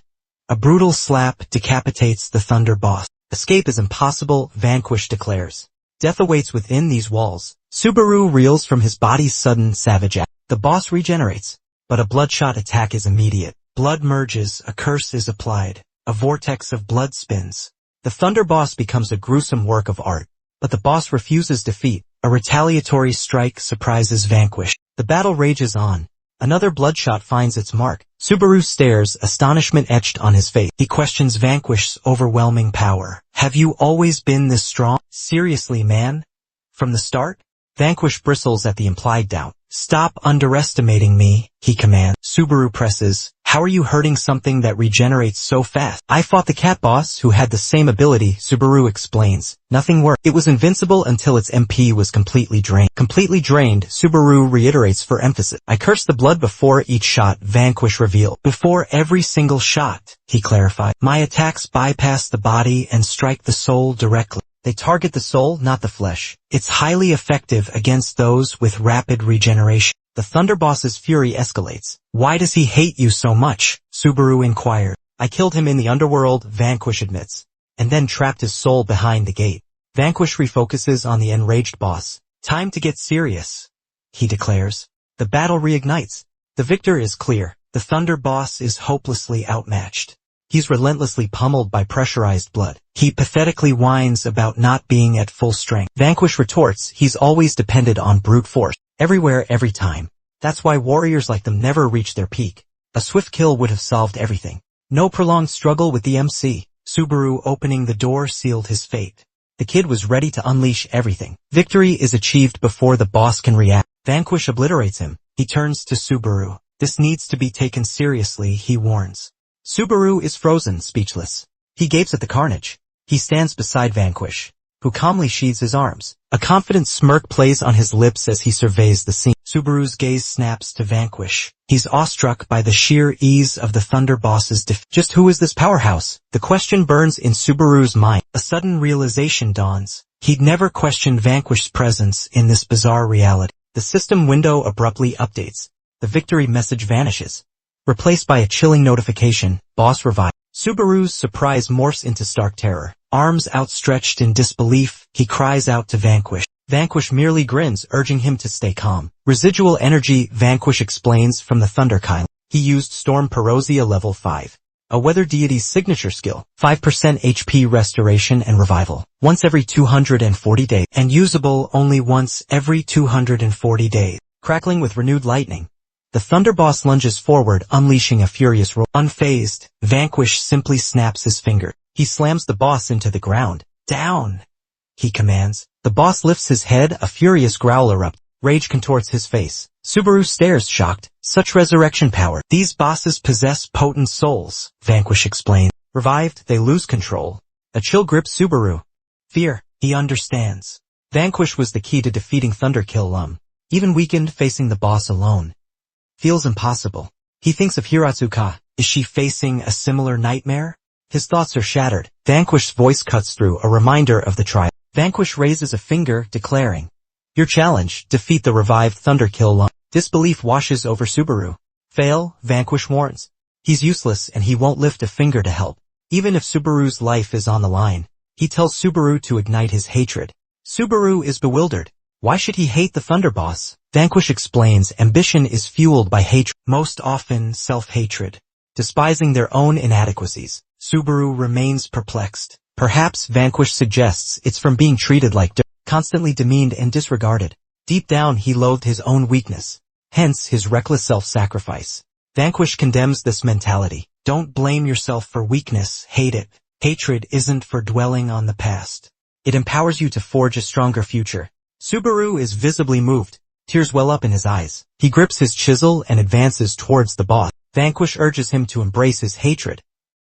a brutal slap decapitates the Thunder Boss. Escape is impossible, Vanquish declares. Death awaits within these walls. Subaru reels from his body's sudden savage act. The boss regenerates, but a bloodshot attack is immediate. Blood merges, a curse is applied. A vortex of blood spins. The Thunder Boss becomes a gruesome work of art, but the boss refuses defeat. A retaliatory strike surprises Vanquish. The battle rages on. Another bloodshot finds its mark. Subaru stares, astonishment etched on his face. He questions Vanquish's overwhelming power. Have you always been this strong? Seriously, man? From the start? Vanquish bristles at the implied doubt. Stop underestimating me, he commands. Subaru presses. How are you hurting something that regenerates so fast? I fought the cat boss who had the same ability, Subaru explains. Nothing worked. It was invincible until its MP was completely drained. Completely drained, Subaru reiterates for emphasis. I cursed the blood before each shot, Vanquish revealed. Before every single shot, he clarified. My attacks bypass the body and strike the soul directly. They target the soul, not the flesh. It's highly effective against those with rapid regeneration. The Thunder Boss's fury escalates. Why does he hate you so much? Subaru inquired. I killed him in the underworld, Vanquish admits, and then trapped his soul behind the gate. Vanquish refocuses on the enraged boss. Time to get serious, he declares. The battle reignites. The victor is clear. The Thunder Boss is hopelessly outmatched. He's relentlessly pummeled by pressurized blood. He pathetically whines about not being at full strength. Vanquish retorts, he's always depended on brute force. Everywhere, every time. That's why warriors like them never reach their peak. A swift kill would have solved everything. No prolonged struggle with the MC. Subaru opening the door sealed his fate. The kid was ready to unleash everything. Victory is achieved before the boss can react. Vanquish obliterates him. He turns to Subaru. This needs to be taken seriously, he warns. Subaru is frozen, speechless. He gapes at the carnage. He stands beside Vanquish, who calmly sheathes his arms. A confident smirk plays on his lips as he surveys the scene. Subaru's gaze snaps to Vanquish. He's awestruck by the sheer ease of the Thunder Boss's defeat. Just who is this powerhouse? The question burns in Subaru's mind. A sudden realization dawns. He'd never questioned Vanquish's presence in this bizarre reality. The system window abruptly updates. The victory message vanishes, replaced by a chilling notification, boss revived. Subaru's surprise morphs into stark terror. Arms outstretched in disbelief, he cries out to Vanquish. Vanquish merely grins, urging him to stay calm. Residual energy, Vanquish explains from the Thunder Kyle. He used Storm Perosia level 5. A weather deity's signature skill, 5% HP restoration and revival, once every 240 days, and usable only once every 240 days. Crackling with renewed lightning, the Thunder Boss lunges forward, unleashing a furious roar. Unfazed, Vanquish simply snaps his finger. He slams the boss into the ground. Down, he commands. The boss lifts his head, a furious growl erupts. Rage contorts his face. Subaru stares, shocked. Such resurrection power. These bosses possess potent souls, Vanquish explains. Revived, they lose control. A chill grips Subaru. Fear, he understands. Vanquish was the key to defeating Thunderkill. Even weakened, facing the boss alone feels impossible. He thinks of Hiratsuka. Is she facing a similar nightmare? His thoughts are shattered. Vanquish's voice cuts through, a reminder of the trial. Vanquish raises a finger, declaring, "Your challenge, defeat the revived Thunderkill." Disbelief washes over Subaru. Fail, Vanquish warns. He's useless and he won't lift a finger to help. Even if Subaru's life is on the line, he tells Subaru to ignite his hatred. Subaru is bewildered. Why should he hate the Thunder Boss? Vanquish explains ambition is fueled by hatred, most often self-hatred. Despising their own inadequacies, Subaru remains perplexed. Perhaps, Vanquish suggests, it's from being treated like dirt, constantly demeaned and disregarded. Deep down he loathed his own weakness, hence his reckless self-sacrifice. Vanquish condemns this mentality. Don't blame yourself for weakness, hate it. Hatred isn't for dwelling on the past. It empowers you to forge a stronger future. Subaru is visibly moved. Tears well up in his eyes. He grips his chisel and advances towards the boss. Vanquish urges him to embrace his hatred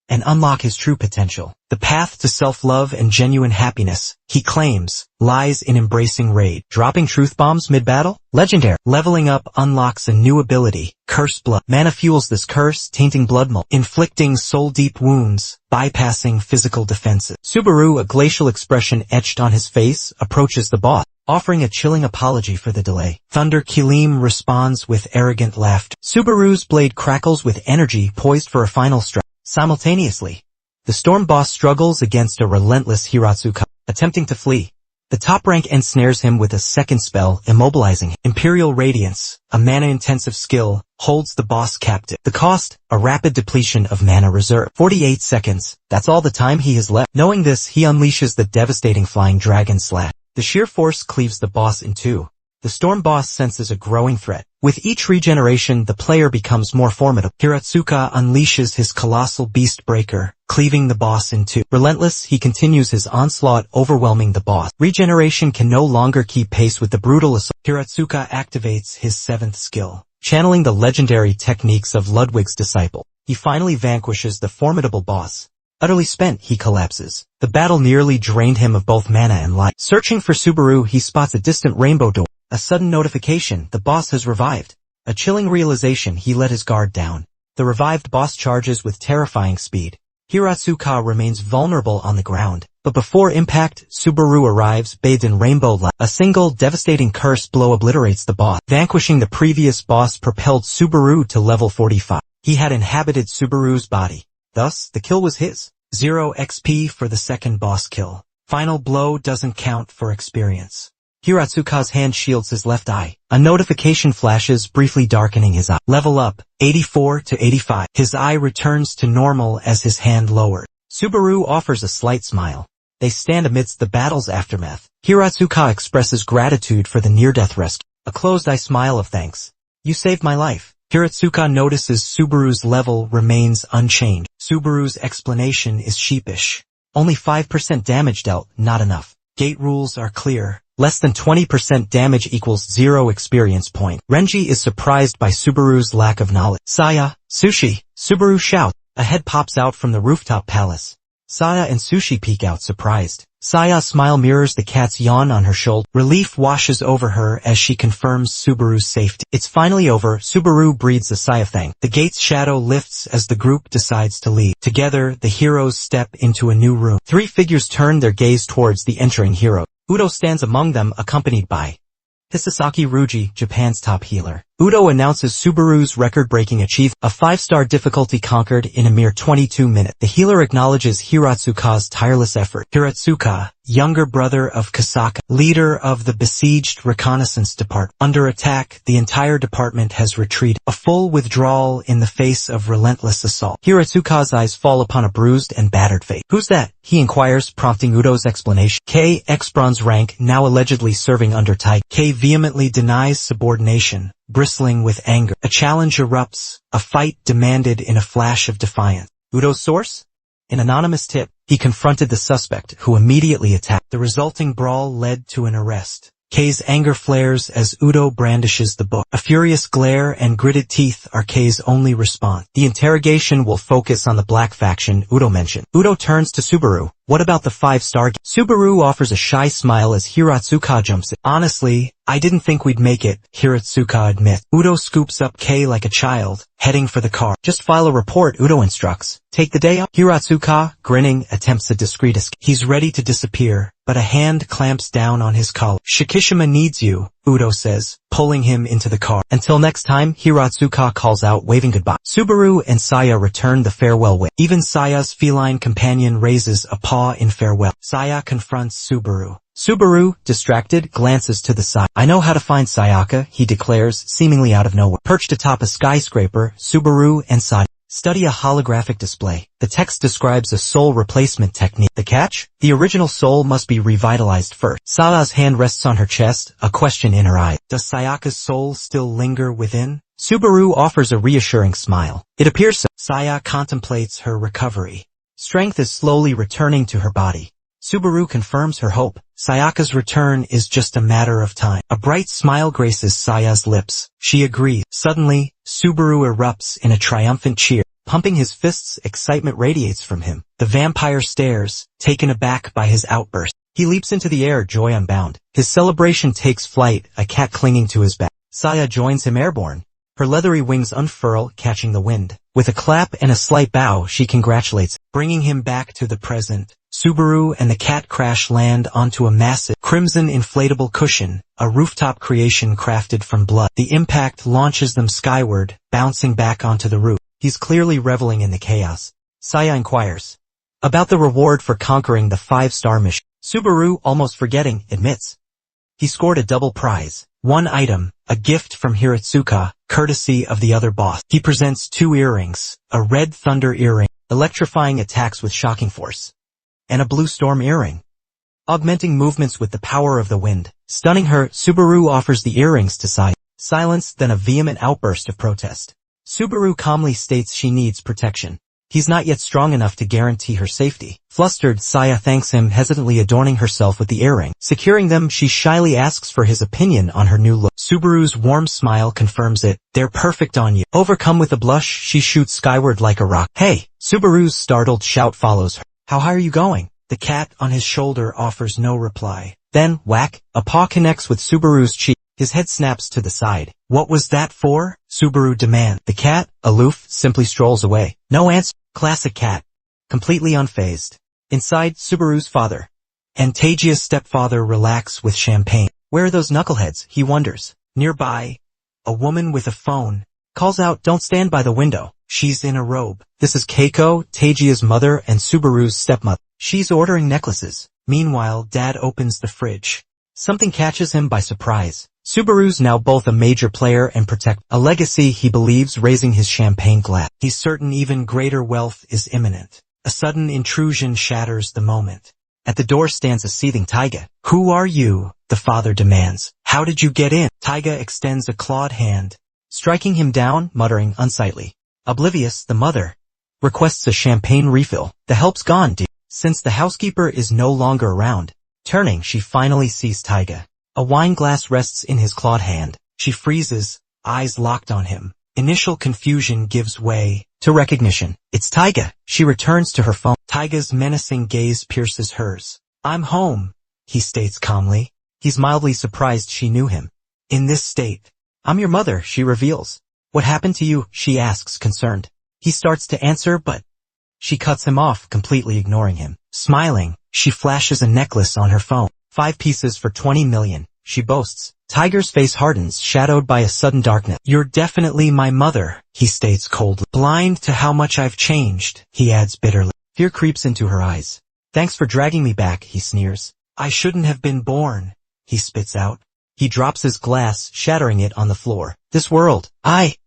and unlock his true potential. The path to self-love and genuine happiness, he claims, lies in embracing rage. Dropping truth bombs mid-battle? Legendary. Leveling up unlocks a new ability, Curse Blood. Mana fuels this curse, tainting blood mold, inflicting soul-deep wounds, bypassing physical defenses. Subaru, a glacial expression etched on his face, approaches the boss, offering a chilling apology for the delay. Thunder Kilim responds with arrogant laughter. Subaru's blade crackles with energy, poised for a final strike. Simultaneously, the Storm Boss struggles against a relentless Hiratsuka, attempting to flee. The top rank ensnares him with a second spell, immobilizing him. Imperial Radiance, a mana-intensive skill, holds the boss captive. The cost, a rapid depletion of mana reserve. 48 seconds, that's all the time he has left. Knowing this, he unleashes the devastating Flying Dragon Slash. The sheer force cleaves the boss in two. The Storm Boss senses a growing threat. With each regeneration, the player becomes more formidable. Hiratsuka unleashes his colossal Beast Breaker, cleaving the boss in two. Relentless, he continues his onslaught, overwhelming the boss. Regeneration can no longer keep pace with the brutal assault. Hiratsuka activates his seventh skill, channeling the legendary techniques of Ludwig's disciple. He finally vanquishes the formidable boss. Utterly spent, he collapses. The battle nearly drained him of both mana and life. Searching for Subaru, he spots a distant rainbow door. A sudden notification, the boss has revived. A chilling realization, he let his guard down. The revived boss charges with terrifying speed. Hiratsuka remains vulnerable on the ground. But before impact, Subaru arrives, bathed in rainbow light. A single, devastating curse blow obliterates the boss. Vanquishing the previous boss propelled Subaru to level 45. He had inhabited Subaru's body. Thus, the kill was his. 0 XP for the second boss kill. Final blow doesn't count for experience. Hiratsuka's hand shields his left eye. A notification flashes, briefly darkening his eye. Level up, 84 to 85. His eye returns to normal as his hand lowered. Subaru offers a slight smile. They stand amidst the battle's aftermath. Hiratsuka expresses gratitude for the near-death rescue. A closed-eye smile of thanks. You saved my life. Hiratsuka notices Subaru's level remains unchanged. Subaru's explanation is sheepish. Only 5% damage dealt, not enough. Gate rules are clear. Less than 20% damage equals 0 experience point. Renji is surprised by Subaru's lack of knowledge. Saya, Sushi, Subaru shouts. A head pops out from the rooftop palace. Saya and Sushi peek out surprised. Saya's smile mirrors the cat's yawn on her shoulder. Relief washes over her as she confirms Subaru's safety. It's finally over. Subaru breathes a sigh of thanks. The gate's shadow lifts as the group decides to leave. Together, the heroes step into a new room. 3 figures turn their gaze towards the entering hero. Udo stands among them, accompanied by Hisasaki Ruji, Japan's top healer. Udo announces Subaru's record-breaking achievement, a 5-star difficulty conquered in a mere 22 minutes. The healer acknowledges Hiratsuka's tireless effort. Hiratsuka, younger brother of Kasaka, leader of the besieged reconnaissance department. Under attack, the entire department has retreated. A full withdrawal in the face of relentless assault. Hiratsuka's eyes fall upon a bruised and battered face. Who's that? He inquires, prompting Udo's explanation. K, ex-bronze rank, now allegedly serving under Tiger. K vehemently denies subordination, bristling with anger. A challenge erupts, a fight demanded in a flash of defiance. Udo's source? An anonymous tip. He confronted the suspect, who immediately attacked. The resulting brawl led to an arrest. Kei's anger flares as Udo brandishes the book. A furious glare and gritted teeth are Kei's only response. The interrogation will focus on the black faction Udo mentioned. Udo turns to Subaru. What about the 5-star? Subaru offers a shy smile as Hiratsuka jumps in. Honestly, I didn't think we'd make it, Hiratsuka admits. Udo scoops up Kei like a child, heading for the car. Just file a report, Udo instructs. Take the day off. Hiratsuka, grinning, attempts a discreet escape. He's ready to disappear, but a hand clamps down on his collar. Shikishima needs you, Udo says, pulling him into the car. Until next time, Hiratsuka calls out, waving goodbye. Subaru and Saya return the farewell wave. Even Saya's feline companion raises a paw in farewell. Saya confronts Subaru. Subaru, distracted, glances to the side. I know how to find Sayaka, he declares, seemingly out of nowhere. Perched atop a skyscraper, Subaru and Saya study a holographic display. The text describes a soul replacement technique. The catch? The original soul must be revitalized first. Saya's hand rests on her chest, a question in her eye. Does Sayaka's soul still linger within? Subaru offers a reassuring smile. It appears so. Saya contemplates her recovery. Strength is slowly returning to her body. Subaru confirms her hope. Sayaka's return is just a matter of time. A bright smile graces Saya's lips. She agrees. Suddenly, Subaru erupts in a triumphant cheer. Pumping his fists, excitement radiates from him. The vampire stares, taken aback by his outburst. He leaps into the air, joy unbound. His celebration takes flight, a cat clinging to his back. Saya joins him airborne. Her leathery wings unfurl, catching the wind. With a clap and a slight bow, she congratulates, bringing him back to the present. Subaru and the cat crash land onto a massive, crimson inflatable cushion, a rooftop creation crafted from blood. The impact launches them skyward, bouncing back onto the roof. He's clearly reveling in the chaos. Saya inquires about the reward for conquering the 5-star mission. Subaru, almost forgetting, admits he scored a double prize. One item, a gift from Hiratsuka, courtesy of the other boss. He presents 2 earrings, a red thunder earring, electrifying attacks with shocking force, and a blue storm earring, augmenting movements with the power of the wind. Stunning her, Subaru offers the earrings to Saya. Silence, then a vehement outburst of protest. Subaru calmly states she needs protection. He's not yet strong enough to guarantee her safety. Flustered, Saya thanks him, hesitantly adorning herself with the earring. Securing them, she shyly asks for his opinion on her new look. Subaru's warm smile confirms it. They're perfect on you. Overcome with a blush, she shoots skyward like a rock. Hey! Subaru's startled shout follows her. How high are you going? The cat on his shoulder offers no reply. Then, whack, a paw connects with Subaru's cheek. His head snaps to the side. What was that for? Subaru demands. The cat, aloof, simply strolls away. No answer. Classic cat. Completely unfazed. Inside, Subaru's father and Teijia's stepfather relax with champagne. Where are those knuckleheads? He wonders. Nearby, a woman with a phone calls out, don't stand by the window. She's in a robe. This is Keiko, Teijia's mother and Subaru's stepmother. She's ordering necklaces. Meanwhile, Dad opens the fridge. Something catches him by surprise. Subaru's now both a major player and protect a legacy, he believes, raising his champagne glass. He's certain even greater wealth is imminent. A sudden intrusion shatters the moment. At the door stands a seething Taiga. Who are you? The father demands. How did you get in? Taiga extends a clawed hand, striking him down, muttering unsightly. Oblivious, the mother requests a champagne refill. The help's gone, dear. Since the housekeeper is no longer around, Turning, she finally sees Taiga. A wine glass rests in his clawed hand. She freezes, eyes locked on him. Initial confusion gives way to recognition. It's Taiga. She returns to her phone. Taiga's menacing gaze pierces hers. "I'm home," he states calmly. He's mildly surprised she knew him. In this state. "I'm your mother," she reveals. "What happened to you?" she asks, concerned. He starts to answer, but she cuts him off, completely ignoring him. Smiling, she flashes a necklace on her phone. 5 pieces for 20 million, she boasts. Tiger's face hardens, shadowed by a sudden darkness. "You're definitely my mother," he states coldly. "Blind to how much I've changed," he adds bitterly. Fear creeps into her eyes. "Thanks for dragging me back," he sneers. "I shouldn't have been born," he spits out. He drops his glass, shattering it on the floor. "This world,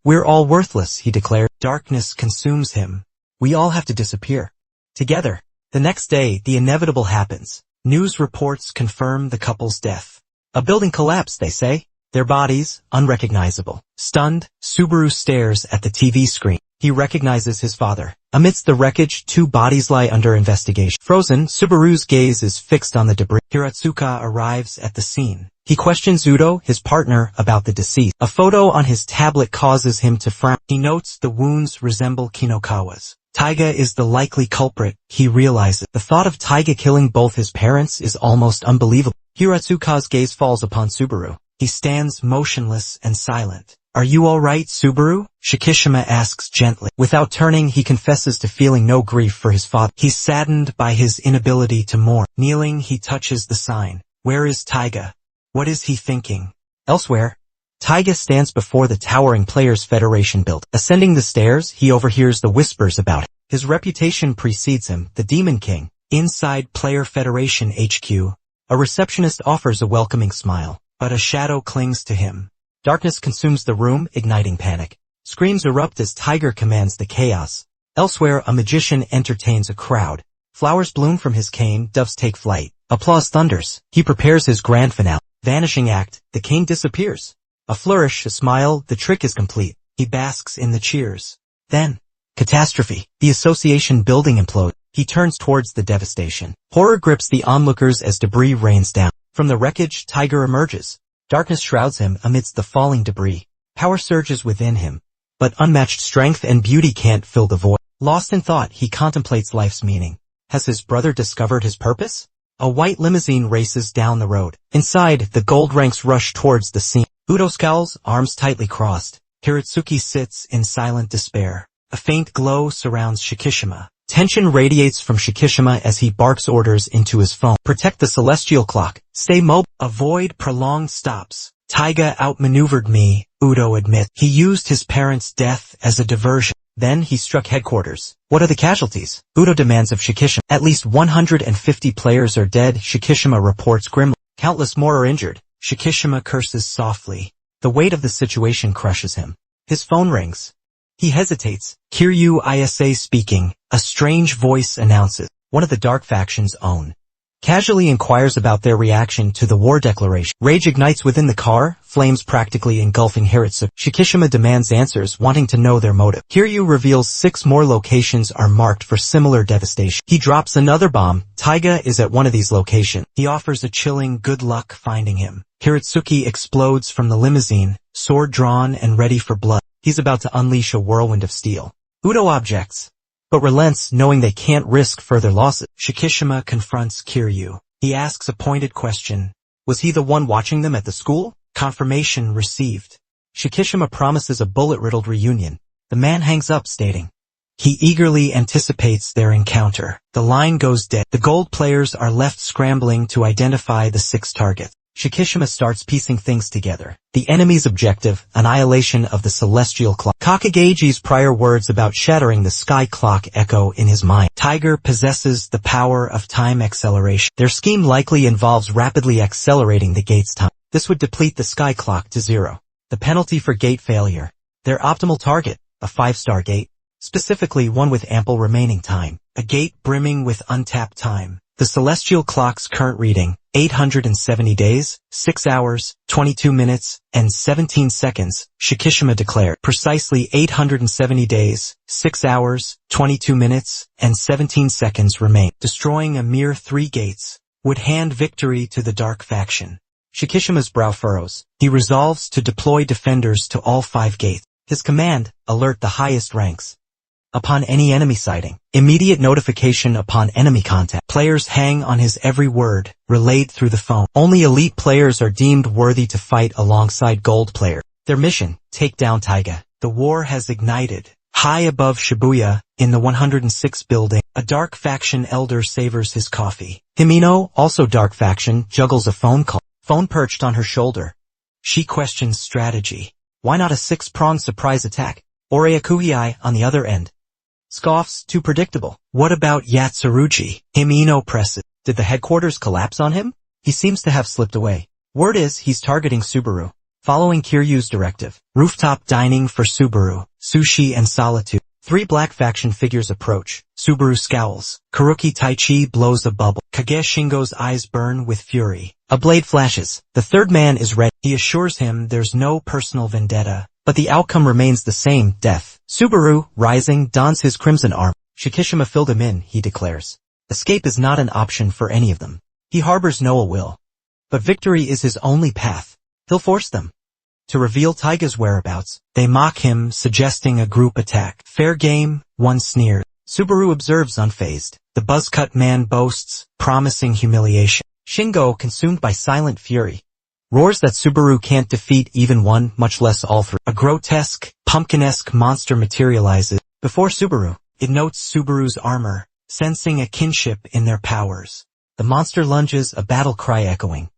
we're all worthless," he declares. Darkness consumes him. We all have to disappear. Together. The next day, the inevitable happens. News reports confirm the couple's death. A building collapsed, they say. Their bodies, unrecognizable. Stunned, Subaru stares at the TV screen. He recognizes his father. Amidst the wreckage, 2 bodies lie under investigation. Frozen, Subaru's gaze is fixed on the debris. Hiratsuka arrives at the scene. He questions Udo, his partner, about the deceased. A photo on his tablet causes him to frown. He notes the wounds resemble Kinokawa's. Taiga is the likely culprit, he realizes. The thought of Taiga killing both his parents is almost unbelievable. Hiratsuka's gaze falls upon Subaru. He stands motionless and silent. "Are you all right, Subaru?" Shikishima asks gently. Without turning, he confesses to feeling no grief for his father. He's saddened by his inability to mourn. Kneeling, he touches the sign. Where is Taiga? What is he thinking? Elsewhere, Taiga stands before the towering Players Federation building. Ascending the stairs, he overhears the whispers about him. His reputation precedes him, the Demon King. Inside Player Federation HQ, a receptionist offers a welcoming smile, but a shadow clings to him. Darkness consumes the room, igniting panic. Screams erupt as Tiger commands the chaos. Elsewhere, a magician entertains a crowd. Flowers bloom from his cane, doves take flight. Applause thunders. He prepares his grand finale. Vanishing act, the cane disappears. A flourish, a smile, the trick is complete. He basks in the cheers. Then, catastrophe. The association building implodes. He turns towards the devastation. Horror grips the onlookers as debris rains down. From the wreckage, Tiger emerges. Darkness shrouds him amidst the falling debris. Power surges within him, but unmatched strength and beauty can't fill the void. Lost in thought, he contemplates life's meaning. Has his brother discovered his purpose? A white limousine races down the road. Inside, the gold ranks rush towards the scene. Udo scowls, arms tightly crossed. Hiratsuki sits in silent despair. A faint glow surrounds Shikishima. Tension radiates from Shikishima as he barks orders into his phone. Protect the celestial clock. Stay mobile. Avoid prolonged stops. Taiga outmaneuvered me, Udo admits. He used his parents' death as a diversion. Then he struck headquarters. What are the casualties? Udo demands of Shikishima. At least 150 players are dead, Shikishima reports grimly. Countless more are injured. Shikishima curses softly. The weight of the situation crushes him. His phone rings. He hesitates. Kiryu Isa speaking. A strange voice announces. One of the dark faction's own. Casually inquires about their reaction to the war declaration. Rage ignites within the car, flames practically engulfing Hiratsuka. Shikishima demands answers, wanting to know their motive. Kiryu reveals 6 more locations are marked for similar devastation. He drops another bomb. Taiga is at one of these locations. He offers a chilling good luck finding him. Hiratsuki explodes from the limousine, sword drawn and ready for blood. He's about to unleash a whirlwind of steel. Udo objects, but relents, knowing they can't risk further losses. Shikishima confronts Kiryu. He asks a pointed question. Was he the one watching them at the school? Confirmation received. Shikishima promises a bullet-riddled reunion. The man hangs up, stating, he eagerly anticipates their encounter. The line goes dead. The gold players are left scrambling to identify the 6 targets. Shikishima starts piecing things together. The enemy's objective, annihilation of the celestial clock. Kakageji's prior words about shattering the sky clock echo in his mind. Tiger possesses the power of time acceleration. Their scheme likely involves rapidly accelerating the gate's time. This would deplete the sky clock to 0. The penalty for gate failure. Their optimal target, a 5-star gate. Specifically one with ample remaining time. A gate brimming with untapped time. The celestial clock's current reading, 870 days, 6 hours, 22 minutes, and 17 seconds, Shikishima declared. Precisely 870 days, 6 hours, 22 minutes, and 17 seconds remain, destroying a mere 3 gates. would hand victory to the dark faction. Shikishima's brow furrows. He resolves to deploy defenders to all 5 gates. His command, alert the highest ranks. Upon any enemy sighting, immediate notification upon enemy contact. Players hang on his every word, relayed through the phone. Only elite players are deemed worthy to fight alongside gold players. Their mission, take down Taiga. The war has ignited. High above Shibuya, in the 106 building, a dark faction elder savors his coffee. Himino, also dark faction, juggles a phone call. Phone perched on her shoulder. She questions strategy. Why not a 6-pronged surprise attack? Oreakuhei on the other end scoffs, too predictable. What about Yatsurugi? Himino presses. Did the headquarters collapse on him? He seems to have slipped away. Word is he's targeting Subaru. Following Kiryu's directive, rooftop dining for Subaru, sushi and solitude. 3 black faction figures approach. Subaru scowls. Karuki Taichi blows a bubble. Kage Shingo's eyes burn with fury. A blade flashes. The third man is ready. He assures him there's no personal vendetta, but the outcome remains the same, death. Subaru, rising, dons his crimson armor. Shikishima filled him in, he declares. Escape is not an option for any of them. He harbors no ill will. But victory is his only path. He'll force them to reveal Taiga's whereabouts. They mock him, suggesting a group attack. Fair game, one sneers. Subaru observes unfazed. The buzzcut man boasts, promising humiliation. Shingo, consumed by silent fury, roars that Subaru can't defeat even one, much less all 3. A grotesque, pumpkinesque monster materializes before Subaru. It notes Subaru's armor, sensing a kinship in their powers. The monster lunges, a battle cry echoing.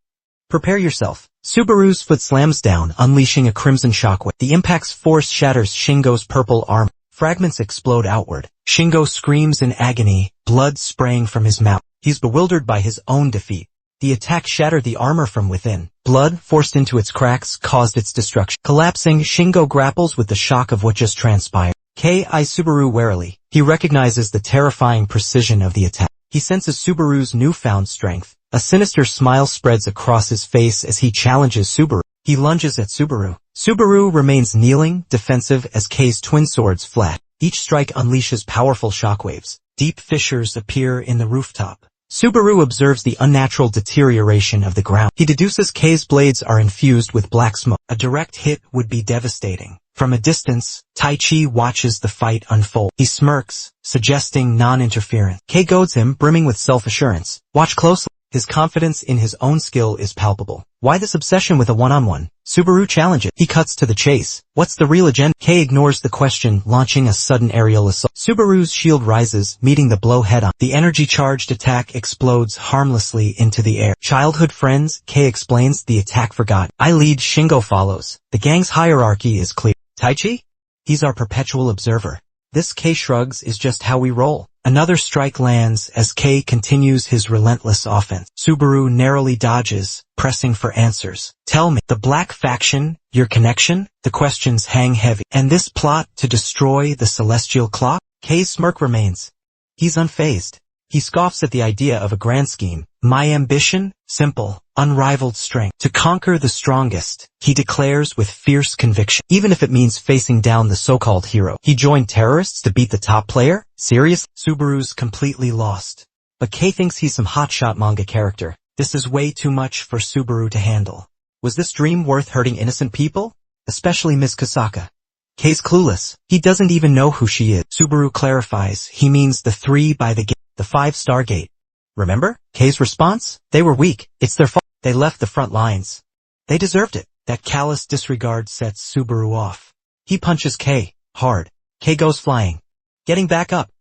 Prepare yourself. Subaru's foot slams down, unleashing a crimson shockwave. The impact's force shatters Shingo's purple armor. Fragments explode outward. Shingo screams in agony, blood spraying from his mouth. He's bewildered by his own defeat. The attack shattered the armor from within. Blood, forced into its cracks, caused its destruction. Collapsing, Shingo grapples with the shock of what just transpired. eyes Subaru warily. He recognizes the terrifying precision of the attack. He senses Subaru's newfound strength. A sinister smile spreads across his face as he challenges Subaru. He lunges at Subaru. Subaru remains kneeling, defensive as Kei's twin swords flash. Each strike unleashes powerful shockwaves. Deep fissures appear in the rooftop. Subaru observes the unnatural deterioration of the ground. He deduces Kei's blades are infused with black smoke. A direct hit would be devastating. From a distance, Taichi watches the fight unfold. He smirks, suggesting non-interference. Kei goads him, brimming with self-assurance. Watch closely. His confidence in his own skill is palpable. Why this obsession with a one-on-one? Subaru challenges. He cuts to the chase. What's the real agenda? Kei ignores the question, launching a sudden aerial assault. Subaru's shield rises, meeting the blow head-on. The energy-charged attack explodes harmlessly into the air. Childhood friends, Kei explains, the attack forgotten. I lead, Shingo follows. The gang's hierarchy is clear. Taichi? He's our perpetual observer. This, Kei shrugs, is just how we roll. Another strike lands as Kei continues his relentless offense. Subaru narrowly dodges, pressing for answers. Tell me, the black faction, your connection? The questions hang heavy. And this plot to destroy the celestial clock? Kei's smirk remains. He's unfazed. He scoffs at the idea of a grand scheme. My ambition? Simple, unrivaled strength. To conquer the strongest, he declares with fierce conviction. Even if it means facing down the so-called hero. He joined terrorists to beat the top player? Seriously? Subaru's completely lost. But Kei thinks he's some hotshot manga character. This is way too much for Subaru to handle. Was this dream worth hurting innocent people? Especially Ms. Kasaka. Kei's clueless. He doesn't even know who she is. Subaru clarifies, he means the 3 by the gate. The 5-star gate. Remember? Kei's response? They were weak. It's their fault. They left the front lines. They deserved it. That callous disregard sets Subaru off. He punches Kei, hard. Kei goes flying. Getting back up.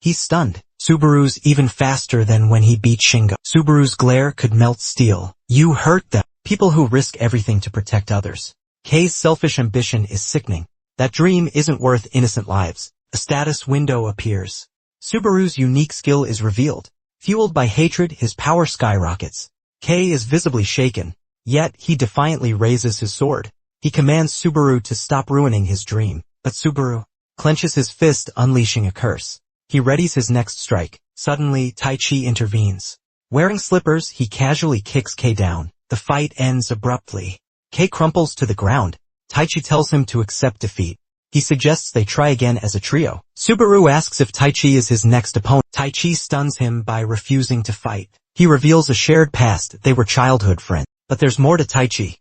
He's stunned. Subaru's even faster than when he beat Shingo. Subaru's glare could melt steel. You hurt them. People who risk everything to protect others. Kei's selfish ambition is sickening. That dream isn't worth innocent lives. A status window appears. Subaru's unique skill is revealed. Fueled by hatred, his power skyrockets. Kei is visibly shaken, yet he defiantly raises his sword. He commands Subaru to stop ruining his dream. But Subaru clenches his fist, unleashing a curse. He readies his next strike. Suddenly, Taichi intervenes. Wearing slippers, he casually kicks Kei down. The fight ends abruptly. Kei crumples to the ground. Taichi tells him to accept defeat. He suggests they try again as a trio. Subaru asks if Taichi is his next opponent. Taichi stuns him by refusing to fight. He reveals a shared past, they were childhood friends. But there's more to Taichi.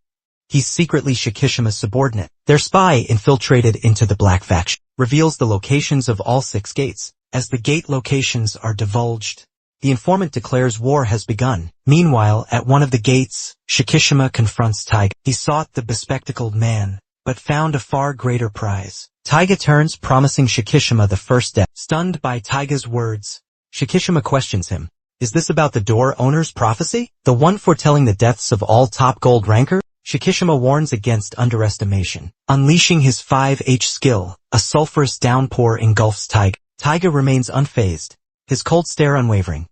He's secretly Shikishima's subordinate. Their spy infiltrated into the Black Faction. Reveals the locations of all 6 gates. As the gate locations are divulged, the informant declares war has begun. Meanwhile, at one of the gates, Shikishima confronts Taiga. He sought the bespectacled man, but found a far greater prize. Taiga turns, promising Shikishima the first death. Stunned by Taiga's words, Shikishima questions him. Is this about the door owner's prophecy? The one foretelling the deaths of all top gold rankers? Shikishima warns against underestimation. Unleashing his 5H skill, a sulfurous downpour engulfs Taiga. Taiga remains unfazed, his cold stare unwavering.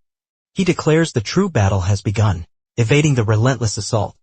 He declares the true battle has begun, evading the relentless assault.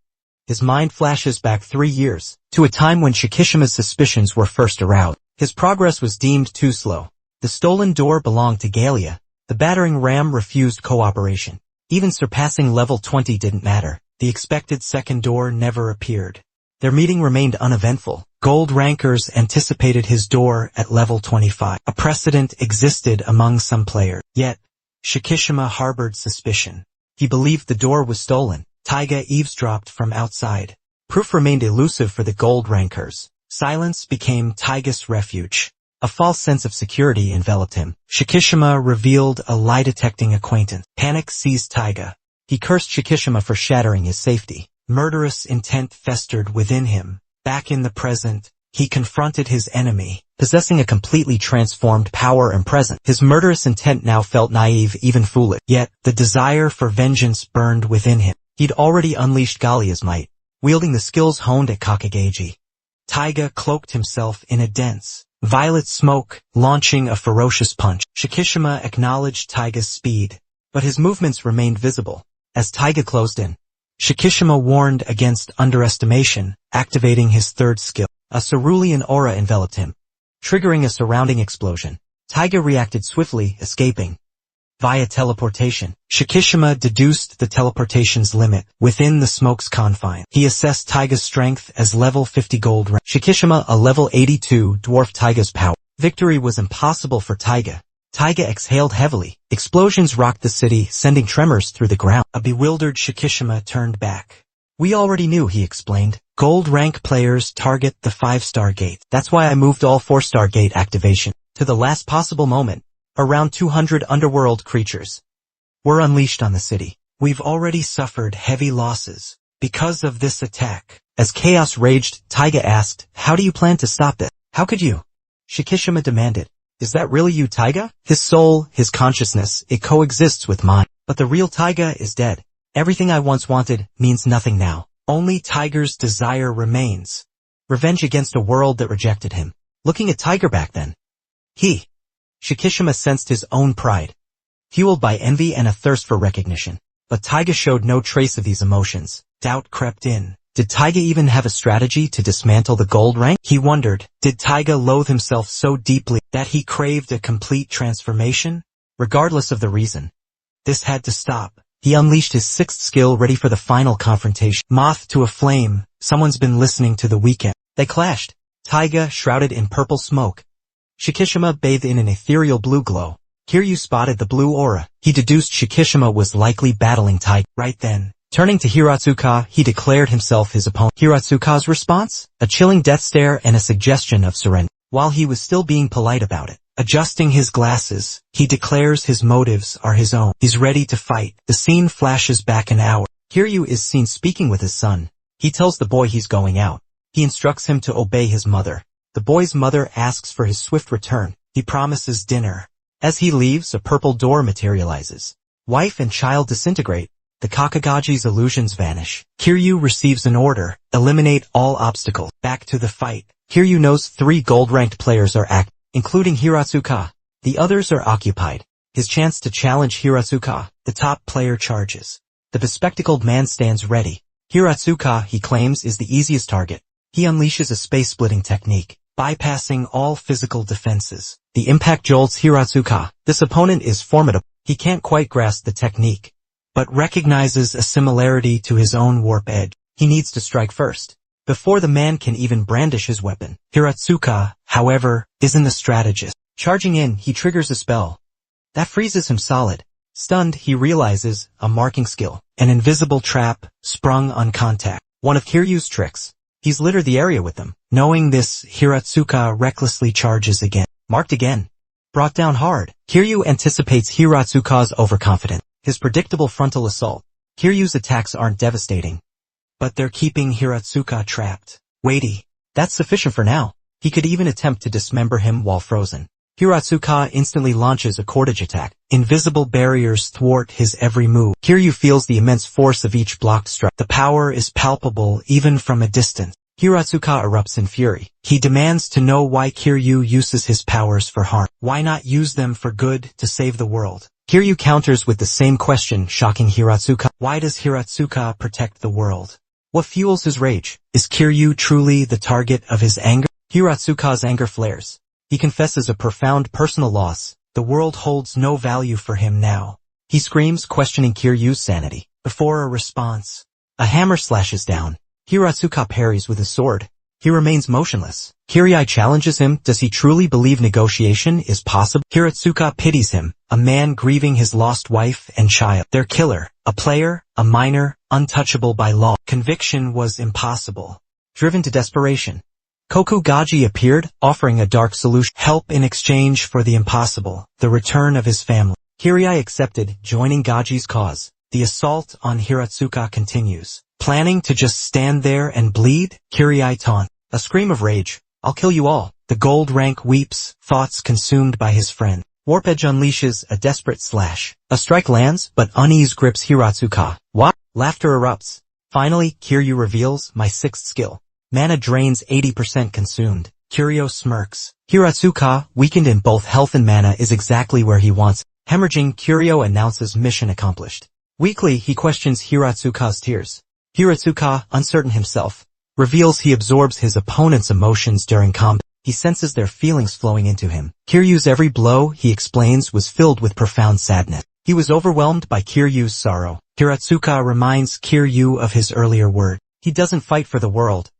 His mind flashes back 3 years, to a time when Shikishima's suspicions were first aroused. His progress was deemed too slow. The stolen door belonged to Gallia. The battering ram refused cooperation. Even surpassing level 20 didn't matter. The expected second door never appeared. Their meeting remained uneventful. Gold rankers anticipated his door at level 25. A precedent existed among some players. Yet, Shikishima harbored suspicion. He believed the door was stolen. Taiga eavesdropped from outside. Proof remained elusive for the gold rankers. Silence became Taiga's refuge. A false sense of security enveloped him. Shikishima revealed a lie-detecting acquaintance. Panic seized Taiga. He cursed Shikishima for shattering his safety. Murderous intent festered within him. Back in the present, he confronted his enemy, possessing a completely transformed power and presence. His murderous intent now felt naive, even foolish. Yet, the desire for vengeance burned within him. He'd already unleashed Gallia's might, wielding the skills honed at Kakageji. Taiga cloaked himself in a dense, violet smoke, launching a ferocious punch. Shikishima acknowledged Taiga's speed, but his movements remained visible. As Taiga closed in, Shikishima warned against underestimation, activating his third skill. A cerulean aura enveloped him, triggering a surrounding explosion. Taiga reacted swiftly, escaping. Via teleportation, Shikishima deduced the teleportation's limit within the smoke's confine. He assessed Taiga's strength as level 50 gold rank. Shikishima, a level 82, dwarfed Taiga's power. Victory was impossible for Taiga. Taiga exhaled heavily. Explosions rocked the city, sending tremors through the ground. A bewildered Shikishima turned back. We already knew, he explained. Gold rank players target the 5-star gate. That's why I moved all 4-star gate activation to the last possible moment. Around 200 underworld creatures were unleashed on the city. We've already suffered heavy losses because of this attack. As chaos raged, Taiga asked, how do you plan to stop this? How could you? Shikishima demanded. Is that really you, Taiga? His soul, his consciousness, it coexists with mine. But the real Taiga is dead. Everything I once wanted means nothing now. Only Taiga's desire remains. Revenge against a world that rejected him. Looking at Taiga back then, Shikishima sensed his own pride, fueled by envy and a thirst for recognition. But Taiga showed no trace of these emotions. Doubt crept in. Did Taiga even have a strategy to dismantle the gold rank? He wondered, did Taiga loathe himself so deeply that he craved a complete transformation? Regardless of the reason, this had to stop. He unleashed his 6th skill, ready for the final confrontation. Moth to a flame, someone's been listening to the weekend. They clashed. Taiga shrouded in purple smoke. Shikishima bathed in an ethereal blue glow. Kiryu spotted the blue aura. He deduced Shikishima was likely battling Taiga. Right then, turning to Hiratsuka, he declared himself his opponent. Hiratsuka's response? A chilling death stare and a suggestion of surrender. While he was still being polite about it, adjusting his glasses, he declares his motives are his own. He's ready to fight. The scene flashes back an hour. Kiryu is seen speaking with his son. He tells the boy he's going out. He instructs him to obey his mother. The boy's mother asks for his swift return. He promises dinner. As he leaves, a purple door materializes. Wife and child disintegrate. The Kakageji's illusions vanish. Kiryu receives an order. Eliminate all obstacles. Back to the fight. Kiryu knows 3 gold-ranked players are active, including Hiratsuka. The others are occupied. His chance to challenge Hiratsuka. The top player charges. The bespectacled man stands ready. Hiratsuka, he claims, is the easiest target. He unleashes a space-splitting technique, bypassing all physical defenses. The impact jolts Hiratsuka. This opponent is formidable. He can't quite grasp the technique, but recognizes a similarity to his own warp edge. He needs to strike first. before the man can even brandish his weapon. Hiratsuka, however, isn't a strategist. Charging in, he triggers a spell that freezes him solid. Stunned, he realizes a marking skill, an invisible trap sprung on contact. One of Kiryu's tricks. He's littered the area with them. Knowing this, Hiratsuka recklessly charges again. Marked again. Brought down hard. Kiryu anticipates Hiratsuka's overconfidence. His predictable frontal assault. Kiryu's attacks aren't devastating, but they're keeping Hiratsuka trapped. Weighty. That's sufficient for now. He could even attempt to dismember him while frozen. Hiratsuka instantly launches a cordage attack. Invisible barriers thwart his every move. Kiryu feels the immense force of each blocked strike. The power is palpable even from a distance. Hiratsuka erupts in fury. He demands to know why Kiryu uses his powers for harm. Why not use them for good to save the world? Kiryu counters with the same question, shocking Hiratsuka. Why does Hiratsuka protect the world? What fuels his rage? Is Kiryu truly the target of his anger? Hiratsuka's anger flares. He confesses a profound personal loss. The world holds no value for him now. He screams, questioning Kiryu's sanity. Before a response, a hammer slashes down. Hiratsuka parries with his sword. He remains motionless. Kiryu challenges him. Does he truly believe negotiation is possible? Hiratsuka pities him, a man grieving his lost wife and child. Their killer, a player, a minor, untouchable by law. Conviction was impossible. Driven to desperation, Kokugaji appeared, offering a dark solution. Help in exchange for the impossible, the return of his family. Kiryu accepted, joining Gaji's cause. The assault on Hiratsuka continues. Planning to just stand there and bleed? Kiryu taunts. A scream of rage. I'll kill you all. The gold rank weeps, thoughts consumed by his friend. Warp Edge unleashes a desperate slash. A strike lands, but unease grips Hiratsuka. What? Laughter erupts. Finally, Kiryu reveals, my sixth skill. Mana drains 80% consumed. Kiryu smirks. Hiratsuka, weakened in both health and mana, is exactly where he wants. Hemorrhaging, Kiryu announces mission accomplished. Weakly, he questions Hiratsuka's tears. Hiratsuka, uncertain himself, reveals he absorbs his opponent's emotions during combat. He senses their feelings flowing into him. Kiryu's every blow, he explains, was filled with profound sadness. He was overwhelmed by Kiryu's sorrow. Hiratsuka reminds Kiryu of his earlier word. He doesn't fight for the world,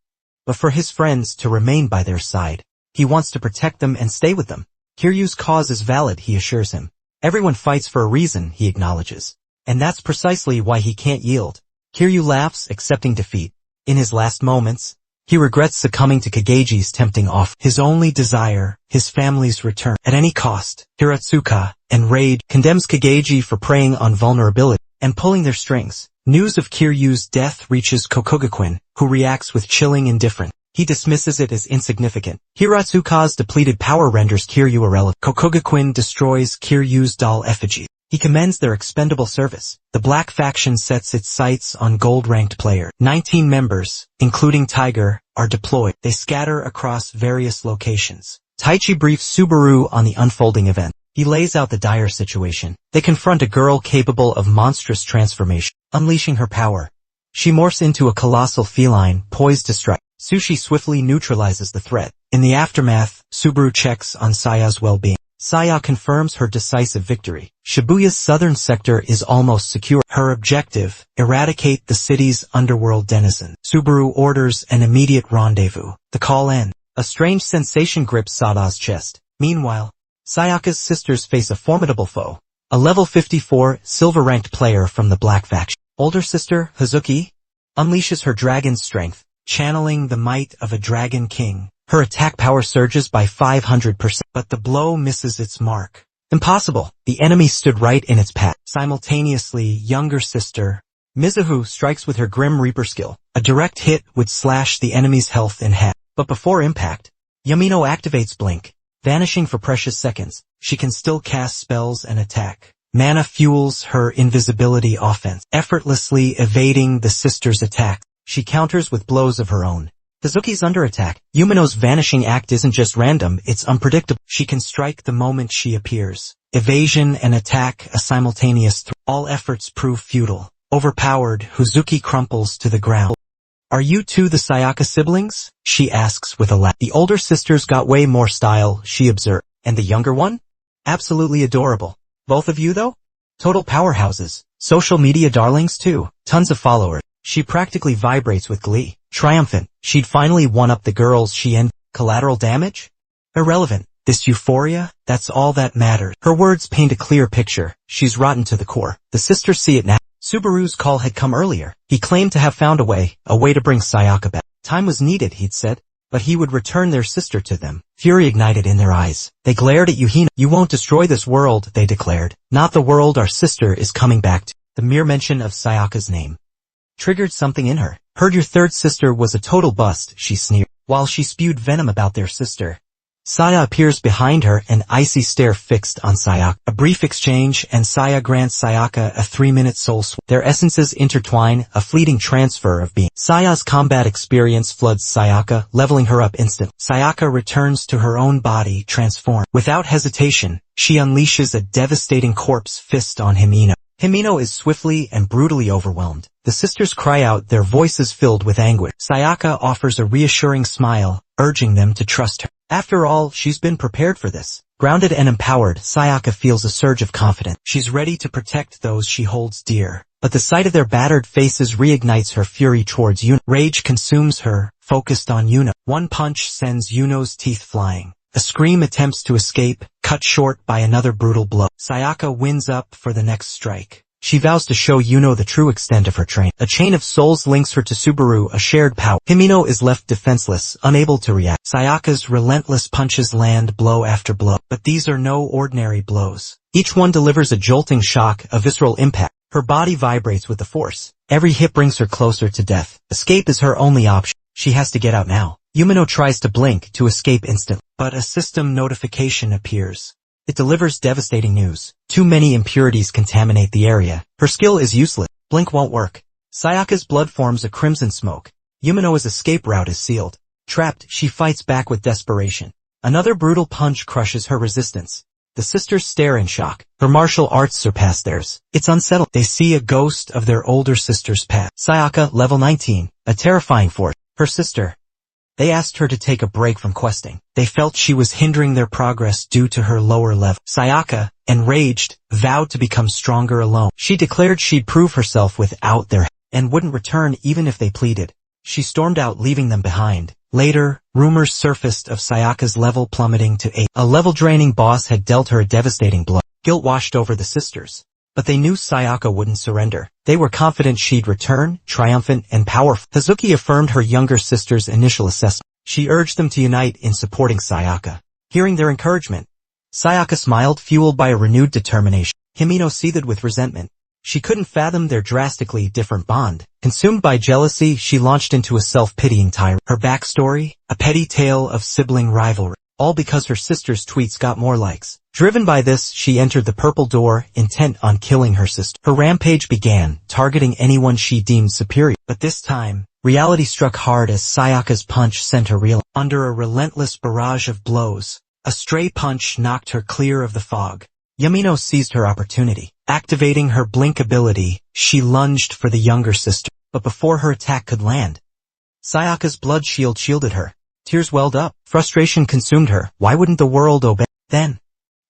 but for his friends to remain by their side. He wants to protect them and stay with them. Kiryu's cause is valid, he assures him. Everyone fights for a reason, he acknowledges. And that's precisely why he can't yield. Kiryu laughs, accepting defeat. In his last moments, he regrets succumbing to Kageji's tempting offer. His only desire, his family's return. At any cost, Hiratsuka, enraged, condemns Kageji for preying on vulnerability and pulling their strings. News of Kiryu's death reaches Kokugakuin, who reacts with chilling indifference. He dismisses it as insignificant. Hiratsuka's depleted power renders Kiryu irrelevant. Kokugakuin destroys Kiryu's doll effigy. He commends their expendable service. The Black Faction sets its sights on gold-ranked players. 19 members, including Tiger, are deployed. They scatter across various locations. Taichi briefs Subaru on the unfolding event. He lays out the dire situation. They confront a girl capable of monstrous transformation. Unleashing her power, she morphs into a colossal feline, poised to strike. Sushi swiftly neutralizes the threat. In the aftermath, Subaru checks on Saya's well-being. Saya confirms her decisive victory. Shibuya's southern sector is almost secure. Her objective, eradicate the city's underworld denizens. Subaru orders an immediate rendezvous. The call ends. A strange sensation grips Sada's chest. Meanwhile, Sayaka's sisters face a formidable foe. A level 54, silver-ranked player from the Black Faction. Older sister, Hazuki, unleashes her dragon's strength, channeling the might of a dragon king. Her attack power surges by 500%, but the blow misses its mark. Impossible. The enemy stood right in its path. Simultaneously, younger sister, Mizuho, strikes with her Grim Reaper skill. A direct hit would slash the enemy's health in half. But before impact, Yamino activates Blink. Vanishing for precious seconds, she can still cast spells and attack. Mana fuels her invisibility offense. Effortlessly evading the sister's attack, she counters with blows of her own. Hazuki's under attack. Yumino's vanishing act isn't just random, it's unpredictable. She can strike the moment she appears. Evasion and attack, a simultaneous threat. All efforts prove futile. Overpowered, Hazuki crumples to the ground. Are you two the Sayaka siblings? She asks with a laugh. The older sister's got way more style, she observed. And the younger one? Absolutely adorable. Both of you though? Total powerhouses. Social media darlings too. Tons of followers. She practically vibrates with glee. Triumphant, she'd finally one-up the girls she envied. Collateral damage? Irrelevant. This euphoria, that's all that matters. Her words paint a clear picture. She's rotten to the core. The sisters see it now. Subaru's call had come earlier. He claimed to have found a way to bring Sayaka back. Time was needed, he'd said, but he would return their sister to them. Fury ignited in their eyes. They glared at Yuhina. You won't destroy this world, they declared. Not the world our sister is coming back to. The mere mention of Sayaka's name triggered something in her. Heard your third sister was a total bust, she sneered, while she spewed venom about their sister. Saya appears behind her, an icy stare fixed on Sayaka. A brief exchange, and Saya grants Sayaka a 3-minute soul swap. Their essences intertwine, a fleeting transfer of being. Saya's combat experience floods Sayaka, leveling her up instantly. Sayaka returns to her own body, transformed. Without hesitation, she unleashes a devastating corpse fist on Himino. Himino is swiftly and brutally overwhelmed. The sisters cry out, their voices filled with anguish. Sayaka offers a reassuring smile, urging them to trust her. After all, she's been prepared for this. Grounded and empowered, Sayaka feels a surge of confidence. She's ready to protect those she holds dear. But the sight of their battered faces reignites her fury towards Yuno. Rage consumes her, focused on Yuno. One punch sends Yuno's teeth flying. A scream attempts to escape, cut short by another brutal blow. Sayaka winds up for the next strike. She vows to show Yuno the true extent of her training. A chain of souls links her to Subaru, a shared power. Himino is left defenseless, unable to react. Sayaka's relentless punches land blow after blow. But these are no ordinary blows. Each one delivers a jolting shock, a visceral impact. Her body vibrates with the force. Every hit brings her closer to death. Escape is her only option. She has to get out now. Yumino tries to blink to escape instantly, but a system notification appears. It delivers devastating news. Too many impurities contaminate the area. Her skill is useless. Blink won't work. Sayaka's blood forms a crimson smoke. Yumino's escape route is sealed. Trapped, she fights back with desperation. Another brutal punch crushes her resistance. The sisters stare in shock. Her martial arts surpass theirs. It's unsettled. They see a ghost of their older sister's past. Sayaka, level 19, a terrifying force. Her sister. They asked her to take a break from questing. They felt she was hindering their progress due to her lower level. Sayaka, enraged, vowed to become stronger alone. She declared she'd prove herself without their help, and wouldn't return even if they pleaded. She stormed out, leaving them behind. Later, rumors surfaced of Sayaka's level plummeting to 8. A level-draining boss had dealt her a devastating blow. Guilt washed over the sisters. But they knew Sayaka wouldn't surrender. They were confident she'd return, triumphant and powerful. Hazuki affirmed her younger sister's initial assessment. She urged them to unite in supporting Sayaka. Hearing their encouragement, Sayaka smiled, fueled by a renewed determination. Himino seethed with resentment. She couldn't fathom their drastically different bond. Consumed by jealousy, she launched into a self-pitying tirade. Her backstory? A petty tale of sibling rivalry. All because her sister's tweets got more likes. Driven by this, she entered the purple door, intent on killing her sister. Her rampage began, targeting anyone she deemed superior. But this time, reality struck hard as Sayaka's punch sent her reeling. Under a relentless barrage of blows, a stray punch knocked her clear of the fog. Yamino seized her opportunity. Activating her blink ability, she lunged for the younger sister. But before her attack could land, Sayaka's blood shield shielded her. Tears welled up. Frustration consumed her. Why wouldn't the world obey? Then,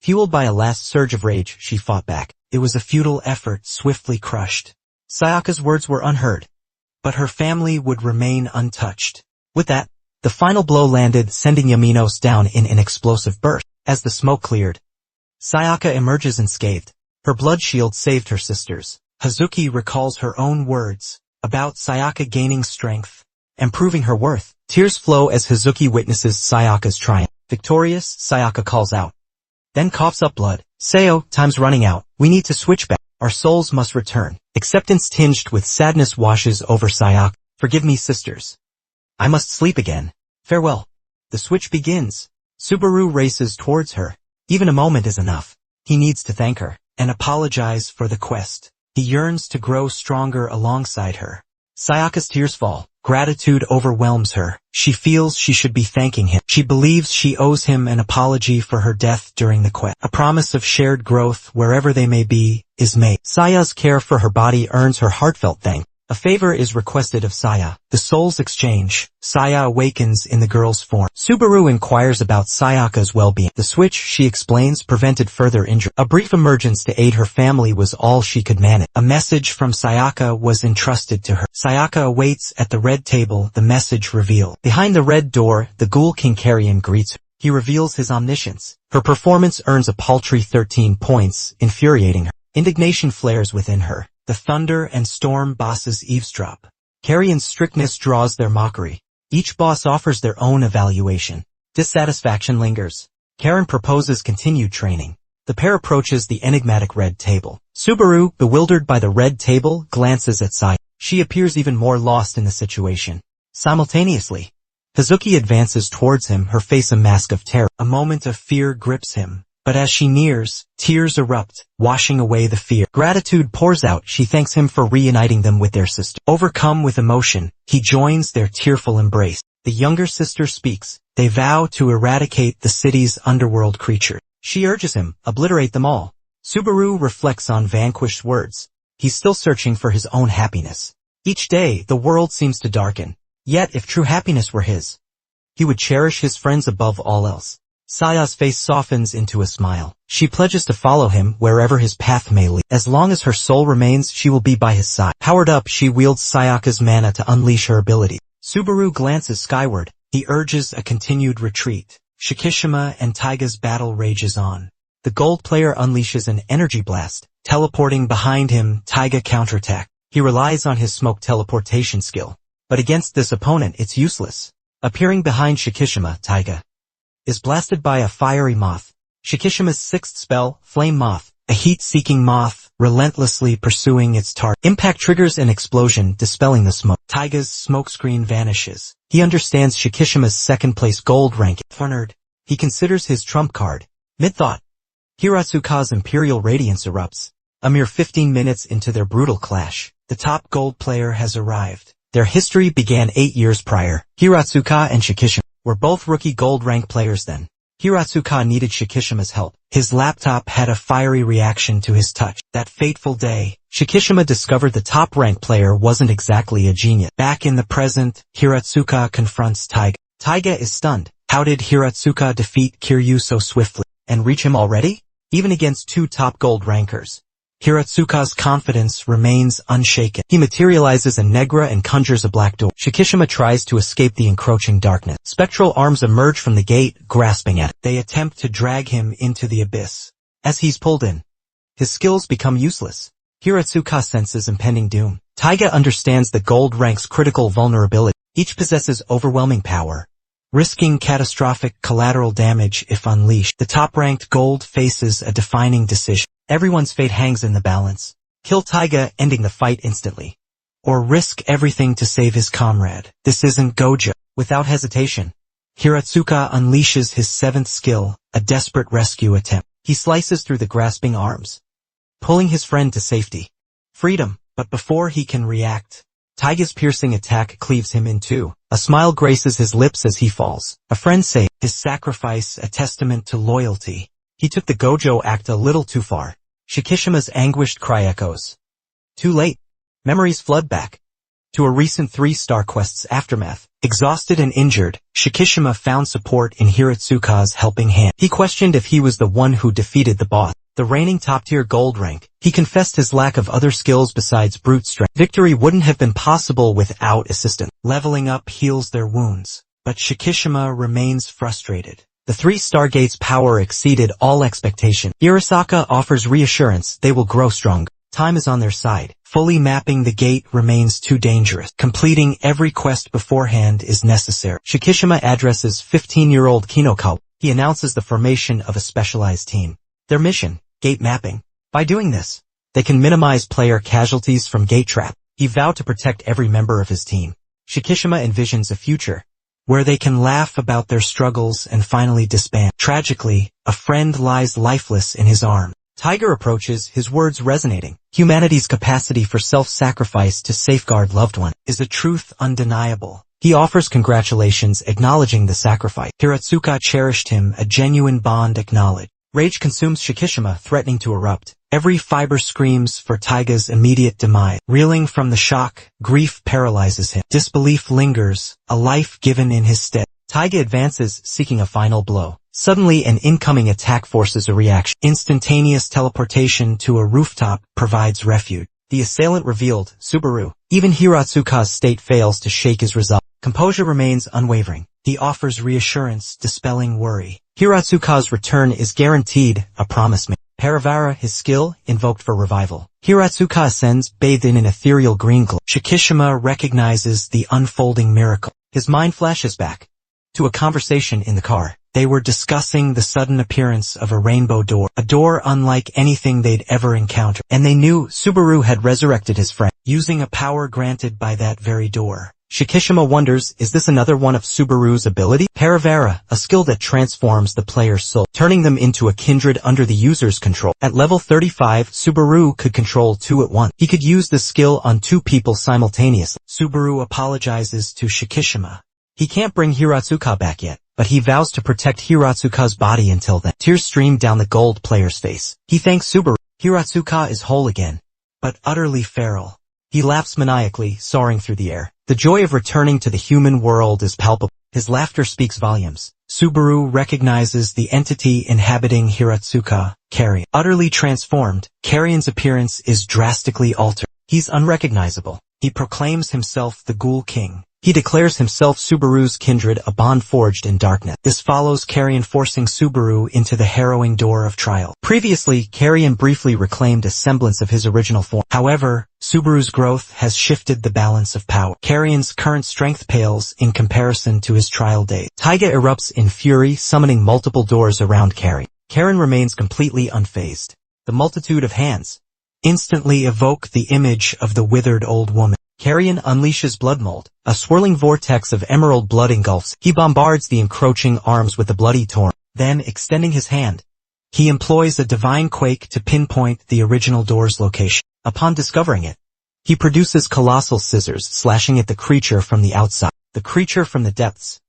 fueled by a last surge of rage, she fought back. It was a futile effort, swiftly crushed. Sayaka's words were unheard, but her family would remain untouched. With that, the final blow landed, sending Yaminos down in an explosive burst. As the smoke cleared, Sayaka emerges unscathed. Her blood shield saved her sisters. Hazuki recalls her own words about Sayaka gaining strength and proving her worth. Tears flow as Hazuki witnesses Sayaka's triumph. Victorious, Sayaka calls out. Then coughs up blood. Sayo, time's running out. We need to switch back. Our souls must return. Acceptance tinged with sadness washes over Sayaka. Forgive me, sisters. I must sleep again. Farewell. The switch begins. Subaru races towards her. Even a moment is enough. He needs to thank her and apologize for the quest. He yearns to grow stronger alongside her. Sayaka's tears fall. Gratitude overwhelms her. She feels she should be thanking him. She believes she owes him an apology for her death during the quest. A promise of shared growth, wherever they may be, is made. Saya's care for her body earns her heartfelt thanks. A favor is requested of Saya. The souls exchange. Saya awakens in the girl's form. Subaru inquires about Sayaka's well-being. The switch, she explains, prevented further injury. A brief emergence to aid her family was all she could manage. A message from Sayaka was entrusted to her. Sayaka awaits at the red table, the message revealed. Behind the red door, the ghoul King Carrion greets her. He reveals his omniscience. Her performance earns a paltry 13 points, infuriating her. Indignation flares within her. The thunder and storm bosses eavesdrop. Carrion's strictness draws their mockery. Each boss offers their own evaluation. Dissatisfaction lingers. Karen proposes continued training. The pair approaches the enigmatic red table. Subaru, bewildered by the red table, glances at Saya. She appears even more lost in the situation. Simultaneously, Hazuki advances towards him, her face a mask of terror. A moment of fear grips him. But as she nears, tears erupt, washing away the fear. Gratitude pours out. She thanks him for reuniting them with their sister. Overcome with emotion, he joins their tearful embrace. The younger sister speaks. They vow to eradicate the city's underworld creature. She urges him, obliterate them all. Subaru reflects on vanquished words. He's still searching for his own happiness. Each day, the world seems to darken. Yet, if true happiness were his, he would cherish his friends above all else. Saya's face softens into a smile. She pledges to follow him wherever his path may lead. As long as her soul remains, she will be by his side. Powered up, she wields Sayaka's mana to unleash her ability. Subaru glances skyward. He urges a continued retreat. Shikishima and Taiga's battle rages on. The gold player unleashes an energy blast. Teleporting behind him, Taiga counterattack. He relies on his smoke teleportation skill. But against this opponent, it's useless. Appearing behind Shikishima, Taiga is blasted by a fiery moth. Shikishima's sixth spell, Flame Moth, a heat-seeking moth, relentlessly pursuing its target. Impact triggers an explosion, dispelling the smoke. Taiga's smokescreen vanishes. He understands Shikishima's second-place gold rank. Honored, he considers his trump card. Mid-thought, Hiratsuka's Imperial Radiance erupts. A mere 15 minutes into their brutal clash, the top gold player has arrived. Their history began 8 years prior. Hiratsuka and Shikishima were both rookie gold rank players then. Hiratsuka needed Shikishima's help. His laptop had a fiery reaction to his touch. That fateful day, Shikishima discovered the top rank player wasn't exactly a genius. Back in the present, Hiratsuka confronts Taiga. Taiga is stunned. How did Hiratsuka defeat Kiryu so swiftly? And reach him already? Even against two top gold rankers, Hiratsuka's confidence remains unshaken. He materializes a Negra and conjures a black door. Shikishima tries to escape the encroaching darkness. Spectral arms emerge from the gate, grasping at it. They attempt to drag him into the abyss. As he's pulled in, his skills become useless. Hiratsuka senses impending doom. Taiga understands the gold rank's critical vulnerability. Each possesses overwhelming power, risking catastrophic collateral damage if unleashed. The top-ranked gold faces a defining decision. Everyone's fate hangs in the balance. Kill Taiga, ending the fight instantly. Or risk everything to save his comrade. This isn't Gojo. Without hesitation, Hiratsuka unleashes his seventh skill, a desperate rescue attempt. He slices through the grasping arms, pulling his friend to safety. Freedom, but before he can react, Taiga's piercing attack cleaves him in two. A smile graces his lips as he falls. A friend saved, his sacrifice a testament to loyalty. He took the Gojo act a little too far. Shikishima's anguished cry echoes. Too late. Memories flood back to a recent 3-star quest's aftermath. Exhausted and injured, Shikishima found support in Hiratsuka's helping hand. He questioned if he was the one who defeated the boss, the reigning top-tier gold rank. He confessed his lack of other skills besides brute strength. Victory wouldn't have been possible without assistance. Leveling up heals their wounds, but Shikishima remains frustrated. The 3 Stargate's power exceeded all expectation. Arasaka offers reassurance they will grow stronger. Time is on their side. Fully mapping the gate remains too dangerous. Completing every quest beforehand is necessary. Shikishima addresses 15-year-old Kinokawa. He announces the formation of a specialized team. Their mission, gate mapping. By doing this, they can minimize player casualties from gate trap. He vowed to protect every member of his team. Shikishima envisions a future where they can laugh about their struggles and finally disband. Tragically, a friend lies lifeless in his arms. Taiga approaches, his words resonating. Humanity's capacity for self-sacrifice to safeguard loved one is a truth undeniable. He offers congratulations, acknowledging the sacrifice. Hiratsuka cherished him, a genuine bond acknowledged. Rage consumes Shikishima, threatening to erupt. Every fiber screams for Taiga's immediate demise. Reeling from the shock, grief paralyzes him. Disbelief lingers, a life given in his stead. Taiga advances, seeking a final blow. Suddenly an incoming attack forces a reaction. Instantaneous teleportation to a rooftop provides refuge. The assailant revealed, Subaru. Even Hiratsuka's state fails to shake his resolve. Composure remains unwavering. He offers reassurance, dispelling worry. Hiratsuka's return is guaranteed, a promise made. Paravara, his skill, invoked for revival. Hiratsuka ascends, bathed in an ethereal green glow. Shikishima recognizes the unfolding miracle. His mind flashes back to a conversation in the car. They were discussing the sudden appearance of a rainbow door, a door unlike anything they'd ever encountered. And they knew Subaru had resurrected his friend, using a power granted by that very door. Shikishima wonders, is this another one of Subaru's ability? Paravara, a skill that transforms the player's soul, turning them into a kindred under the user's control. At level 35, Subaru could control two at once. He could use the skill on two people simultaneously. Subaru apologizes to Shikishima. He can't bring Hiratsuka back yet, but he vows to protect Hiratsuka's body until then. Tears stream down the gold player's face. He thanks Subaru. Hiratsuka is whole again, but utterly feral. He laughs maniacally, soaring through the air. The joy of returning to the human world is palpable. His laughter speaks volumes. Subaru recognizes the entity inhabiting Hiratsuka, Carrion. Utterly transformed, Carrion's appearance is drastically altered. He's unrecognizable. He proclaims himself the Ghoul King. He declares himself Subaru's kindred, a bond forged in darkness. This follows Carrion forcing Subaru into the harrowing door of trial. Previously, Carrion briefly reclaimed a semblance of his original form. However, Subaru's growth has shifted the balance of power. Carrion's current strength pales in comparison to his trial days. Taiga erupts in fury, summoning multiple doors around Carrion. Carrion remains completely unfazed. The multitude of hands instantly evoke the image of the withered old woman. Carrion unleashes blood mold. A swirling vortex of emerald blood engulfs. He bombards the encroaching arms with the bloody torrent. Then, extending his hand, he employs a divine quake to pinpoint the original door's location. Upon discovering it, he produces colossal scissors, slashing at the creature from the outside. The creature from the depths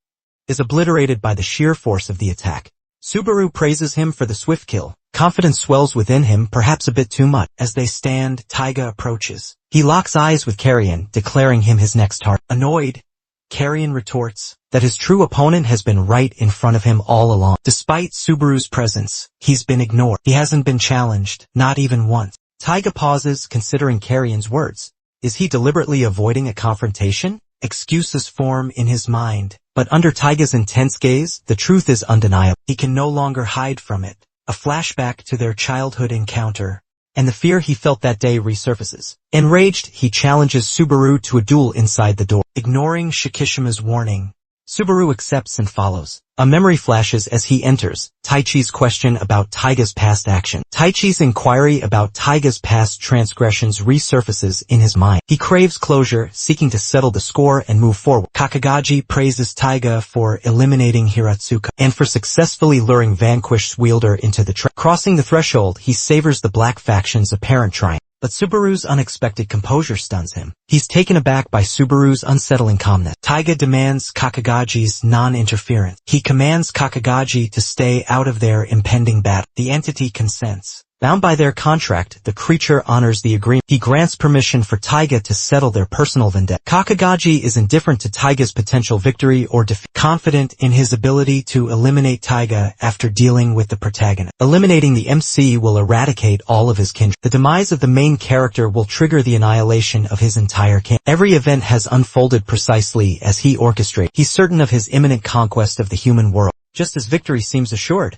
is obliterated by the sheer force of the attack. Subaru praises him for the swift kill. Confidence swells within him, perhaps a bit too much. As they stand, Taiga approaches. He locks eyes with Carrion, declaring him his next target. Annoyed, Carrion retorts that his true opponent has been right in front of him all along. Despite Subaru's presence, he's been ignored. He hasn't been challenged, not even once. Taiga pauses, considering Carrion's words. Is he deliberately avoiding a confrontation? Excuses form in his mind, but under Taiga's intense gaze, the truth is undeniable. He can no longer hide from it. A flashback to their childhood encounter, and the fear he felt that day resurfaces. Enraged, he challenges Subaru to a duel inside the door. Ignoring Shikishima's warning, Subaru accepts and follows. A memory flashes as he enters. Taichi's question about Taiga's past action. Taichi's inquiry about Taiga's past transgressions resurfaces in his mind. He craves closure, seeking to settle the score and move forward. Kakagaji praises Taiga for eliminating Hiratsuka and for successfully luring Vanquished's wielder into the trap. Crossing the threshold, he savors the Black Faction's apparent triumph. But Subaru's unexpected composure stuns him. He's taken aback by Subaru's unsettling calmness. Taiga demands Kakagaji's non-interference. He commands Kakagaji to stay out of their impending battle. The entity consents. Bound by their contract, the creature honors the agreement. He grants permission for Taiga to settle their personal vendetta. Kakagaji is indifferent to Taiga's potential victory or defeat, confident in his ability to eliminate Taiga after dealing with the protagonist. Eliminating the MC will eradicate all of his kindred. The demise of the main character will trigger the annihilation of his entire kin. Every event has unfolded precisely as he orchestrated. He's certain of his imminent conquest of the human world. Just as victory seems assured,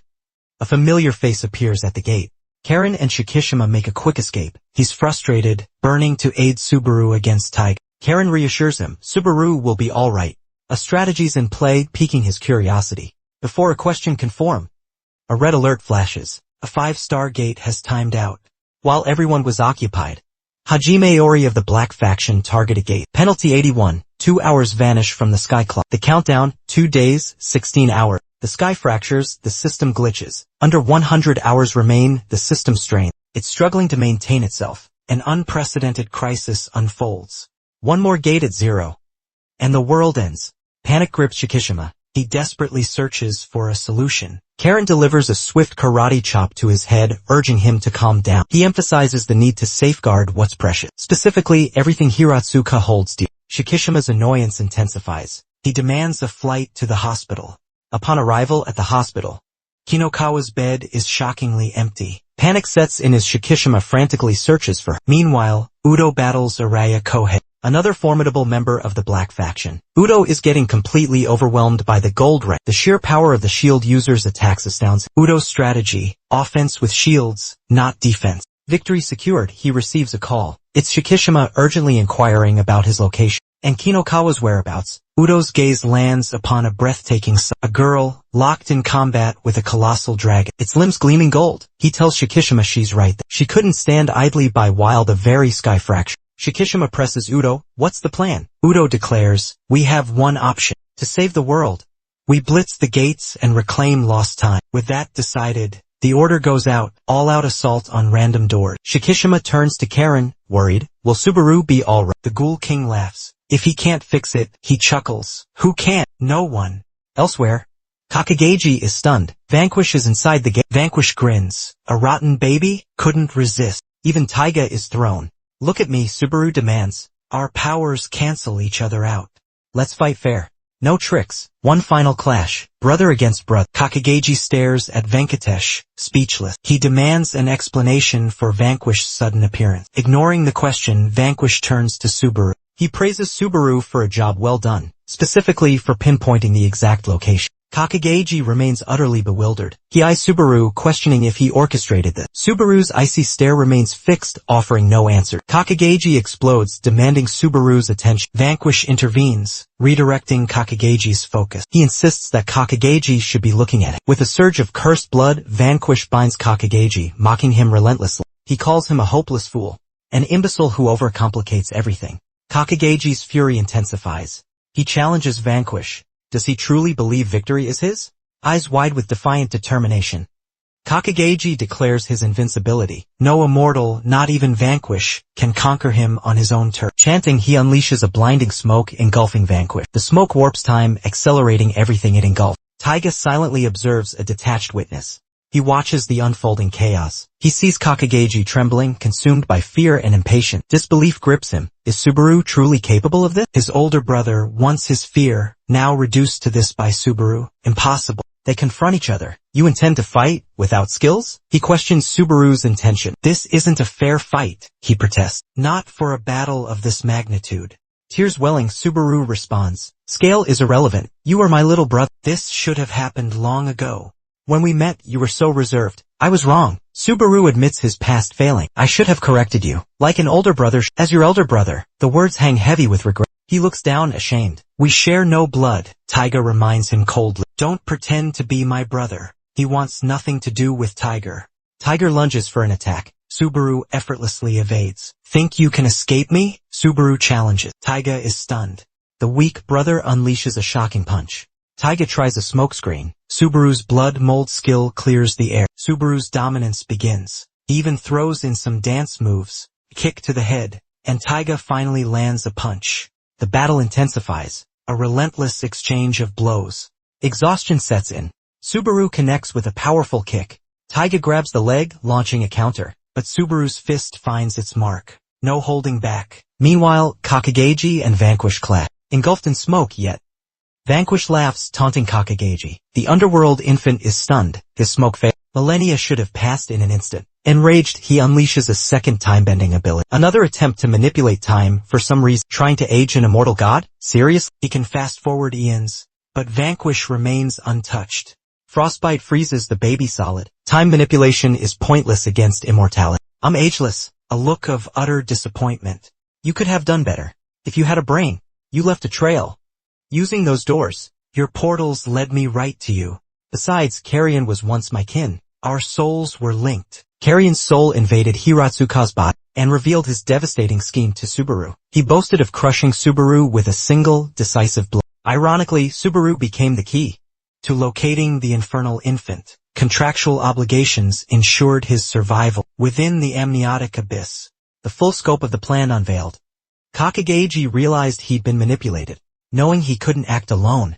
a familiar face appears at the gate. Karen and Shikishima make a quick escape. He's frustrated, burning to aid Subaru against Taiga. Karen reassures him, Subaru will be alright. A strategy's in play, piquing his curiosity. Before a question can form, a red alert flashes. A 5-star gate has timed out. While everyone was occupied, Hajime Ori of the Black Faction targeted gate. Penalty 81, 2 hours vanish from the sky clock. The countdown, 2 days, 16 hours. The sky fractures, the system glitches. Under 100 hours remain, the system strains. It's struggling to maintain itself. An unprecedented crisis unfolds. One more gate at 0. And the world ends. Panic grips Shikishima. He desperately searches for a solution. Karen delivers a swift karate chop to his head, urging him to calm down. He emphasizes the need to safeguard what's precious, specifically everything Hiratsuka holds dear. Shikishima's annoyance intensifies. He demands a flight to the hospital. Upon arrival at the hospital, Kinokawa's bed is shockingly empty. Panic sets in as Shikishima frantically searches for her. Meanwhile, Udo battles Araya Kohei, another formidable member of the Black faction. Udo is getting completely overwhelmed by the gold ring. The sheer power of the shield user's attacks astounds him. Udo's strategy, offense with shields, not defense. Victory secured, he receives a call. It's Shikishima urgently inquiring about his location and Kinokawa's whereabouts. Udo's gaze lands upon a breathtaking sight. A girl, locked in combat with a colossal dragon, its limbs gleaming gold. He tells Shikishima she's right. She couldn't stand idly by while the very sky fractured. Shikishima presses Udo, what's the plan? Udo declares, we have one option. To save the world, we blitz the gates and reclaim lost time. With that decided, the order goes out, all-out assault on random doors. Shikishima turns to Karen, worried, will Subaru be alright? The Ghoul King laughs. If he can't fix it, he chuckles. Who can't? No one. Elsewhere, Kakageji is stunned. Vanquish is inside the gate. Vanquish grins. A rotten baby? Couldn't resist. Even Taiga is thrown. Look at me, Subaru demands. Our powers cancel each other out. Let's fight fair. No tricks. One final clash. Brother against brother. Kakageji stares at Venkatesh, speechless. He demands an explanation for Vanquish's sudden appearance. Ignoring the question, Vanquish turns to Subaru. He praises Subaru for a job well done, specifically for pinpointing the exact location. Kakageji remains utterly bewildered. He eyes Subaru, questioning if he orchestrated this. Subaru's icy stare remains fixed, offering no answer. Kakageji explodes, demanding Subaru's attention. Vanquish intervenes, redirecting Kakageji's focus. He insists that Kakageji should be looking at it. With a surge of cursed blood, Vanquish binds Kakageji, mocking him relentlessly. He calls him a hopeless fool, an imbecile who overcomplicates everything. Kakageji's fury intensifies. He challenges Vanquish. Does he truly believe victory is his? Eyes wide with defiant determination, Kakageji declares his invincibility. No immortal, not even Vanquish, can conquer him on his own turf. Chanting, he unleashes a blinding smoke engulfing Vanquish. The smoke warps time, accelerating everything it engulfs. Taiga silently observes, a detached witness. He watches the unfolding chaos. He sees Kakageji trembling, consumed by fear and impatience. Disbelief grips him. Is Subaru truly capable of this? His older brother, once his fear, now reduced to this by Subaru. Impossible. They confront each other. You intend to fight without skills? He questions Subaru's intention. This isn't a fair fight, he protests. Not for a battle of this magnitude. Tears welling, Subaru responds. Scale is irrelevant. You are my little brother. This should have happened long ago. When we met, you were so reserved. I was wrong. Subaru admits his past failing. I should have corrected you. Like an older brother, as your elder brother. The words hang heavy with regret. He looks down, ashamed. We share no blood, Taiga reminds him coldly. Don't pretend to be my brother. He wants nothing to do with Tiger. Tiger lunges for an attack. Subaru effortlessly evades. Think you can escape me? Subaru challenges. Taiga is stunned. The weak brother unleashes a shocking punch. Taiga tries a smokescreen. Subaru's blood mold skill clears the air. Subaru's dominance begins. He even throws in some dance moves. Kick to the head. And Taiga finally lands a punch. The battle intensifies. A relentless exchange of blows. Exhaustion sets in. Subaru connects with a powerful kick. Taiga grabs the leg, launching a counter. But Subaru's fist finds its mark. No holding back. Meanwhile, Kakageji and Vanquish clash. Engulfed in smoke yet. Vanquish laughs, taunting Kakageji. The underworld infant is stunned. His smoke fails. Millennia should have passed in an instant. Enraged, he unleashes a second time-bending ability. Another attempt to manipulate time, for some reason. Trying to age an immortal god? Seriously? He can fast-forward eons. But Vanquish remains untouched. Frostbite freezes the baby solid. Time manipulation is pointless against immortality. I'm ageless. A look of utter disappointment. You could have done better. If you had a brain. You left a trail. Using those doors, your portals led me right to you. Besides, Carrion was once my kin. Our souls were linked. Carrion's soul invaded Hiratsuka's body and revealed his devastating scheme to Subaru. He boasted of crushing Subaru with a single, decisive blow. Ironically, Subaru became the key to locating the infernal infant. Contractual obligations ensured his survival. Within the amniotic abyss, the full scope of the plan unveiled. Kakageji realized he'd been manipulated. Knowing he couldn't act alone,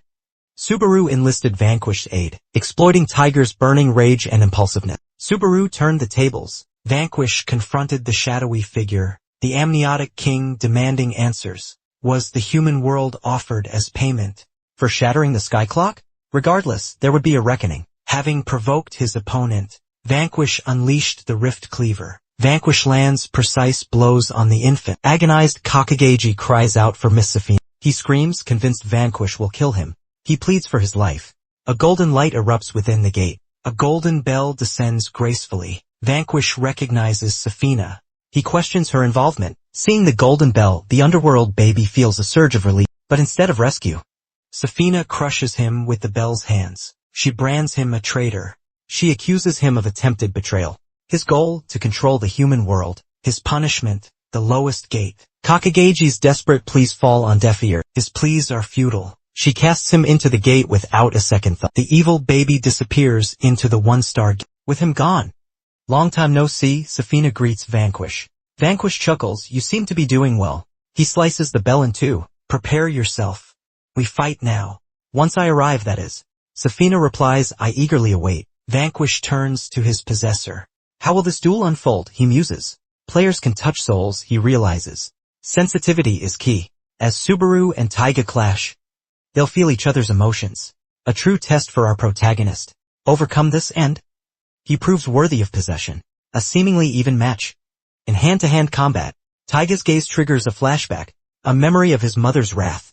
Subaru enlisted Vanquish's aid, exploiting Tiger's burning rage and impulsiveness. Subaru turned the tables. Vanquish confronted the shadowy figure, the amniotic king demanding answers. Was the human world offered as payment for shattering the sky clock? Regardless, there would be a reckoning. Having provoked his opponent, Vanquish unleashed the Rift Cleaver. Vanquish lands precise blows on the infant. Agonized Kakagagi cries out for Miss Safina. He screams, convinced Vanquish will kill him. He pleads for his life. A golden light erupts within the gate. A golden bell descends gracefully. Vanquish recognizes Safina. He questions her involvement. Seeing the golden bell, the underworld baby feels a surge of relief. But instead of rescue, Safina crushes him with the bell's hands. She brands him a traitor. She accuses him of attempted betrayal. His goal, to control the human world. His punishment, the lowest gate. Kakagagi's desperate pleas fall on deaf ear. His pleas are futile. She casts him into the gate without a second thought. The evil baby disappears into the one-star gate. With him gone. Long time no see, Safina greets Vanquish. Vanquish chuckles, you seem to be doing well. He slices the bell in two. Prepare yourself. We fight now. Once I arrive, that is. Safina replies, I eagerly await. Vanquish turns to his possessor. How will this duel unfold, he muses. Players can touch souls, he realizes. Sensitivity is key. As Subaru and Taiga clash, they'll feel each other's emotions. A true test for our protagonist. Overcome this and he proves worthy of possession. A seemingly even match. In hand-to-hand combat, Taiga's gaze triggers a flashback, a memory of his mother's wrath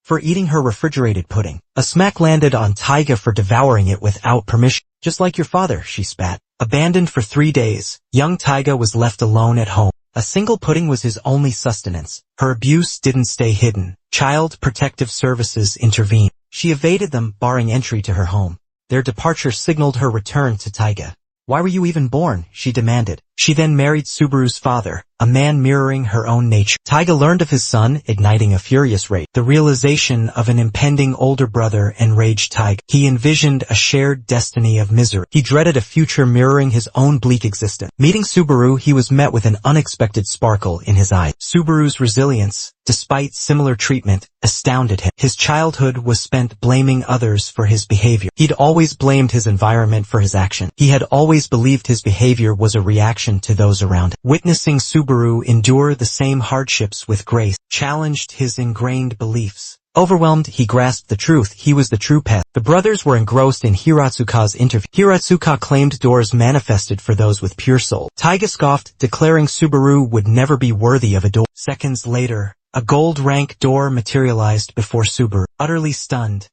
for eating her refrigerated pudding. A smack landed on Taiga for devouring it without permission. Just like your father, she spat. Abandoned for 3 days, young Taiga was left alone at home. A single pudding was his only sustenance. Her abuse didn't stay hidden. Child Protective Services intervened. She evaded them, barring entry to her home. Their departure signaled her return to Taiga. Why were you even born? She demanded. She then married Subaru's father, a man mirroring her own nature. Taiga learned of his son, igniting a furious rage. The realization of an impending older brother enraged Taiga. He envisioned a shared destiny of misery. He dreaded a future mirroring his own bleak existence. Meeting Subaru, he was met with an unexpected sparkle in his eyes. Subaru's resilience, despite similar treatment, astounded him. His childhood was spent blaming others for his behavior. He'd always blamed his environment for his action. He had always believed his behavior was a reaction to those around him. Witnessing Subaru endure the same hardships with grace challenged his ingrained beliefs. Overwhelmed, he grasped the truth. He was the true pet. The brothers were engrossed in Hiratsuka's interview. Hiratsuka claimed doors manifested for those with pure soul. Taiga scoffed, declaring Subaru would never be worthy of a door. Seconds later, a gold rank door materialized before Subaru. Utterly stunned,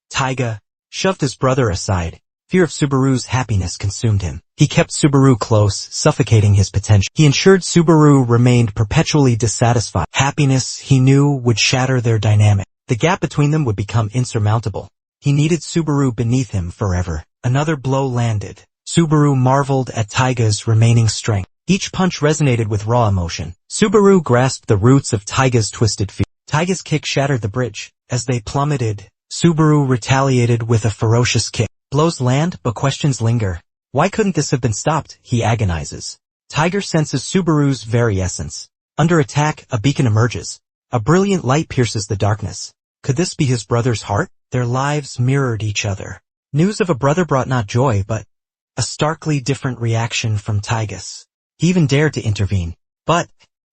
Taiga shoved his brother aside. Fear of Subaru's happiness consumed him. He kept Subaru close, suffocating his potential. He ensured Subaru remained perpetually dissatisfied. Happiness, he knew, would shatter their dynamic. The gap between them would become insurmountable. He needed Subaru beneath him forever. Another blow landed. Subaru marveled at Taiga's remaining strength. Each punch resonated with raw emotion. Subaru grasped the roots of Taiga's twisted fear. Taiga's kick shattered the bridge. As they plummeted, Subaru retaliated with a ferocious kick. Blows land, but questions linger. Why couldn't this have been stopped? He agonizes. Taiga senses Subaru's very essence. Under attack, a beacon emerges. A brilliant light pierces the darkness. Could this be his brother's heart? Their lives mirrored each other. News of a brother brought not joy, but a starkly different reaction from Taiga's. He even dared to intervene. But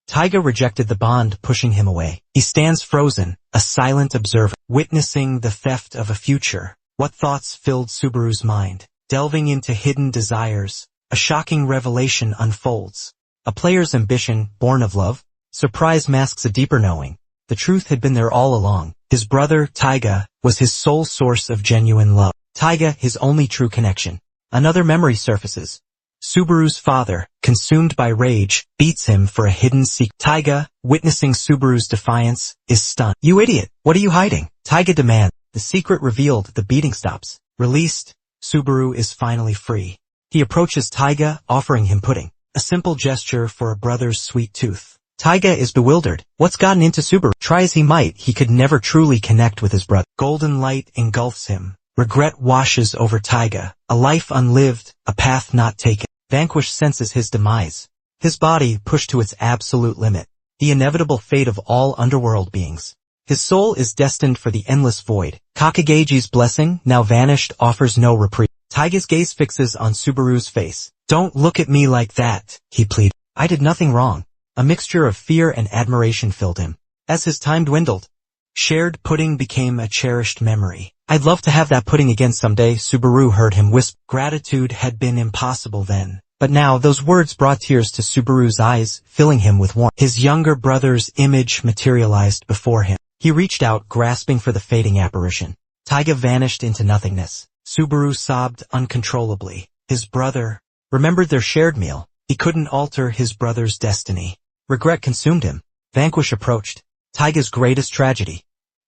Taiga rejected the bond, pushing him away. He stands frozen, a silent observer, witnessing the theft of a future. What thoughts filled Subaru's mind? Delving into hidden desires, a shocking revelation unfolds. A player's ambition, born of love. Surprise masks a deeper knowing. The truth had been there all along. His brother, Taiga, was his sole source of genuine love. Taiga, his only true connection. Another memory surfaces. Subaru's father, consumed by rage, beats him for a hidden secret. Taiga, witnessing Subaru's defiance, is stunned. You idiot! What are you hiding? Taiga demands. The secret revealed, the beating stops. Released, Subaru is finally free. He approaches Taiga, offering him pudding. A simple gesture for a brother's sweet tooth. Taiga is bewildered. What's gotten into Subaru? Try as he might, he could never truly connect with his brother. Golden light engulfs him. Regret washes over Taiga. A life unlived, a path not taken. Vanquish senses his demise. His body pushed to its absolute limit. The inevitable fate of all underworld beings. His soul is destined for the endless void. Kakageji's blessing, now vanished, offers no reprieve. Taiga's gaze fixes on Subaru's face. Don't look at me like that, he pleaded. I did nothing wrong. A mixture of fear and admiration filled him. As his time dwindled, shared pudding became a cherished memory. I'd love to have that pudding again someday, Subaru heard him whisper. Gratitude had been impossible then. But now those words brought tears to Subaru's eyes, filling him with warmth. His younger brother's image materialized before him. He reached out, grasping for the fading apparition. Taiga vanished into nothingness. Subaru sobbed uncontrollably. His brother remembered their shared meal. He couldn't alter his brother's destiny. Regret consumed him. Vanquish approached. Taiga's greatest tragedy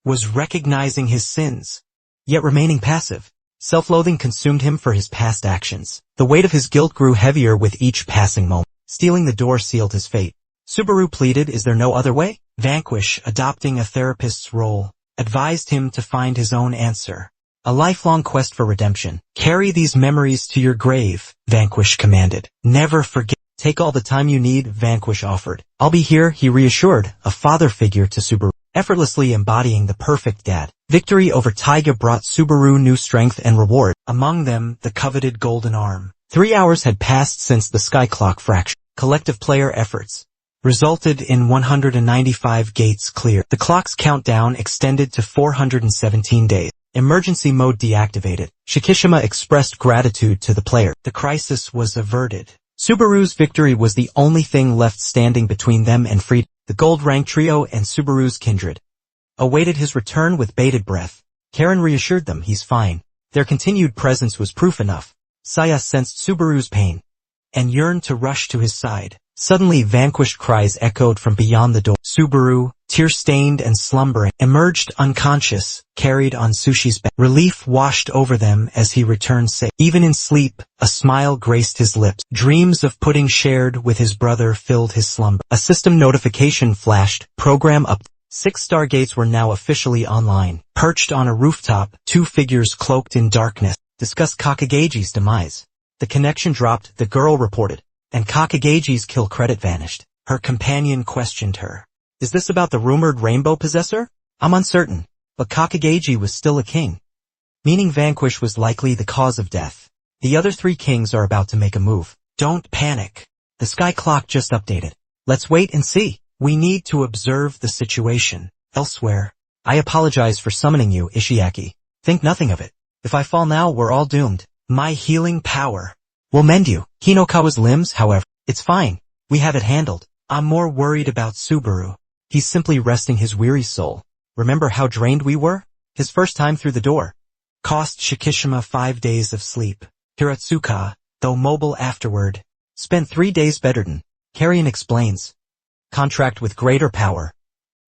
was recognizing his sins, yet remaining passive. Self-loathing consumed him for his past actions. The weight of his guilt grew heavier with each passing moment. Stealing the door sealed his fate. Subaru pleaded, is there no other way? Vanquish, adopting a therapist's role, advised him to find his own answer. A lifelong quest for redemption. Carry these memories to your grave, Vanquish commanded. Never forget. Take all the time you need, Vanquish offered. I'll be here, he reassured, a father figure to Subaru, effortlessly embodying the perfect dad. Victory over Taiga brought Subaru new strength and reward, among them the coveted golden arm. 3 hours had passed since the sky clock fracture. Collective player efforts resulted in 195 gates clear. The clock's countdown extended to 417 days. Emergency mode deactivated. Shikishima expressed gratitude to the player. The crisis was averted. Subaru's victory was the only thing left standing between them and freedom. The gold rank trio and Subaru's kindred awaited his return with bated breath. Karen reassured them he's fine. Their continued presence was proof enough. Saya sensed Subaru's pain and yearned to rush to his side. Suddenly vanquished cries echoed from beyond the door. Subaru, tear-stained and slumbering, emerged unconscious, carried on Sushi's back. Relief washed over them as he returned safe. Even in sleep, a smile graced his lips. Dreams of pudding shared with his brother filled his slumber. A system notification flashed, program up. 6 stargates were now officially online. Perched on a rooftop, 2 figures cloaked in darkness discussed Kakageji's demise. The connection dropped, the girl reported, and Kakageji's kill credit vanished. Her companion questioned her. Is this about the rumored rainbow possessor? I'm uncertain, but Kakageji was still a king, meaning Vanquish was likely the cause of death. The other 3 kings are about to make a move. Don't panic. The sky clock just updated. Let's wait and see. We need to observe the situation. Elsewhere. I apologize for summoning you, Ishiaki. Think nothing of it. If I fall now, we're all doomed. My healing power will mend you. Hinokawa's limbs, however. It's fine. We have it handled. I'm more worried about Subaru. He's simply resting his weary soul. Remember how drained we were? His first time through the door cost Shikishima 5 days of sleep. Hiratsuka, though mobile afterward, spent 3 days bedridden. Carrion explains. Contract with greater power.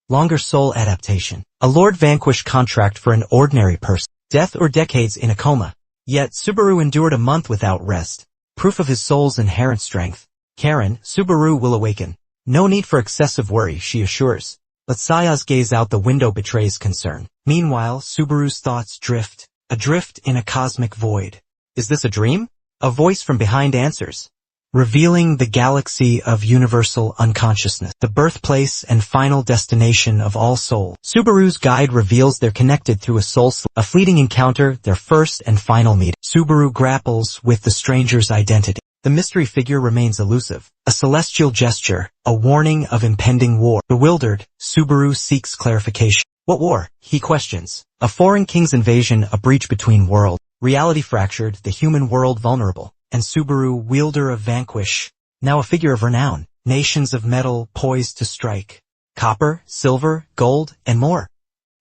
Longer soul adaptation. A Lord Vanquish contract for an ordinary person. Death or decades in a coma. Yet Subaru endured a month without rest. Proof of his soul's inherent strength. Karen, Subaru will awaken. No need for excessive worry, she assures. But Saya's gaze out the window betrays concern. Meanwhile, Subaru's thoughts drift. Adrift in a cosmic void. Is this a dream? A voice from behind answers, revealing the galaxy of universal unconsciousness, the birthplace and final destination of all souls. Subaru's guide reveals they're connected through a soul slip, a fleeting encounter, their first and final meeting. Subaru grapples with the stranger's identity. The mystery figure remains elusive. A celestial gesture, a warning of impending war. Bewildered, Subaru seeks clarification. What war? He questions. A foreign king's invasion, a breach between worlds. Reality fractured, the human world vulnerable. And Subaru, wielder of Vanquish, now a figure of renown. Nations of metal poised to strike. Copper, silver, gold, and more.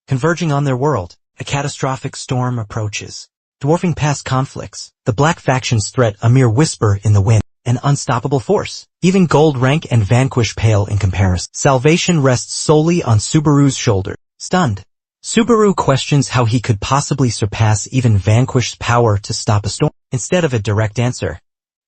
Converging on their world, a catastrophic storm approaches. Dwarfing past conflicts, the Black Faction's threat a mere whisper in the wind, an unstoppable force. Even Gold Rank and Vanquish pale in comparison. Salvation rests solely on Subaru's shoulder. Stunned, Subaru questions how he could possibly surpass even Vanquish's power to stop a storm. Instead of a direct answer,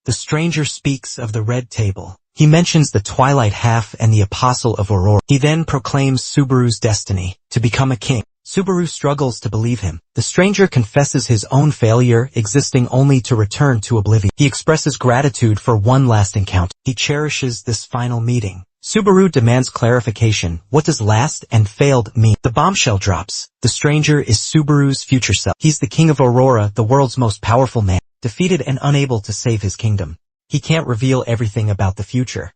the stranger speaks of the Red Table. He mentions the Twilight Half and the Apostle of Aurora. He then proclaims Subaru's destiny, to become a king. Subaru struggles to believe him. The stranger confesses his own failure, existing only to return to oblivion. He expresses gratitude for one last encounter. He cherishes this final meeting, Subaru demands clarification. What does last and failed mean? The bombshell drops. The stranger is Subaru's future self. He's the king of Aurora, the world's most powerful man, defeated and unable to save his kingdom. He can't reveal everything about the future,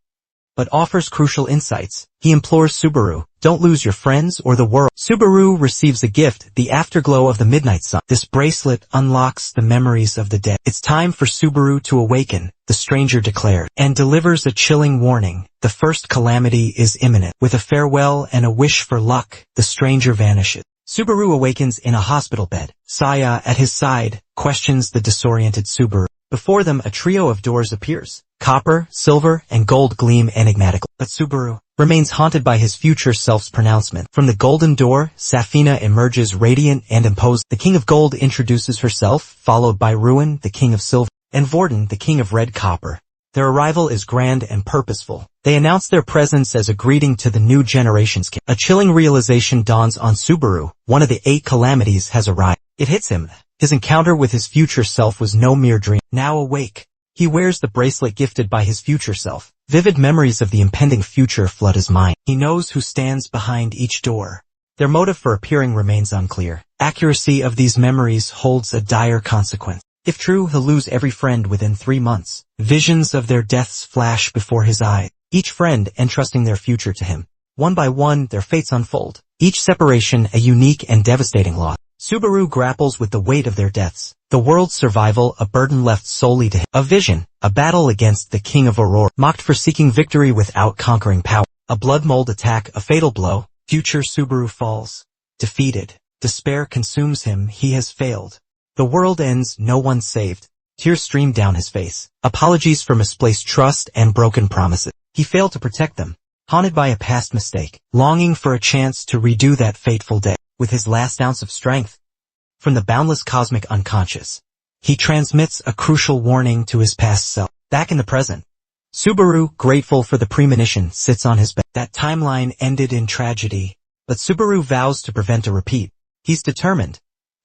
but offers crucial insights. He implores Subaru, don't lose your friends or the world. Subaru receives a gift, the afterglow of the midnight sun. This bracelet unlocks the memories of the dead. It's time for Subaru to awaken, the stranger declared, and delivers a chilling warning. The first calamity is imminent. With a farewell and a wish for luck, the stranger vanishes. Subaru awakens in a hospital bed. Saya, at his side, questions the disoriented Subaru. Before them, a trio of doors appears. Copper, silver, and gold gleam enigmatically. But Subaru remains haunted by his future self's pronouncement. From the golden door, Safina emerges radiant and imposing. The king of gold introduces herself, followed by Ruin, the king of silver, and Vorden, the king of red copper. Their arrival is grand and purposeful. They announce their presence as a greeting to the new generation's king. A chilling realization dawns on Subaru. One of the 8 calamities has arrived. It hits him. His encounter with his future self was no mere dream. Now awake, he wears the bracelet gifted by his future self. Vivid memories of the impending future flood his mind. He knows who stands behind each door. Their motive for appearing remains unclear. Accuracy of these memories holds a dire consequence. If true, he'll lose every friend within 3 months. Visions of their deaths flash before his eyes, each friend entrusting their future to him. One by one, their fates unfold. Each separation a unique and devastating loss. Subaru grapples with the weight of their deaths. The world's survival, a burden left solely to him. A vision, a battle against the king of Aurora, mocked for seeking victory without conquering power. A blood mold attack, a fatal blow. Future Subaru falls. Defeated. Despair consumes him, he has failed. The world ends, no one saved. Tears stream down his face. Apologies for misplaced trust and broken promises. He failed to protect them. Haunted by a past mistake. Longing for a chance to redo that fateful day. With his last ounce of strength, from the boundless cosmic unconscious, he transmits a crucial warning to his past self. Back in the present, Subaru, grateful for the premonition, sits on his bed. That timeline ended in tragedy, but Subaru vows to prevent a repeat. He's determined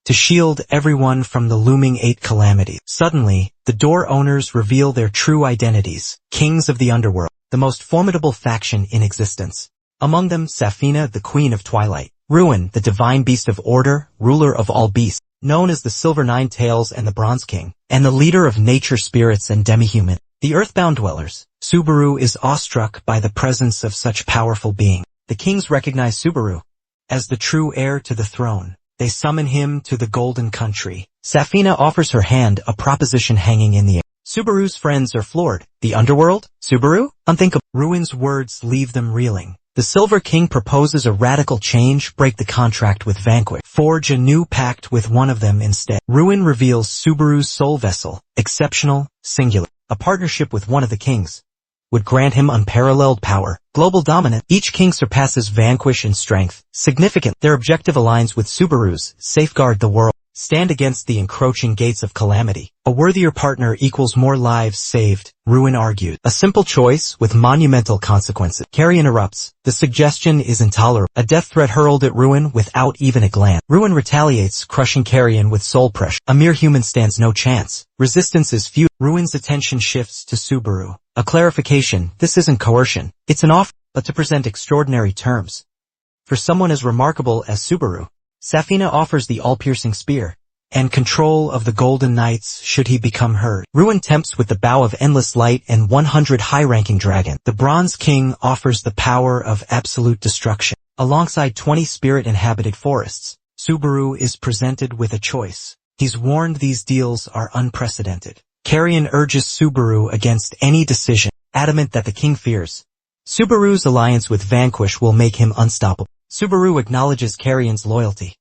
to shield everyone from the looming 8 calamities. Suddenly, the door owners reveal their true identities, kings of the underworld, the most formidable faction in existence. Among them, Safina, the queen of twilight. Ruin, the divine beast of order, ruler of all beasts, known as the Silver Nine Tails and the Bronze King, and the leader of nature spirits and demi-human. The earthbound dwellers. Subaru is awestruck by the presence of such powerful being. The kings recognize Subaru as the true heir to the throne. They summon him to the Golden Country. Safina offers her hand, a proposition hanging in the air. Subaru's friends are floored. The underworld? Subaru? Unthinkable. Ruin's words leave them reeling. The Silver King proposes a radical change, break the contract with Vanquish, forge a new pact with one of them instead. Ruin reveals Subaru's soul vessel, exceptional, singular. A partnership with one of the kings would grant him unparalleled power, global dominance. Each king surpasses Vanquish in strength, significant. Their objective aligns with Subaru's, safeguard the world, stand against the encroaching gates of calamity. A worthier partner equals more lives saved, Ruin argued. A simple choice with monumental consequences. Carrie interrupts. The suggestion is intolerable. A death threat hurled at Ruin without even a glance. Ruin retaliates, crushing Carrion with soul pressure. A mere human stands no chance. Resistance is few. Ruin's attention shifts to Subaru. A clarification, this isn't coercion. It's an offer, but to present extraordinary terms. For someone as remarkable as Subaru, Safina offers the all-piercing spear, and control of the Golden Knights should he become hers. Ruin tempts with the bow of endless light and 100 high-ranking dragon. The Bronze King offers the power of absolute destruction. Alongside 20 spirit-inhabited forests, Subaru is presented with a choice. He's warned these deals are unprecedented. Carrion urges Subaru against any decision, adamant that the king fears. Subaru's alliance with Vanquish will make him unstoppable. Subaru acknowledges Carrion's loyalty,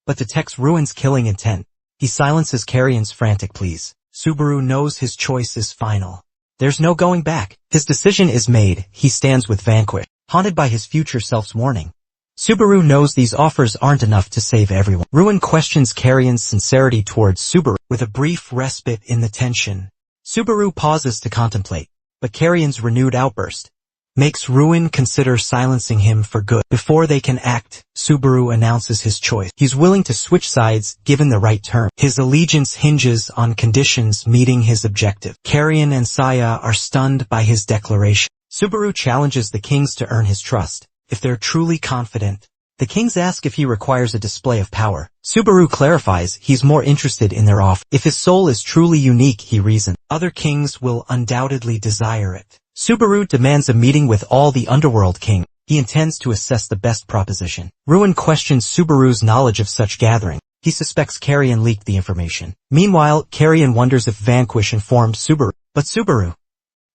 but detects Ruin's killing intent. He silences Carrion's frantic pleas. Subaru knows his choice is final. There's no going back. His decision is made. He stands with Vanquish, haunted by his future self's warning. Subaru knows these offers aren't enough to save everyone. Ruin questions Carrion's sincerity towards Subaru. With a brief respite in the tension, Subaru pauses to contemplate, but Carrion's renewed outburst makes Ruin consider silencing him for good. Before they can act, Subaru announces his choice. He's willing to switch sides given the right term. His allegiance hinges on conditions meeting his objective. Carrion and Saya are stunned by his declaration. Subaru challenges the kings to earn his trust. If they're truly confident, the kings ask if he requires a display of power. Subaru clarifies he's more interested in their offer. If his soul is truly unique, he reasons, other kings will undoubtedly desire it. Subaru demands a meeting with all the underworld kings. He intends to assess the best proposition. Ruin questions Subaru's knowledge of such gathering. He suspects Carrion leaked the information. Meanwhile, Carrion wonders if Vanquish informed Subaru. But Subaru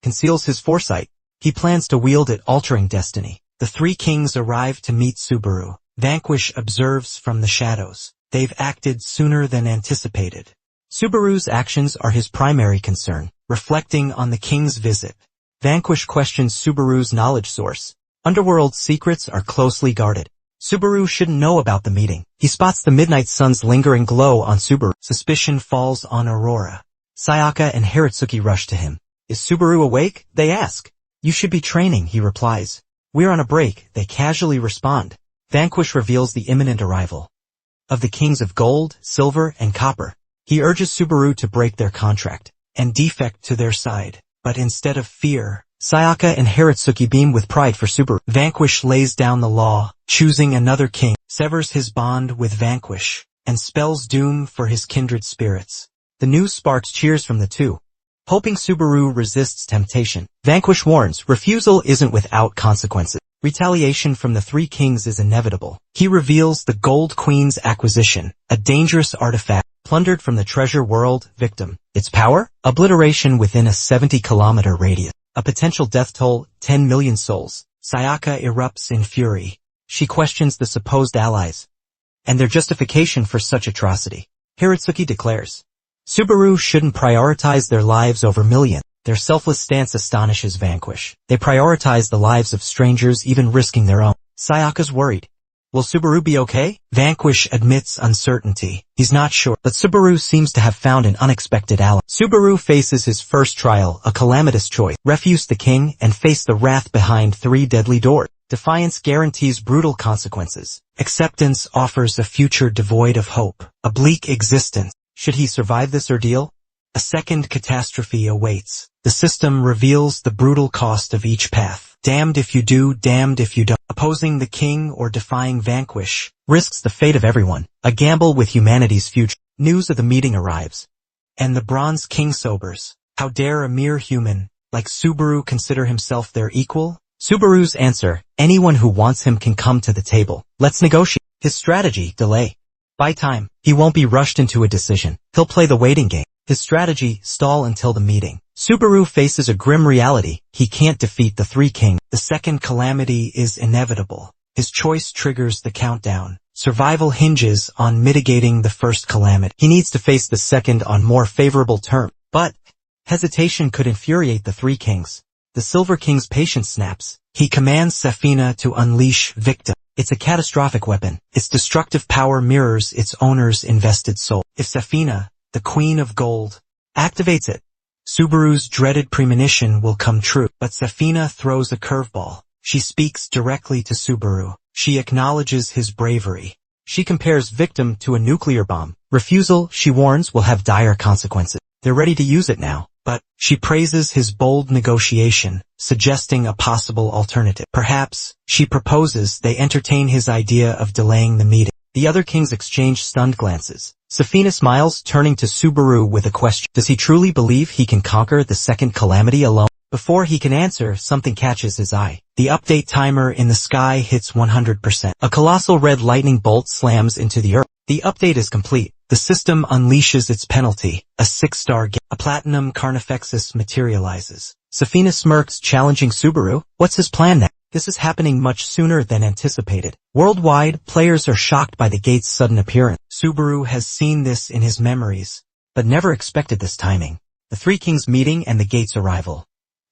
conceals his foresight. He plans to wield it, altering destiny. The three kings arrive to meet Subaru. Vanquish observes from the shadows. They've acted sooner than anticipated. Subaru's actions are his primary concern. Reflecting on the king's visit, Vanquish questions Subaru's knowledge source. Underworld secrets are closely guarded. Subaru shouldn't know about the meeting. He spots the midnight sun's lingering glow on Subaru. Suspicion falls on Aurora. Sayaka and Haritsuki rush to him. Is Subaru awake? They ask. You should be training, he replies. We're on a break, they casually respond. Vanquish reveals the imminent arrival of the kings of gold, silver, and copper. He urges Subaru to break their contract and defect to their side. But instead of fear, Sayaka and Haritsuki beam with pride for Subaru. Vanquish lays down the law, choosing another king, severs his bond with Vanquish, and spells doom for his kindred spirits. The news sparks cheers from the two. Hoping Subaru resists temptation, Vanquish warns refusal isn't without consequences. Retaliation from the three kings is inevitable. He reveals the Gold Queen's acquisition, a dangerous artifact plundered from the treasure world. Victim. Its power? Obliteration within a 70-kilometer radius. A potential death toll, 10 million souls. Sayaka erupts in fury. She questions the supposed allies and their justification for such atrocity. Haritsuki declares, Subaru shouldn't prioritize their lives over millions. Their selfless stance astonishes Vanquish. They prioritize the lives of strangers, even risking their own. Sayaka's worried. Will Subaru be okay? Vanquish admits uncertainty. He's not sure, but Subaru seems to have found an unexpected ally. Subaru faces his first trial, a calamitous choice. Refuse the king and face the wrath behind three deadly doors. Defiance guarantees brutal consequences. Acceptance offers a future devoid of hope. A bleak existence. Should he survive this ordeal? A second catastrophe awaits. The system reveals the brutal cost of each path. Damned if you do, damned if you don't. Opposing the king or defying Vanquish risks the fate of everyone. A gamble with humanity's future. News of the meeting arrives. And the Bronze King sobers. How dare a mere human like Subaru consider himself their equal? Subaru's answer, anyone who wants him can come to the table. Let's negotiate. His strategy, delay. Buy time. He won't be rushed into a decision. He'll play the waiting game. His strategy, stall until the meeting. Subaru faces a grim reality. He can't defeat the three kings. The second calamity is inevitable. His choice triggers the countdown. Survival hinges on mitigating the first calamity. He needs to face the second on more favorable terms. But hesitation could infuriate the three kings. The Silver King's patience snaps. He commands Safina to unleash Victim. It's a catastrophic weapon. Its destructive power mirrors its owner's invested soul. If Safina, the Queen of Gold, activates it, Subaru's dreaded premonition will come true. But Safina throws a curveball. She speaks directly to Subaru. She acknowledges his bravery. She compares Victim to a nuclear bomb. Refusal, she warns, will have dire consequences. They're ready to use it now. But she praises his bold negotiation, suggesting a possible alternative. Perhaps, she proposes, they entertain his idea of delaying the meeting. The other kings exchange stunned glances. Safina smiles, turning to Subaru with a question. Does he truly believe he can conquer the second calamity alone? Before he can answer, something catches his eye. The update timer in the sky hits 100%. A colossal red lightning bolt slams into the earth. The update is complete. The system unleashes its penalty. A 6-star game. A platinum carnifexus materializes. Safina smirks, challenging Subaru. What's his plan now? This is happening much sooner than anticipated. Worldwide, players are shocked by the gate's sudden appearance. Subaru has seen this in his memories, but never expected this timing. The three kings meeting and the gate's arrival.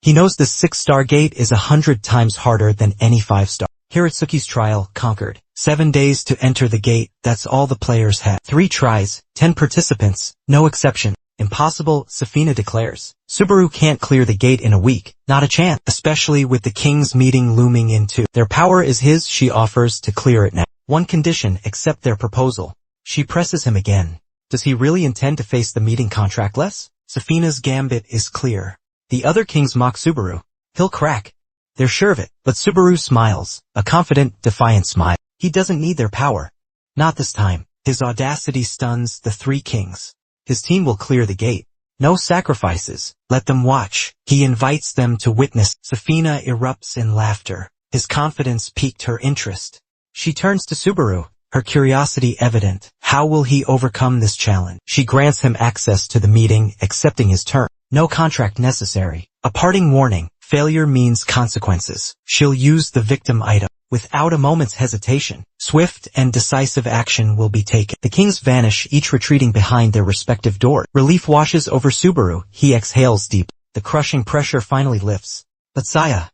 He knows this 6-star gate is 100 times harder than any 5-star. Haritsuki's trial, conquered. 7 days to enter the gate, that's all the players had. 3 tries, 10 participants, no exception. Impossible, Safina declares. Subaru can't clear the gate in a week. Not a chance, especially with the king's meeting looming in too. Their power is his, she offers to clear it now. One condition, accept their proposal. She presses him again. Does he really intend to face the meeting contractless? Safina's gambit is clear. The other kings mock Subaru. He'll crack. They're sure of it, but Subaru smiles, a confident, defiant smile. He doesn't need their power. Not this time. His audacity stuns the three kings. His team will clear the gate. No sacrifices. Let them watch. He invites them to witness. Safina erupts in laughter. His confidence piqued her interest. She turns to Subaru, her curiosity evident. How will he overcome this challenge? She grants him access to the meeting, accepting his term. No contract necessary. A parting warning. Failure means consequences. She'll use the victim item. Without a moment's hesitation, swift and decisive action will be taken. The kings vanish, each retreating behind their respective door. Relief washes over Subaru. He exhales deep. The crushing pressure finally lifts. But Saya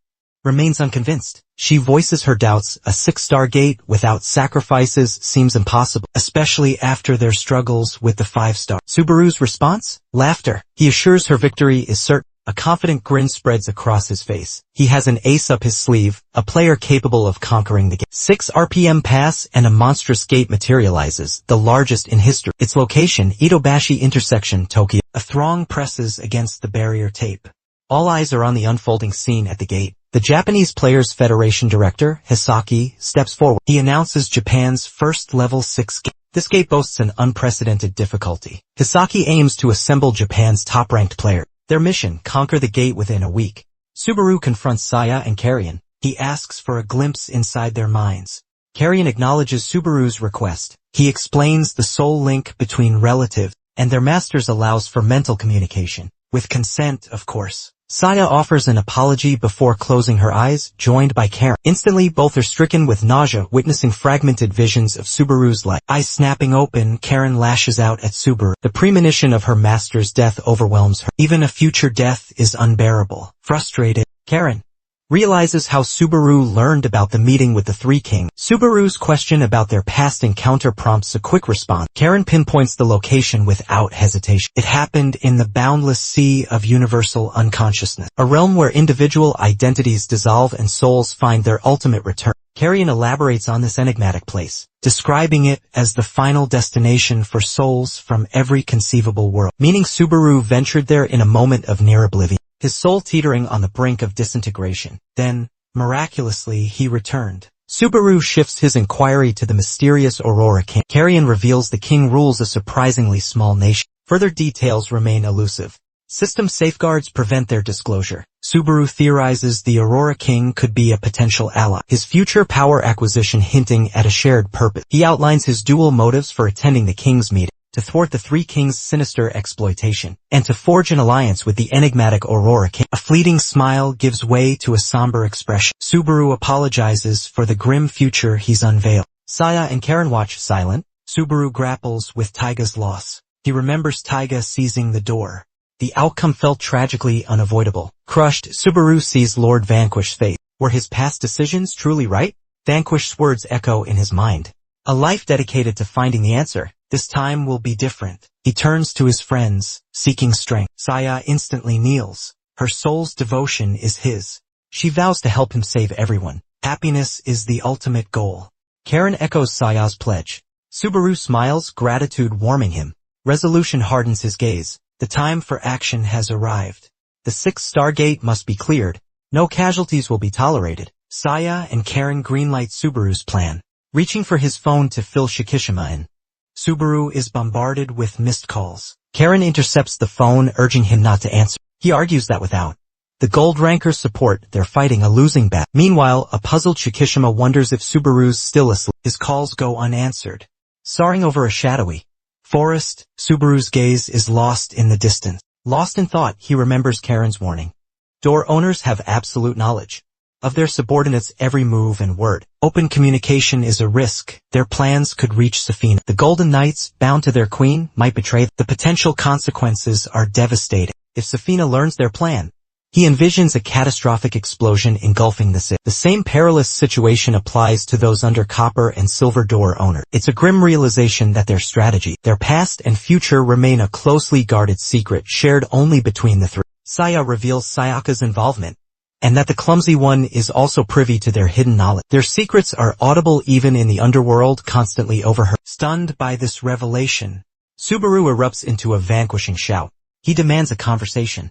remains unconvinced. She voices her doubts. A 6-star gate without sacrifices seems impossible, especially after their struggles with the 5-star. Subaru's response? Laughter. He assures her victory is certain. A confident grin spreads across his face. He has an ace up his sleeve, a player capable of conquering the gate. 6 RPM pass and a monstrous gate materializes, the largest in history. Its location, Itobashi intersection, Tokyo. A throng presses against the barrier tape. All eyes are on the unfolding scene at the gate. The Japanese Players Federation director, Hisaki, steps forward. He announces Japan's first level 6 gate. This gate boasts an unprecedented difficulty. Hisaki aims to assemble Japan's top-ranked players. Their mission, conquer the gate within a week. Subaru confronts Saya and Carrion. He asks for a glimpse inside their minds. Carrion acknowledges Subaru's request. He explains the soul link between relatives, and their masters allows for mental communication. With consent, of course. Saya offers an apology before closing her eyes, joined by Karen. Instantly, both are stricken with nausea, witnessing fragmented visions of Subaru's life. Eyes snapping open, Karen lashes out at Subaru. The premonition of her master's death overwhelms her. Even a future death is unbearable. Frustrated, Karen realizes how Subaru learned about the meeting with the three kings. Subaru's question about their past encounter prompts a quick response. Karen pinpoints the location without hesitation. It happened in the boundless sea of universal unconsciousness, a realm where individual identities dissolve and souls find their ultimate return. Carrion elaborates on this enigmatic place, describing it as the final destination for souls from every conceivable world, meaning Subaru ventured there in a moment of near oblivion. His soul teetering on the brink of disintegration. Then, miraculously, he returned. Subaru shifts his inquiry to the mysterious Aurora King. Carrion reveals the king rules a surprisingly small nation. Further details remain elusive. System safeguards prevent their disclosure. Subaru theorizes the Aurora King could be a potential ally. His future power acquisition hinting at a shared purpose. He outlines his dual motives for attending the king's meeting. To thwart the three kings' sinister exploitation, and to forge an alliance with the enigmatic Aurora King. A fleeting smile gives way to a somber expression. Subaru apologizes for the grim future he's unveiled. Saya and Karen watch silent. Subaru grapples with Taiga's loss. He remembers Taiga seizing the door. The outcome felt tragically unavoidable. Crushed, Subaru sees Lord Vanquish's fate. Were his past decisions truly right? Vanquish's words echo in his mind. A life dedicated to finding the answer. This time will be different. He turns to his friends, seeking strength. Saya instantly kneels. Her soul's devotion is his. She vows to help him save everyone. Happiness is the ultimate goal. Karen echoes Saya's pledge. Subaru smiles, gratitude warming him. Resolution hardens his gaze. The time for action has arrived. The 6-star gate must be cleared. No casualties will be tolerated. Saya and Karen greenlight Subaru's plan, reaching for his phone to fill Shikishima in. Subaru is bombarded with missed calls. Karen intercepts the phone, urging him not to answer. He argues that without the gold ranker's support, they're fighting a losing battle. Meanwhile, a puzzled Shikishima wonders if Subaru's still asleep. His calls go unanswered. Soaring over a shadowy forest, Subaru's gaze is lost in the distance. Lost in thought, he remembers Karen's warning. Door owners have absolute knowledge of their subordinates' every move and word. Open communication is a risk. Their plans could reach Safina. The Golden Knights, bound to their queen, might betray them. The potential consequences are devastating. If Safina learns their plan, he envisions a catastrophic explosion engulfing the city. The same perilous situation applies to those under copper and silver door owners. It's a grim realization that their strategy, their past and future remain a closely guarded secret shared only between the three. Saya reveals Sayaka's involvement, and that the clumsy one is also privy to their hidden knowledge. Their secrets are audible even in the underworld, constantly overheard. Stunned by this revelation, Subaru erupts into a vanquishing shout. He demands a conversation.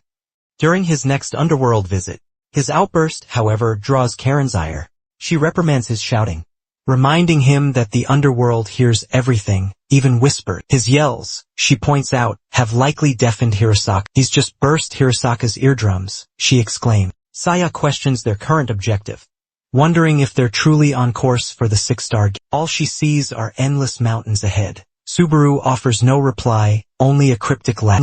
During his next underworld visit, His outburst, however, draws Karen's ire. She reprimands his shouting, reminding him that the underworld hears everything, even whispered. His yells, she points out, have likely deafened Hirosaka. He's just burst Hirosaka's eardrums, she exclaimed. Saya questions their current objective, wondering if they're truly on course for the 6-star game. All she sees are endless mountains ahead. Subaru offers no reply, only a cryptic laugh.